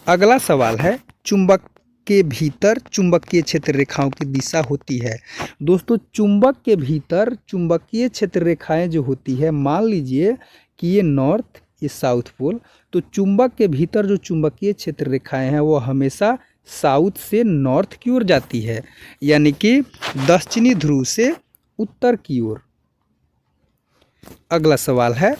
अगला सवाल है, चुंबक के भीतर चुंबकीय क्षेत्र रेखाओं की दिशा होती है। दोस्तों चुंबक के भीतर चुंबकीय क्षेत्र रेखाएं जो होती है, मान लीजिए कि ये नॉर्थ, ये साउथ पोल, तो चुंबक के भीतर जो चुंबकीय क्षेत्र रेखाएं हैं वो हमेशा साउथ से नॉर्थ की ओर जाती है, यानी कि दक्षिणी ध्रुव से उत्तर की ओर। अगला सवाल है,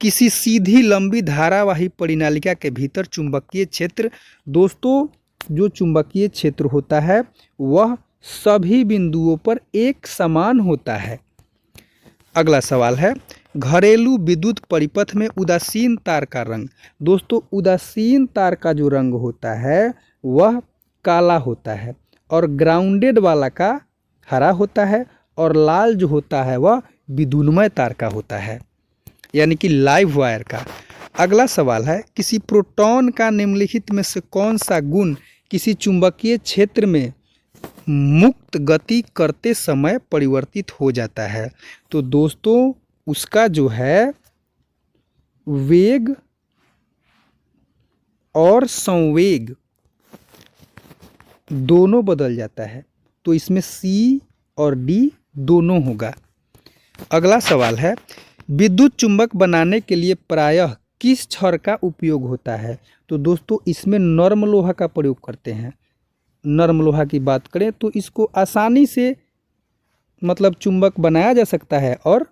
किसी सीधी लंबी धारावाही परिनालिका के भीतर चुंबकीय क्षेत्र। दोस्तों जो चुंबकीय क्षेत्र होता है वह सभी बिंदुओं पर एक समान होता है। अगला सवाल है, घरेलू विद्युत परिपथ में उदासीन तार का रंग। दोस्तों उदासीन तार का जो रंग होता है वह काला होता है, और ग्राउंडेड वाला का हरा होता है, और लाल जो होता है वह विद्युन्मय तार का होता है, यानी कि लाइव वायर का। अगला सवाल है, किसी प्रोटॉन का निम्नलिखित में से कौन सा गुण किसी चुंबकीय क्षेत्र में मुक्त गति करते समय परिवर्तित हो जाता है? तो दोस्तों उसका जो है वेग और संवेग दोनों बदल जाता है, तो इसमें C और D दोनों होगा। अगला सवाल है, विद्युत चुंबक बनाने के लिए प्रायः किस छड़ का उपयोग होता है? तो दोस्तों इसमें नर्म लोहा का प्रयोग करते हैं। नर्म लोहा की बात करें तो इसको आसानी से मतलब चुंबक बनाया जा सकता है और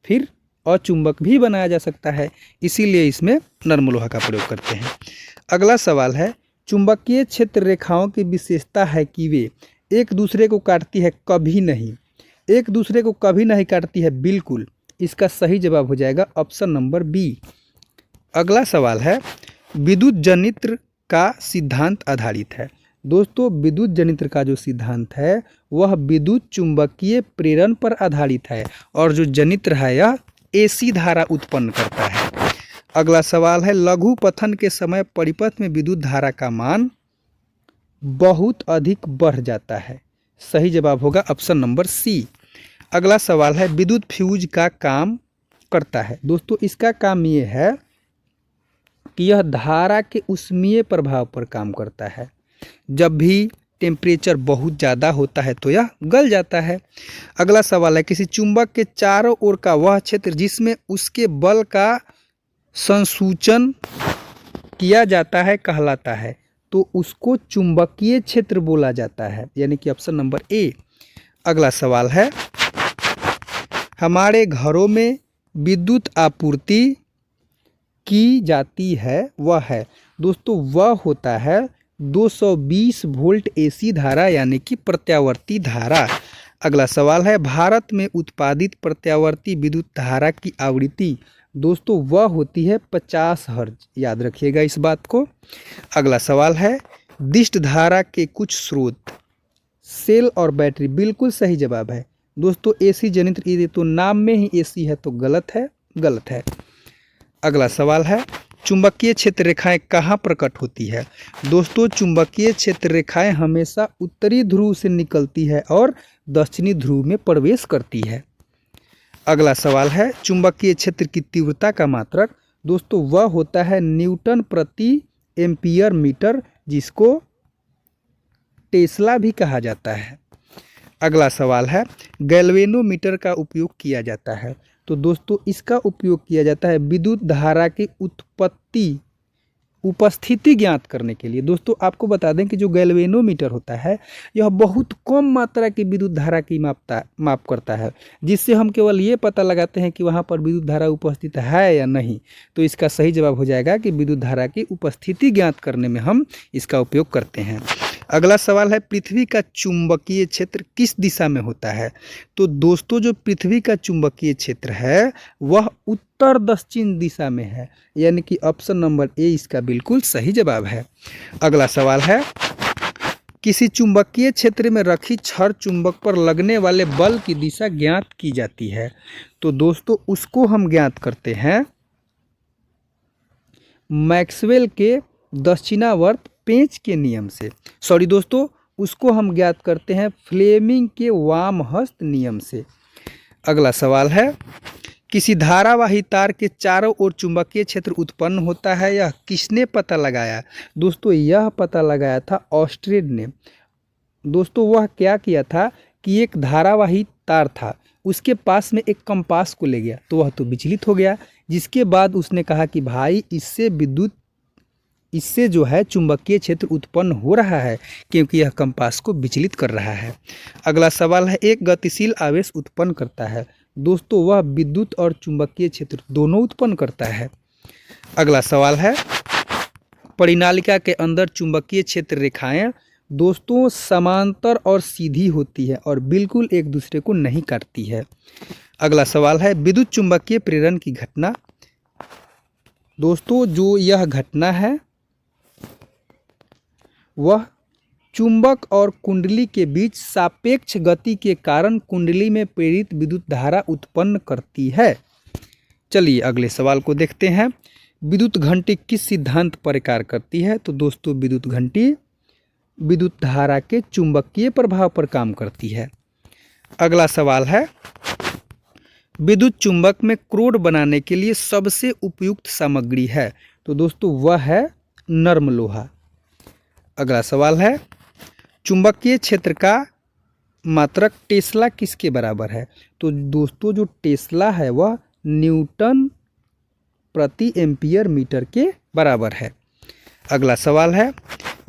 फिर अचुंबक भी बनाया जा सकता है, इसीलिए इसमें नर्म लोहा का प्रयोग करते हैं। अगला सवाल है, चुंबकीय क्षेत्र रेखाओं की विशेषता है कि वे एक दूसरे को काटती है? कभी नहीं, एक दूसरे को कभी नहीं काटती है, बिल्कुल। इसका सही जवाब हो जाएगा ऑप्शन नंबर बी। अगला सवाल है, विद्युत जनित्र का सिद्धांत आधारित है। दोस्तों विद्युत जनित्र का जो सिद्धांत है वह विद्युत चुंबकीय प्रेरण पर आधारित है, और जो जनित्र है यह एसी धारा उत्पन्न करता है। अगला सवाल है, लघु पथन के समय परिपथ में विद्युत धारा का मान बहुत अधिक बढ़ जाता है। सही जवाब होगा ऑप्शन नंबर सी। अगला सवाल है विद्युत फ्यूज का काम करता है। दोस्तों इसका काम ये है कि यह धारा के ऊष्मीय प्रभाव पर काम करता है। जब भी टेम्परेचर बहुत ज़्यादा होता है तो यह गल जाता है। अगला सवाल है किसी चुंबक के चारों ओर का वह क्षेत्र जिसमें उसके बल का संसूचन किया जाता है कहलाता है, तो उसको चुंबकीय क्षेत्र बोला जाता है, यानी कि ऑप्शन नंबर ए। अगला सवाल है हमारे घरों में विद्युत आपूर्ति की जाती है वह है। दोस्तों वह होता है 220 वोल्ट एसी धारा, यानी कि प्रत्यावर्ती धारा। अगला सवाल है भारत में उत्पादित प्रत्यावर्ती विद्युत धारा की आवृत्ति। दोस्तों वह होती है 50 हर्ट्ज, याद रखिएगा इस बात को। अगला सवाल है दिष्ट धारा के कुछ स्रोत, सेल और बैटरी। बिल्कुल सही जवाब है दोस्तों एसी जनित्र, ये तो नाम में ही एसी है तो गलत है, गलत है। अगला सवाल है चुंबकीय क्षेत्र रेखाएं कहाँ प्रकट होती है। दोस्तों चुंबकीय क्षेत्र रेखाएं हमेशा उत्तरी ध्रुव से निकलती है और दक्षिणी ध्रुव में प्रवेश करती है। अगला सवाल है चुंबकीय क्षेत्र की तीव्रता का मात्रक। दोस्तों वह होता है न्यूटन प्रति एम्पियर मीटर, जिसको टेस्ला भी कहा जाता है। अगला सवाल है गैल्वेनोमीटर का उपयोग किया जाता है। तो दोस्तों इसका उपयोग किया जाता है विद्युत धारा की उपस्थिति ज्ञात करने के लिए। दोस्तों आपको बता दें कि जो गैल्वेनोमीटर होता है यह बहुत कम मात्रा की विद्युत धारा की माप करता है, जिससे हम केवल ये पता लगाते हैं कि वहाँ पर विद्युत धारा उपस्थित है या नहीं। तो इसका सही जवाब हो जाएगा कि विद्युत धारा की उपस्थिति ज्ञात करने में हम इसका उपयोग करते हैं। अगला सवाल है पृथ्वी का चुंबकीय क्षेत्र किस दिशा में होता है। तो दोस्तों जो पृथ्वी का चुंबकीय क्षेत्र है वह उत्तर दक्षिण दिशा में है, यानी कि ऑप्शन नंबर ए इसका बिल्कुल सही जवाब है। अगला सवाल है किसी चुंबकीय क्षेत्र में रखी छड़ चुंबक पर लगने वाले बल की दिशा ज्ञात की जाती है। तो दोस्तों उसको हम ज्ञात करते हैं मैक्सवेल के दक्षिणावर्त पेंच के नियम से। सॉरी दोस्तों उसको हम ज्ञात करते हैं फ्लेमिंग के वामहस्त नियम से। अगला सवाल है किसी धारावाही तार के चारों ओर चुंबकीय क्षेत्र उत्पन्न होता है, यह किसने पता लगाया। दोस्तों यह पता लगाया था ऑस्ट्रेड ने। दोस्तों वह क्या किया था कि एक धारावाही तार था, उसके पास में एक कंपास को ले गया तो वह तो विचलित हो गया, जिसके बाद उसने कहा कि भाई इससे जो है चुंबकीय क्षेत्र उत्पन्न हो रहा है क्योंकि यह कंपास को विचलित कर रहा है। अगला सवाल है एक गतिशील आवेश उत्पन्न करता है। दोस्तों वह विद्युत और चुंबकीय क्षेत्र दोनों उत्पन्न करता है। अगला सवाल है परिनालिका के अंदर चुंबकीय क्षेत्र रेखाएं दोस्तों समांतर और सीधी होती है और बिल्कुल एक दूसरे को नहीं काटती है। अगला सवाल है विद्युत चुंबकीय प्रेरण की घटना। दोस्तों जो यह घटना है वह चुंबक और कुंडली के बीच सापेक्ष गति के कारण कुंडली में प्रेरित विद्युत धारा उत्पन्न करती है। चलिए अगले सवाल को देखते हैं विद्युत घंटी किस सिद्धांत पर कार्य करती है। तो दोस्तों विद्युत घंटी विद्युत धारा के चुंबकीय प्रभाव पर काम करती है। अगला सवाल है विद्युत चुंबक में क्रोड बनाने के लिए सबसे उपयुक्त सामग्री है। तो दोस्तों वह है नर्म लोहा। अगला सवाल है चुंबकीय क्षेत्र का मात्रक टेस्ला किसके बराबर है। तो दोस्तों जो टेस्ला है वह न्यूटन प्रति एम्पियर मीटर के बराबर है। अगला सवाल है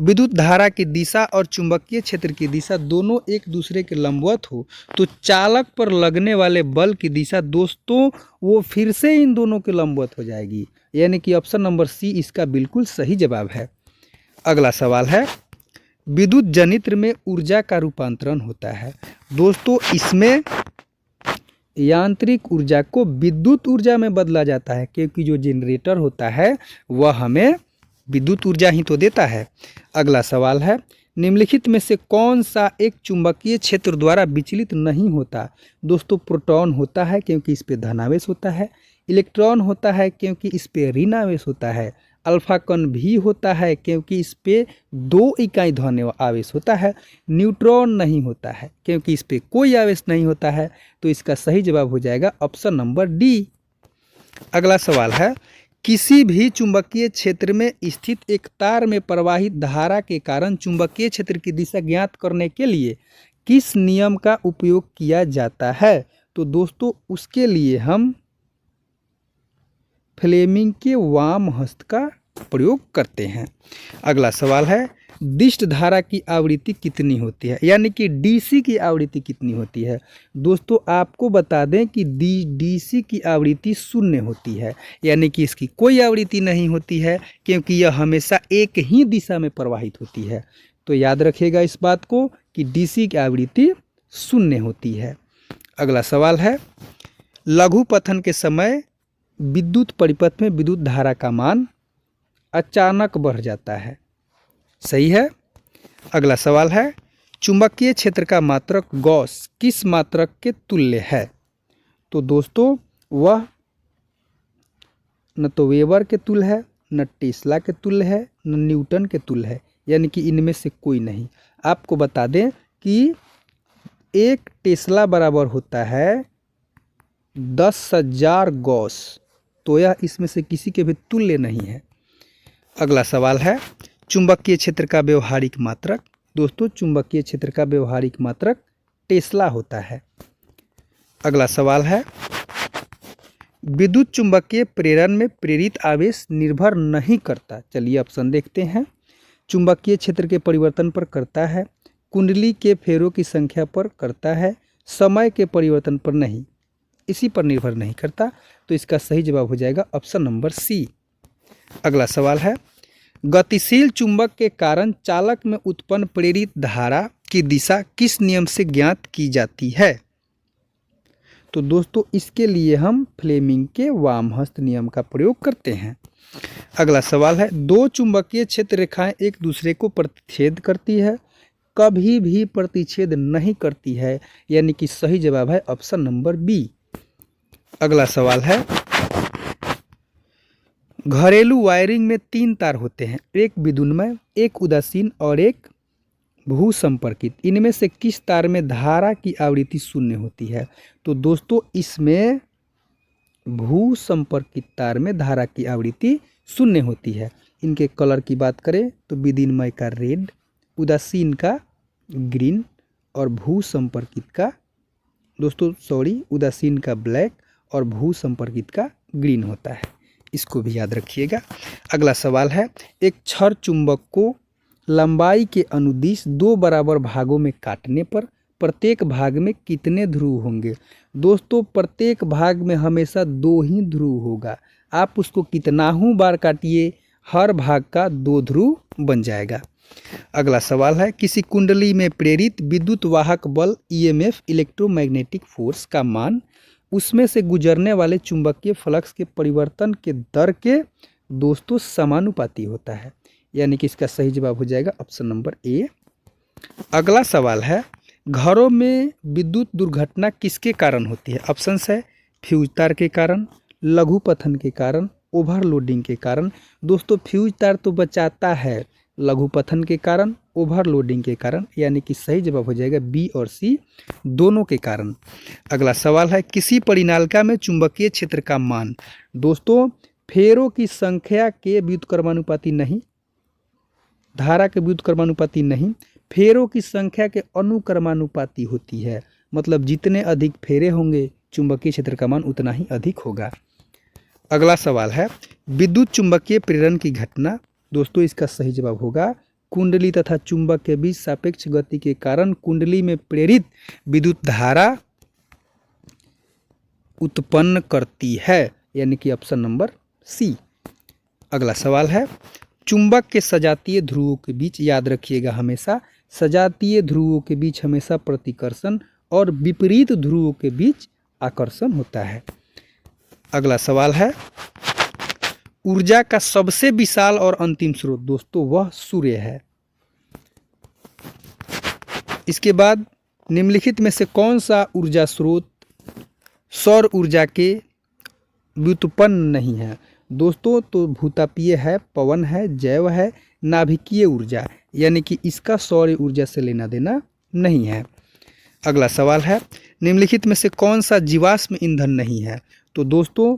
विद्युत धारा की दिशा और चुंबकीय क्षेत्र की दिशा दोनों एक दूसरे के लंबवत हो तो चालक पर लगने वाले बल की दिशा दोस्तों वो फिर से इन दोनों के लंबवत हो जाएगी, यानी कि ऑप्शन नंबर सी इसका बिल्कुल सही जवाब है। अगला सवाल है विद्युत जनित्र में ऊर्जा का रूपांतरण होता है। दोस्तों इसमें यांत्रिक ऊर्जा को विद्युत ऊर्जा में बदला जाता है क्योंकि जो जनरेटर होता है वह हमें विद्युत ऊर्जा ही तो देता है। अगला सवाल है निम्नलिखित में से कौन सा एक चुंबकीय क्षेत्र द्वारा विचलित नहीं होता। दोस्तों प्रोटॉन होता है क्योंकि इस पे धनावेश होता है, इलेक्ट्रॉन होता है क्योंकि इस पे ऋणावेश होता है, अल्फा कण भी होता है क्योंकि इस पे 2 इकाई ध्रुव आवेश होता है। न्यूट्रॉन नहीं होता है क्योंकि इस पे कोई आवेश नहीं होता है। तो इसका सही जवाब हो जाएगा ऑप्शन नंबर डी। अगला सवाल है, किसी भी चुंबकीय क्षेत्र में स्थित एक तार में प्रवाहित धारा के कारण चुंबकीय क्षेत्र की दिशा ज्ञात करने के लिए किस नियम का उपयोग किया जाता है? तो दोस्तों उसके लिए हम फ्लेमिंग के वाम हस्त का प्रयोग करते हैं। अगला सवाल है, दिष्ट धारा की आवृत्ति कितनी होती है, यानी कि डीसी की आवृत्ति कितनी होती है? दोस्तों आपको बता दें कि डीसी की आवृत्ति 0 होती है, यानी कि इसकी कोई आवृत्ति नहीं होती है क्योंकि यह हमेशा एक ही दिशा में प्रवाहित होती है। तो याद रखिएगा इस बात को कि डीसी की आवृत्ति 0 होती है। अगला सवाल है, लघु पतन के समय विद्युत परिपथ में विद्युत धारा का मान अचानक बढ़ जाता है। सही है। अगला सवाल है, चुंबकीय क्षेत्र का मात्रक गॉस किस मात्रक के तुल्य है? तो दोस्तों वह न तो वेबर के तुल्य है, न टेस्ला के तुल्य है, न न्यूटन के तुल्य है, यानी कि इनमें से कोई नहीं। आपको बता दें कि 1 टेस्ला बराबर होता है 10,000 गॉस, तो यह इसमें से किसी के भी तुल्य नहीं है। अगला सवाल है, चुंबकीय क्षेत्र का व्यवहारिक मात्रक। दोस्तों चुंबकीय क्षेत्र का व्यवहारिक मात्रक टेस्ला होता है। अगला सवाल है, विद्युत चुंबकीय प्रेरण में प्रेरित आवेश निर्भर नहीं करता। चलिए ऑप्शन देखते हैं। चुंबकीय क्षेत्र के परिवर्तन पर करता है, कुंडली के फेरों की संख्या पर करता है, समय के परिवर्तन पर नहीं, इसी पर निर्भर नहीं करता। तो इसका सही जवाब हो जाएगा ऑप्शन नंबर सी। अगला सवाल है, गतिशील चुंबक के कारण चालक में उत्पन्न प्रेरित धारा की दिशा किस नियम से ज्ञात की जाती है? तो दोस्तों इसके लिए हम फ्लेमिंग के वामहस्त नियम का प्रयोग करते हैं। अगला सवाल है, 2 चुंबकीय क्षेत्र रेखाएं एक दूसरे को प्रतिच्छेद करती है, कभी भी प्रतिच्छेद नहीं करती है, यानी कि सही जवाब है ऑप्शन नंबर बी। अगला सवाल है, घरेलू वायरिंग में 3 तार होते हैं, एक विद्युन्मय, एक उदासीन और एक भूसंपर्कित। इनमें से किस तार में धारा की आवृत्ति 0 होती है? तो दोस्तों इसमें भूसंपर्कित तार में धारा की आवृत्ति 0 होती है। इनके कलर की बात करें तो विद्युन्मय का रेड, उदासीन का ग्रीन और भूसंपर्कित का उदासीन का ब्लैक और भूसंपर्कित का ग्रीन होता है। इसको भी याद रखिएगा। अगला सवाल है, एक छड़ चुंबक को लंबाई के अनुदिश 2 बराबर भागों में काटने पर प्रत्येक भाग में कितने ध्रुव होंगे? दोस्तों प्रत्येक भाग में हमेशा 2 ही ध्रुव होगा। आप उसको कितनाहू बार काटिए, हर भाग का 2 ध्रुव बन जाएगा। अगला सवाल है, किसी कुंडली में प्रेरित विद्युत वाहक बल ईएमएफ इलेक्ट्रोमैग्नेटिक फोर्स का मान उसमें से गुजरने वाले चुंबकीय फ्लक्स के परिवर्तन के दर के दोस्तों समानुपाती होता है, यानी कि इसका सही जवाब हो जाएगा ऑप्शन नंबर ए। अगला सवाल है, घरों में विद्युत दुर्घटना किसके कारण होती है? ऑप्शंस है फ्यूज तार के कारण, लघु पतन के कारण, ओवरलोडिंग के कारण। दोस्तों फ्यूज तार तो बचाता है, लघु पतन के कारण, ओवरलोडिंग के कारण, यानी कि सही जवाब हो जाएगा बी और सी दोनों के कारण। अगला सवाल है, किसी परिनालिका में चुंबकीय क्षेत्र का मान दोस्तों फेरों की संख्या के व्युत्क्रमानुपाती नहीं, धारा के व्युत्क्रमानुपाती नहीं, फेरों की संख्या के अनुक्रमानुपाती होती है। मतलब जितने अधिक फेरे होंगे चुंबकीय क्षेत्र का मान उतना ही अधिक होगा। अगला सवाल है, विद्युत चुंबकीय प्रेरण की घटना। दोस्तों इसका सही जवाब होगा कुंडली तथा चुंबक के बीच सापेक्ष गति के कारण कुंडली में प्रेरित विद्युत धारा उत्पन्न करती है, यानी कि ऑप्शन नंबर सी। अगला सवाल है, चुंबक के सजातीय ध्रुवों के बीच, याद रखिएगा हमेशा सजातीय ध्रुवों के बीच हमेशा प्रतिकर्षण और विपरीत ध्रुवों के बीच आकर्षण होता है। अगला सवाल है, ऊर्जा का सबसे विशाल और अंतिम स्रोत दोस्तों वह सूर्य है। इसके बाद निम्नलिखित में से कौन सा ऊर्जा स्रोत सौर ऊर्जा के व्युत्पन्न नहीं है? दोस्तों तो भूतापीय है, पवन है, जैव है, नाभिकीय ऊर्जा, यानी कि इसका सौर ऊर्जा से लेना देना नहीं है। अगला सवाल है, निम्नलिखित में से कौन सा जीवाश्म ईंधन नहीं है? तो दोस्तों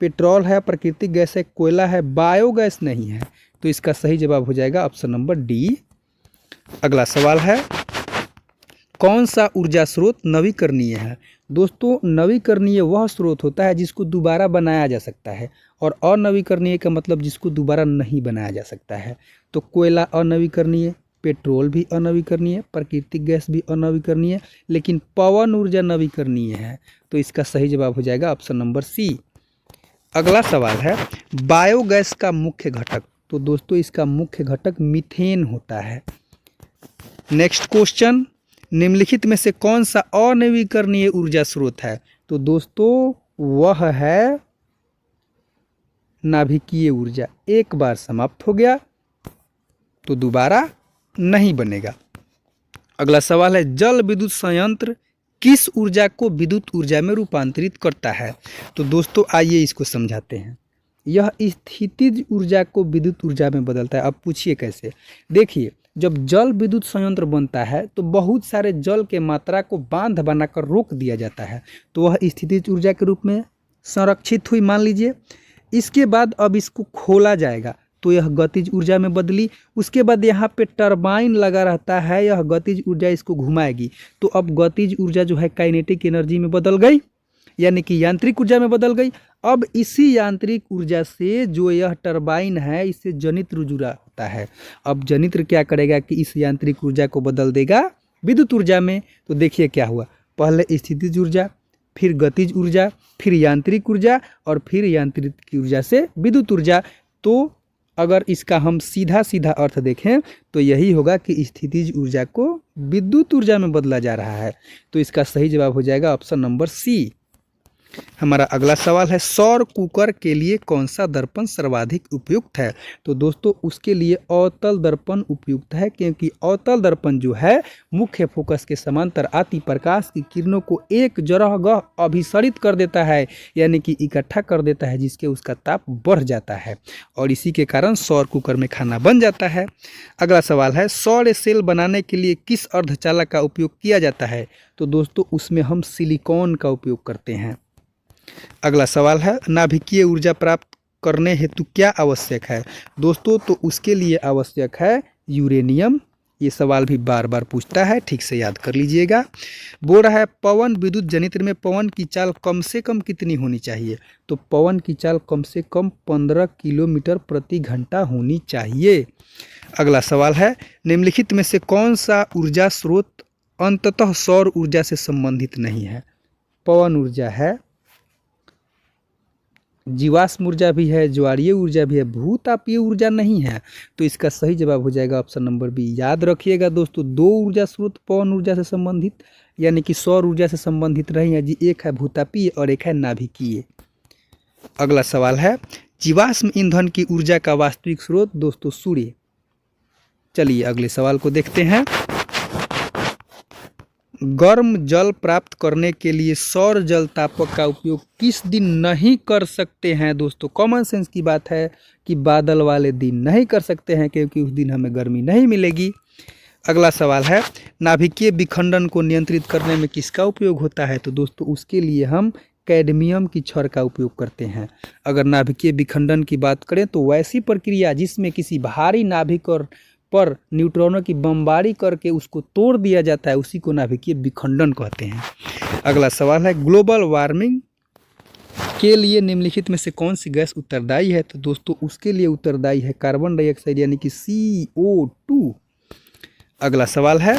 पेट्रोल है, प्राकृतिक गैस है, कोयला है, बायोगैस नहीं है। तो इसका सही जवाब हो जाएगा ऑप्शन नंबर डी। अगला सवाल है, कौन सा ऊर्जा स्रोत नवीकरणीय है? दोस्तों नवीकरणीय वह स्रोत होता है जिसको दोबारा बनाया जा सकता है, और अनवीकरणीय का मतलब जिसको दोबारा नहीं बनाया जा सकता है। तो कोयला अनवीकरणीय, पेट्रोल भी अनवीकरणीय, प्राकृतिक गैस भी अनवीकरणीय, लेकिन पवन ऊर्जा नवीकरणीय है। तो इसका सही जवाब हो जाएगा ऑप्शन नंबर सी। अगला सवाल है, बायोगैस का मुख्य घटक? तो दोस्तों इसका मुख्य घटक मीथेन होता है। नेक्स्ट क्वेश्चन, निम्नलिखित में से कौन सा अनवीकरणीय ऊर्जा स्रोत है? तो दोस्तों वह है नाभिकीय ऊर्जा। एक बार समाप्त हो गया तो दोबारा नहीं बनेगा। अगला सवाल है, जल विद्युत संयंत्र किस ऊर्जा को विद्युत ऊर्जा में रूपांतरित करता है? तो दोस्तों आइए इसको समझाते हैं। यह स्थितिज ऊर्जा को विद्युत ऊर्जा में बदलता है। अब पूछिए कैसे? देखिए, जब जल विद्युत संयंत्र बनता है तो बहुत सारे जल के मात्रा को बांध बनाकर रोक दिया जाता है, तो वह स्थितिज ऊर्जा के रूप में संरक्षित हुई मान लीजिए। इसके बाद अब इसको खोला जाएगा तो यह गतिज ऊर्जा में बदली। उसके बाद यहाँ पे टरबाइन लगा रहता है, यह गतिज ऊर्जा इसको घुमाएगी, तो अब गतिज ऊर्जा जो है काइनेटिक एनर्जी में बदल गई, यानी कि यांत्रिक ऊर्जा में बदल गई। अब इसी यांत्रिक ऊर्जा से जो यह टरबाइन है इससे जनित्र जुड़ा होता है। अब जनित्र क्या करेगा कि इस यांत्रिक ऊर्जा को बदल देगा विद्युत ऊर्जा में। तो देखिए क्या हुआ, पहले स्थितिज ऊर्जा, फिर गतिज ऊर्जा, फिर यांत्रिक ऊर्जा, और फिर यांत्रिक ऊर्जा से विद्युत ऊर्जा। तो अगर इसका हम सीधा सीधा अर्थ देखें तो यही होगा कि स्थितिज ऊर्जा को विद्युत ऊर्जा में बदला जा रहा है। तो इसका सही जवाब हो जाएगा ऑप्शन नंबर सी। हमारा अगला सवाल है, सौर कुकर के लिए कौन सा दर्पण सर्वाधिक उपयुक्त है? तो दोस्तों उसके लिए अवतल दर्पण उपयुक्त है, क्योंकि अवतल दर्पण जो है मुख्य फोकस के समांतर आती प्रकाश की किरणों को एक जगह अभिसरित कर देता है, यानी कि इकट्ठा कर देता है, जिसके उसका ताप बढ़ जाता है और इसी के कारण सौर कुकर में खाना बन जाता है। अगला सवाल है, सौर सेल बनाने के लिए किस अर्धचालक का उपयोग किया जाता है? तो दोस्तों उसमें हम सिलिकॉन का उपयोग करते हैं। अगला सवाल है, नाभिकीय ऊर्जा प्राप्त करने हेतु क्या आवश्यक है? दोस्तों तो उसके लिए आवश्यक है यूरेनियम। ये सवाल भी बार बार पूछता है, ठीक से याद कर लीजिएगा। बोल रहा है, पवन विद्युत जनित्र में पवन की चाल कम से कम कितनी होनी चाहिए? तो पवन की चाल कम से कम 15 किलोमीटर प्रति घंटा होनी चाहिए। अगला सवाल है, निम्नलिखित में से कौन सा ऊर्जा स्रोत अंततः सौर ऊर्जा से संबंधित नहीं है? पवन ऊर्जा है, जीवाश्म ऊर्जा भी है, ज्वारीय ऊर्जा भी है, भूतापीय ऊर्जा नहीं है। तो इसका सही जवाब हो जाएगा ऑप्शन नंबर बी। याद रखिएगा दोस्तों, दो ऊर्जा स्रोत पवन ऊर्जा से संबंधित यानी कि सौर ऊर्जा से संबंधित रही है जी, एक है भूतापीय और एक है नाभिकीय। अगला सवाल है, जीवाश्म ईंधन की ऊर्जा का वास्तविक स्रोत? दोस्तों सूर्य। चलिए अगले सवाल को देखते हैं। गर्म जल प्राप्त करने के लिए सौर जल तापक का उपयोग किस दिन नहीं कर सकते हैं? दोस्तों कॉमन सेंस की बात है कि बादल वाले दिन नहीं कर सकते हैं, क्योंकि उस दिन हमें गर्मी नहीं मिलेगी। अगला सवाल है, नाभिकीय विखंडन को नियंत्रित करने में किसका उपयोग होता है? तो दोस्तों उसके लिए हम कैडमियम की छड़ का उपयोग करते हैं। अगर नाभिकीय विखंडन की बात करें तो वैसी प्रक्रिया जिसमें किसी भारी नाभिक पर न्यूट्रॉनों की बमबारी करके उसको तोड़ दिया जाता है, उसी को नाभिकीय विखंडन कहते हैं। अगला सवाल है, ग्लोबल वार्मिंग के लिए निम्नलिखित में से कौन सी गैस उत्तरदायी है? तो दोस्तों उसके लिए उत्तरदायी है कार्बन डाइऑक्साइड यानी कि CO2। अगला सवाल है,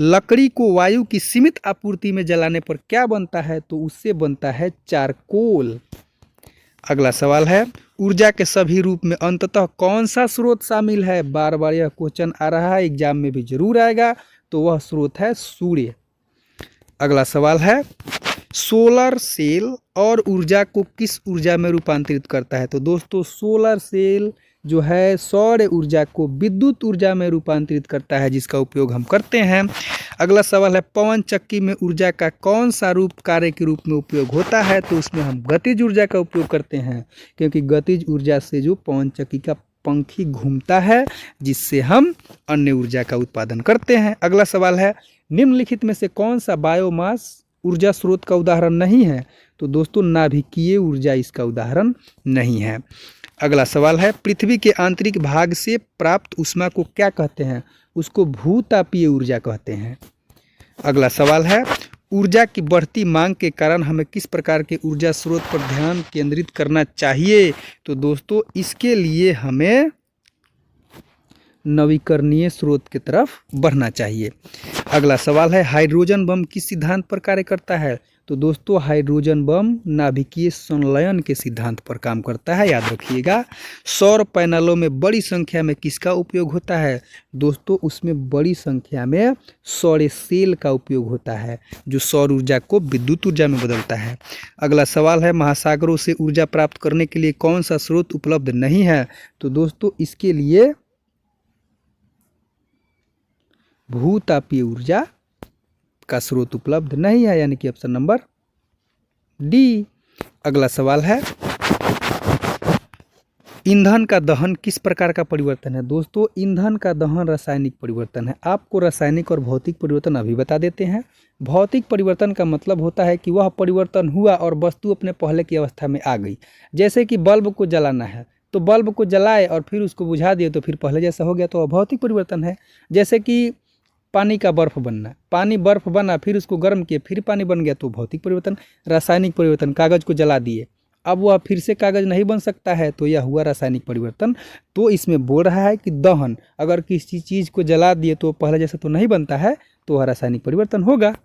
लकड़ी को वायु की सीमित आपूर्ति में जलाने पर क्या बनता है? तो उससे बनता है चारकोल। अगला सवाल है, ऊर्जा के सभी रूप में अंततः कौन सा स्रोत शामिल है? बार बार यह क्वेश्चन आ रहा है, एग्जाम में भी जरूर आएगा, तो वह स्रोत है सूर्य। अगला सवाल है, सोलर सेल और ऊर्जा को किस ऊर्जा में रूपांतरित करता है? तो दोस्तों सोलर सेल जो है सौर ऊर्जा को विद्युत ऊर्जा में रूपांतरित करता है, जिसका उपयोग हम करते हैं। अगला सवाल है पवन चक्की में ऊर्जा का कौन सा रूप कार्य के रूप में उपयोग होता है? तो उसमें हम गतिज ऊर्जा का उपयोग करते हैं, क्योंकि गतिज ऊर्जा से जो पवन चक्की का पंखी घूमता है, जिससे हम अन्य ऊर्जा का उत्पादन करते हैं। अगला सवाल है निम्नलिखित में से कौन सा बायोमास ऊर्जा स्रोत का उदाहरण नहीं है? तो दोस्तों नाभिकीय ऊर्जा इसका उदाहरण नहीं है। अगला सवाल है पृथ्वी के आंतरिक भाग से प्राप्त ऊष्मा को क्या कहते हैं? उसको भूतापीय ऊर्जा कहते हैं। अगला सवाल है ऊर्जा की बढ़ती मांग के कारण हमें किस प्रकार के ऊर्जा स्रोत पर ध्यान केंद्रित करना चाहिए? तो दोस्तों इसके लिए हमें नवीकरणीय स्रोत की तरफ बढ़ना चाहिए। अगला सवाल है हाइड्रोजन बम किस सिद्धांत पर कार्य करता है? तो दोस्तों हाइड्रोजन बम नाभिकीय संलयन के सिद्धांत पर काम करता है, याद रखिएगा। सौर पैनलों में बड़ी संख्या में किसका उपयोग होता है? दोस्तों उसमें बड़ी संख्या में सौर सेल का उपयोग होता है, जो सौर ऊर्जा को विद्युत ऊर्जा में बदलता है। अगला सवाल है महासागरों से ऊर्जा प्राप्त करने के लिए कौन सा स्रोत उपलब्ध नहीं है? तो दोस्तों इसके लिए भूतापीय ऊर्जा का स्रोत उपलब्ध नहीं है, यानी कि ऑप्शन नंबर डी। अगला सवाल है ईंधन का दहन किस प्रकार का परिवर्तन है? दोस्तों ईंधन का दहन रासायनिक परिवर्तन है। आपको रासायनिक और भौतिक परिवर्तन अभी बता देते हैं। भौतिक परिवर्तन का मतलब होता है कि वह परिवर्तन हुआ और वस्तु अपने पहले की अवस्था में आ गई। जैसे कि बल्ब को जलाना है तो बल्ब को जलाए और फिर उसको बुझा दिए तो फिर पहले जैसा हो गया, तो वह भौतिक परिवर्तन है। जैसे कि पानी का बर्फ़ बनना, पानी बर्फ़ बना फिर उसको गर्म किए फिर पानी बन गया, तो भौतिक परिवर्तन। रासायनिक परिवर्तन कागज़ को जला दिए, अब वह फिर से कागज़ नहीं बन सकता है, तो यह हुआ रासायनिक परिवर्तन। तो इसमें बोल रहा है कि दहन, अगर किसी चीज़ को जला दिए तो पहले जैसा तो नहीं बनता है, तो वह रासायनिक परिवर्तन होगा।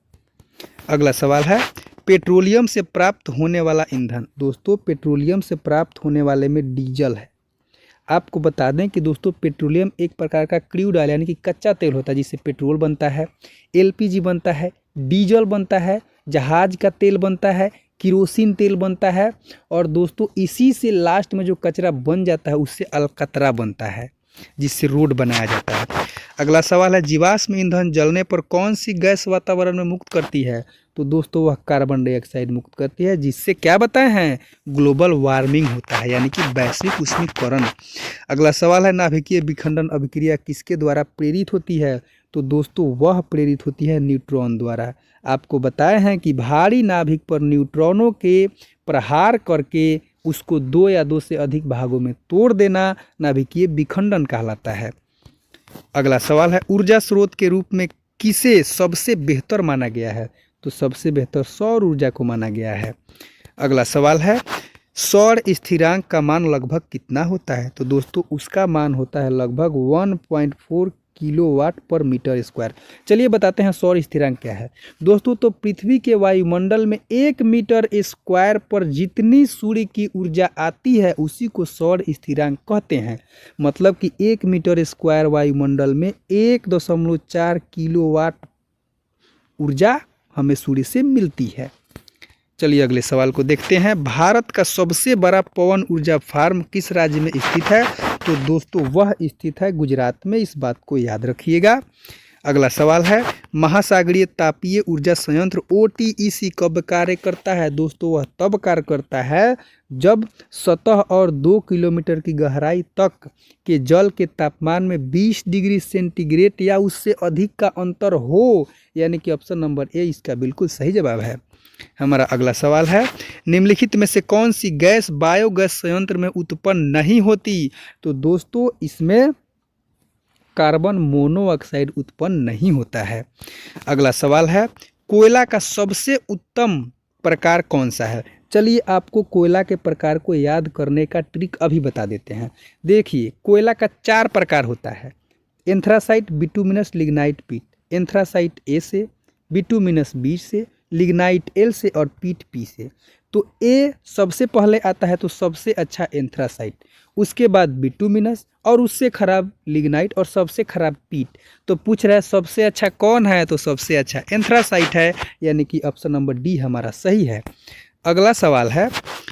अगला सवाल है पेट्रोलियम से प्राप्त होने वाला ईंधन। दोस्तों पेट्रोलियम से प्राप्त होने वाले में डीजल है। आपको बता दें कि दोस्तों पेट्रोलियम एक प्रकार का क्रूड ऑयल यानी कि कच्चा तेल होता है, जिससे पेट्रोल बनता है, एलपीजी बनता है, डीजल बनता है, जहाज का तेल बनता है, किरोसिन तेल बनता है, और दोस्तों इसी से लास्ट में जो कचरा बन जाता है उससे अलकतरा बनता है, जिससे रोड बनाया जाता है। अगला सवाल है जीवाश्म ईंधन जलने पर कौन सी गैस वातावरण में मुक्त करती है? तो दोस्तों वह कार्बन डाइऑक्साइड मुक्त करती है, जिससे क्या बताए हैं ग्लोबल वार्मिंग होता है, यानी कि वैश्विक उष्मीकरण। अगला सवाल है नाभिकीय विखंडन अभिक्रिया किसके द्वारा प्रेरित होती है? तो दोस्तों वह प्रेरित होती है न्यूट्रॉन द्वारा। आपको बताए हैं कि भारी नाभिक पर न्यूट्रॉनों के प्रहार करके उसको 2 या 2 से अधिक भागों में तोड़ देना नाभिकीय विखंडन कहलाता है। अगला सवाल है ऊर्जा स्रोत के रूप में किसे सबसे बेहतर माना गया है? तो सबसे बेहतर सौर ऊर्जा को माना गया है। अगला सवाल है सौर स्थिरांक का मान लगभग कितना होता है? तो दोस्तों उसका मान होता है लगभग 1.4 किलोवाट पर मीटर स्क्वायर। चलिए बताते हैं सौर स्थिरांक क्या है। दोस्तों तो पृथ्वी के वायुमंडल में 1 मीटर स्क्वायर पर जितनी सूर्य की ऊर्जा आती है उसी को सौर स्थिरांक कहते हैं। मतलब कि 1 मीटर स्क्वायर वायुमंडल में 1.4 किलोवाट ऊर्जा हमें सूर्य से मिलती है। चलिए अगले सवाल को देखते हैं। भारत का सबसे बड़ा पवन ऊर्जा फार्म किस राज्य में स्थित है? तो दोस्तों वह स्थित है गुजरात में, इस बात को याद रखिएगा। अगला सवाल है महासागरीय तापीय ऊर्जा संयंत्र OTEC कब कार्य करता है? दोस्तों वह तब कार्य करता है जब सतह और 2 किलोमीटर की गहराई तक के जल के तापमान में 20 डिग्री सेंटीग्रेड या उससे अधिक का अंतर हो, यानी कि ऑप्शन नंबर ए इसका बिल्कुल सही जवाब है। हमारा अगला सवाल है निम्नलिखित में से कौन सी गैस बायोगैस संयंत्र में उत्पन्न नहीं होती? तो दोस्तों इसमें कार्बन मोनोऑक्साइड उत्पन्न नहीं होता है। अगला सवाल है कोयला का सबसे उत्तम प्रकार कौन सा है? चलिए आपको कोयला के प्रकार को याद करने का ट्रिक अभी बता देते हैं। देखिए कोयला का 4 प्रकार होता है। एंथ्रासाइट, बिटुमिनस, लिग्नाइट, पीट। एंथ्रासाइट ए से, बिटुमिनस बी से, लिग्नाइट एल से और पीट पी से। तो ए सबसे पहले आता है, तो सबसे अच्छा एंथ्रासाइट, उसके बाद बिटुमिनस और उससे खराब लिग्नाइट और सबसे खराब पीट। तो पूछ रहा है सबसे अच्छा कौन है? तो सबसे अच्छा एंथ्रासाइट है, यानी कि ऑप्शन नंबर डी हमारा सही है। अगला सवाल है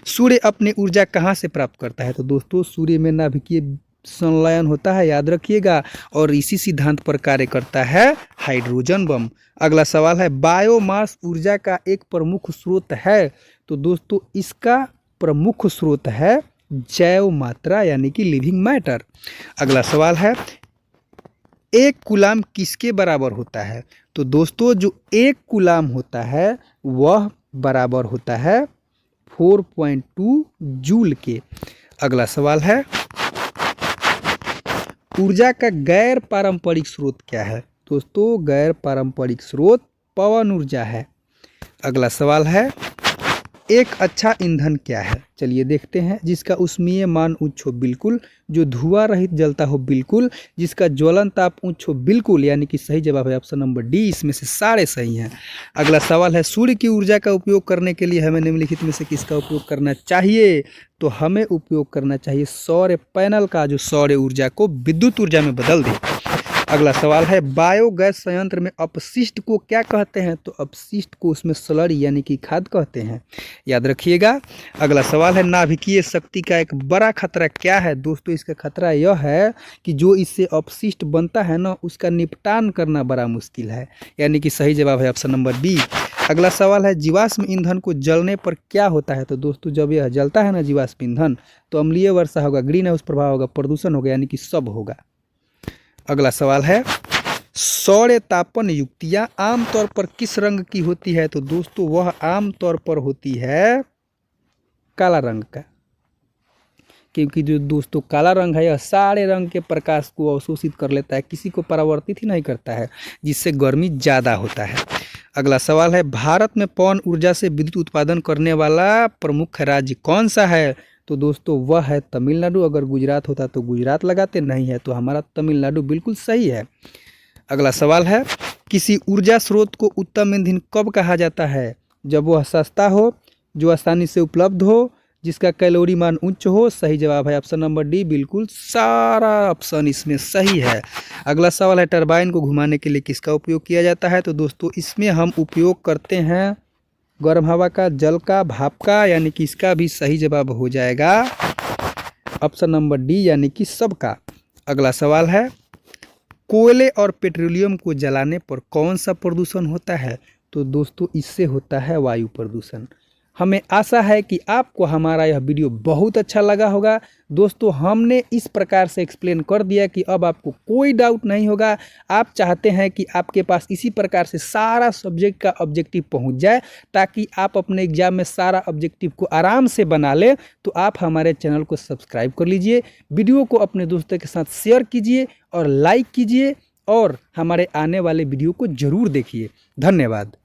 सूर्य अपनी ऊर्जा कहाँ से प्राप्त करता है? तो दोस्तों सूर्य में नाभिकीय संलयन होता है, याद रखिएगा। और इसी सिद्धांत पर कार्य करता है हाइड्रोजन बम। अगला सवाल है, बायोमास ऊर्जा का एक प्रमुख स्रोत है। तो दोस्तों इसका प्रमुख स्रोत है जैव मात्रा यानी कि लिविंग मैटर। अगला सवाल है, एक कूलाम किसके बराबर होता है। तो दोस्तों जो एक कूलाम होता है वह बराबर होता है 4.2 जूल के। अगला सवाल है, ऊर्जा का गैर पारंपरिक स्रोत क्या है। दोस्तों गैर पारंपरिक स्रोत पवन ऊर्जा है। अगला सवाल है, एक अच्छा ईंधन क्या है। चलिए देखते हैं। जिसका ऊष्मीय मान उच्च हो बिल्कुल, जो धुआं रहित जलता हो बिल्कुल, जिसका ज्वलन ताप उच्च हो बिल्कुल, यानी कि सही जवाब है ऑप्शन नंबर डी। इसमें से सारे सही हैं। अगला सवाल है, सूर्य की ऊर्जा का उपयोग करने के लिए हमें निम्नलिखित में से किसका उपयोग करना चाहिए। तो हमें उपयोग करना चाहिए सौर पैनल का, जो सौर ऊर्जा को विद्युत ऊर्जा में बदल दे। अगला सवाल है, बायोगैस संयंत्र में अपशिष्ट को क्या कहते हैं। तो अपशिष्ट को उसमें स्लरी यानी कि खाद कहते हैं, याद रखिएगा। अगला सवाल है, नाभिकीय शक्ति का एक बड़ा खतरा क्या है। दोस्तों इसका खतरा यह है कि जो इससे अपशिष्ट बनता है ना, उसका निपटान करना बड़ा मुश्किल है, यानी कि सही जवाब है ऑप्शन नंबर बी। अगला सवाल है, जीवाश्म ईंधन को जलने पर क्या होता है। तो दोस्तों जब यह जलता है ना जीवाश्म ईंधन, तो अम्लीय वर्षा होगा, ग्रीन हाउस प्रभाव होगा, प्रदूषण होगा, यानी कि सब होगा। अगला सवाल है, सौर तापन युक्तियां आमतौर पर किस रंग की होती है। तो दोस्तों वह आमतौर पर होती है काला रंग का, क्योंकि जो दोस्तों काला रंग है यह सारे रंग के प्रकाश को अवशोषित कर लेता है, किसी को परावर्तित ही नहीं करता है, जिससे गर्मी ज़्यादा होता है। अगला सवाल है, भारत में पवन ऊर्जा से विद्युत उत्पादन करने वाला प्रमुख राज्य कौन सा है। तो दोस्तों वह है तमिलनाडु। अगर गुजरात होता तो गुजरात लगाते, नहीं है तो हमारा तमिलनाडु बिल्कुल सही है। अगला सवाल है, किसी ऊर्जा स्रोत को उत्तम ईंधन कब कहा जाता है। जब वह सस्ता हो, जो आसानी से उपलब्ध हो, जिसका कैलोरी मान उच्च हो। सही जवाब है ऑप्शन नंबर डी, बिल्कुल सारा ऑप्शन इसमें सही है। अगला सवाल है, टरबाइन को घुमाने के लिए किसका उपयोग किया जाता है। तो दोस्तों इसमें हम उपयोग करते हैं गर्म हवा का, जल का, भाप का, यानी कि इसका भी सही जवाब हो जाएगा ऑप्शन नंबर डी, यानी कि सबका। अगला सवाल है, कोयले और पेट्रोलियम को जलाने पर कौन सा प्रदूषण होता है। तो दोस्तों इससे होता है वायु प्रदूषण। हमें आशा है कि आपको हमारा यह वीडियो बहुत अच्छा लगा होगा। दोस्तों हमने इस प्रकार से एक्सप्लेन कर दिया कि अब आपको कोई डाउट नहीं होगा। आप चाहते हैं कि आपके पास इसी प्रकार से सारा सब्जेक्ट का ऑब्जेक्टिव पहुंच जाए, ताकि आप अपने एग्जाम में सारा ऑब्जेक्टिव को आराम से बना लें। तो आप हमारे चैनल को सब्सक्राइब कर लीजिए, वीडियो को अपने दोस्तों के साथ शेयर कीजिए और लाइक कीजिए, और हमारे आने वाले वीडियो को ज़रूर देखिए। धन्यवाद।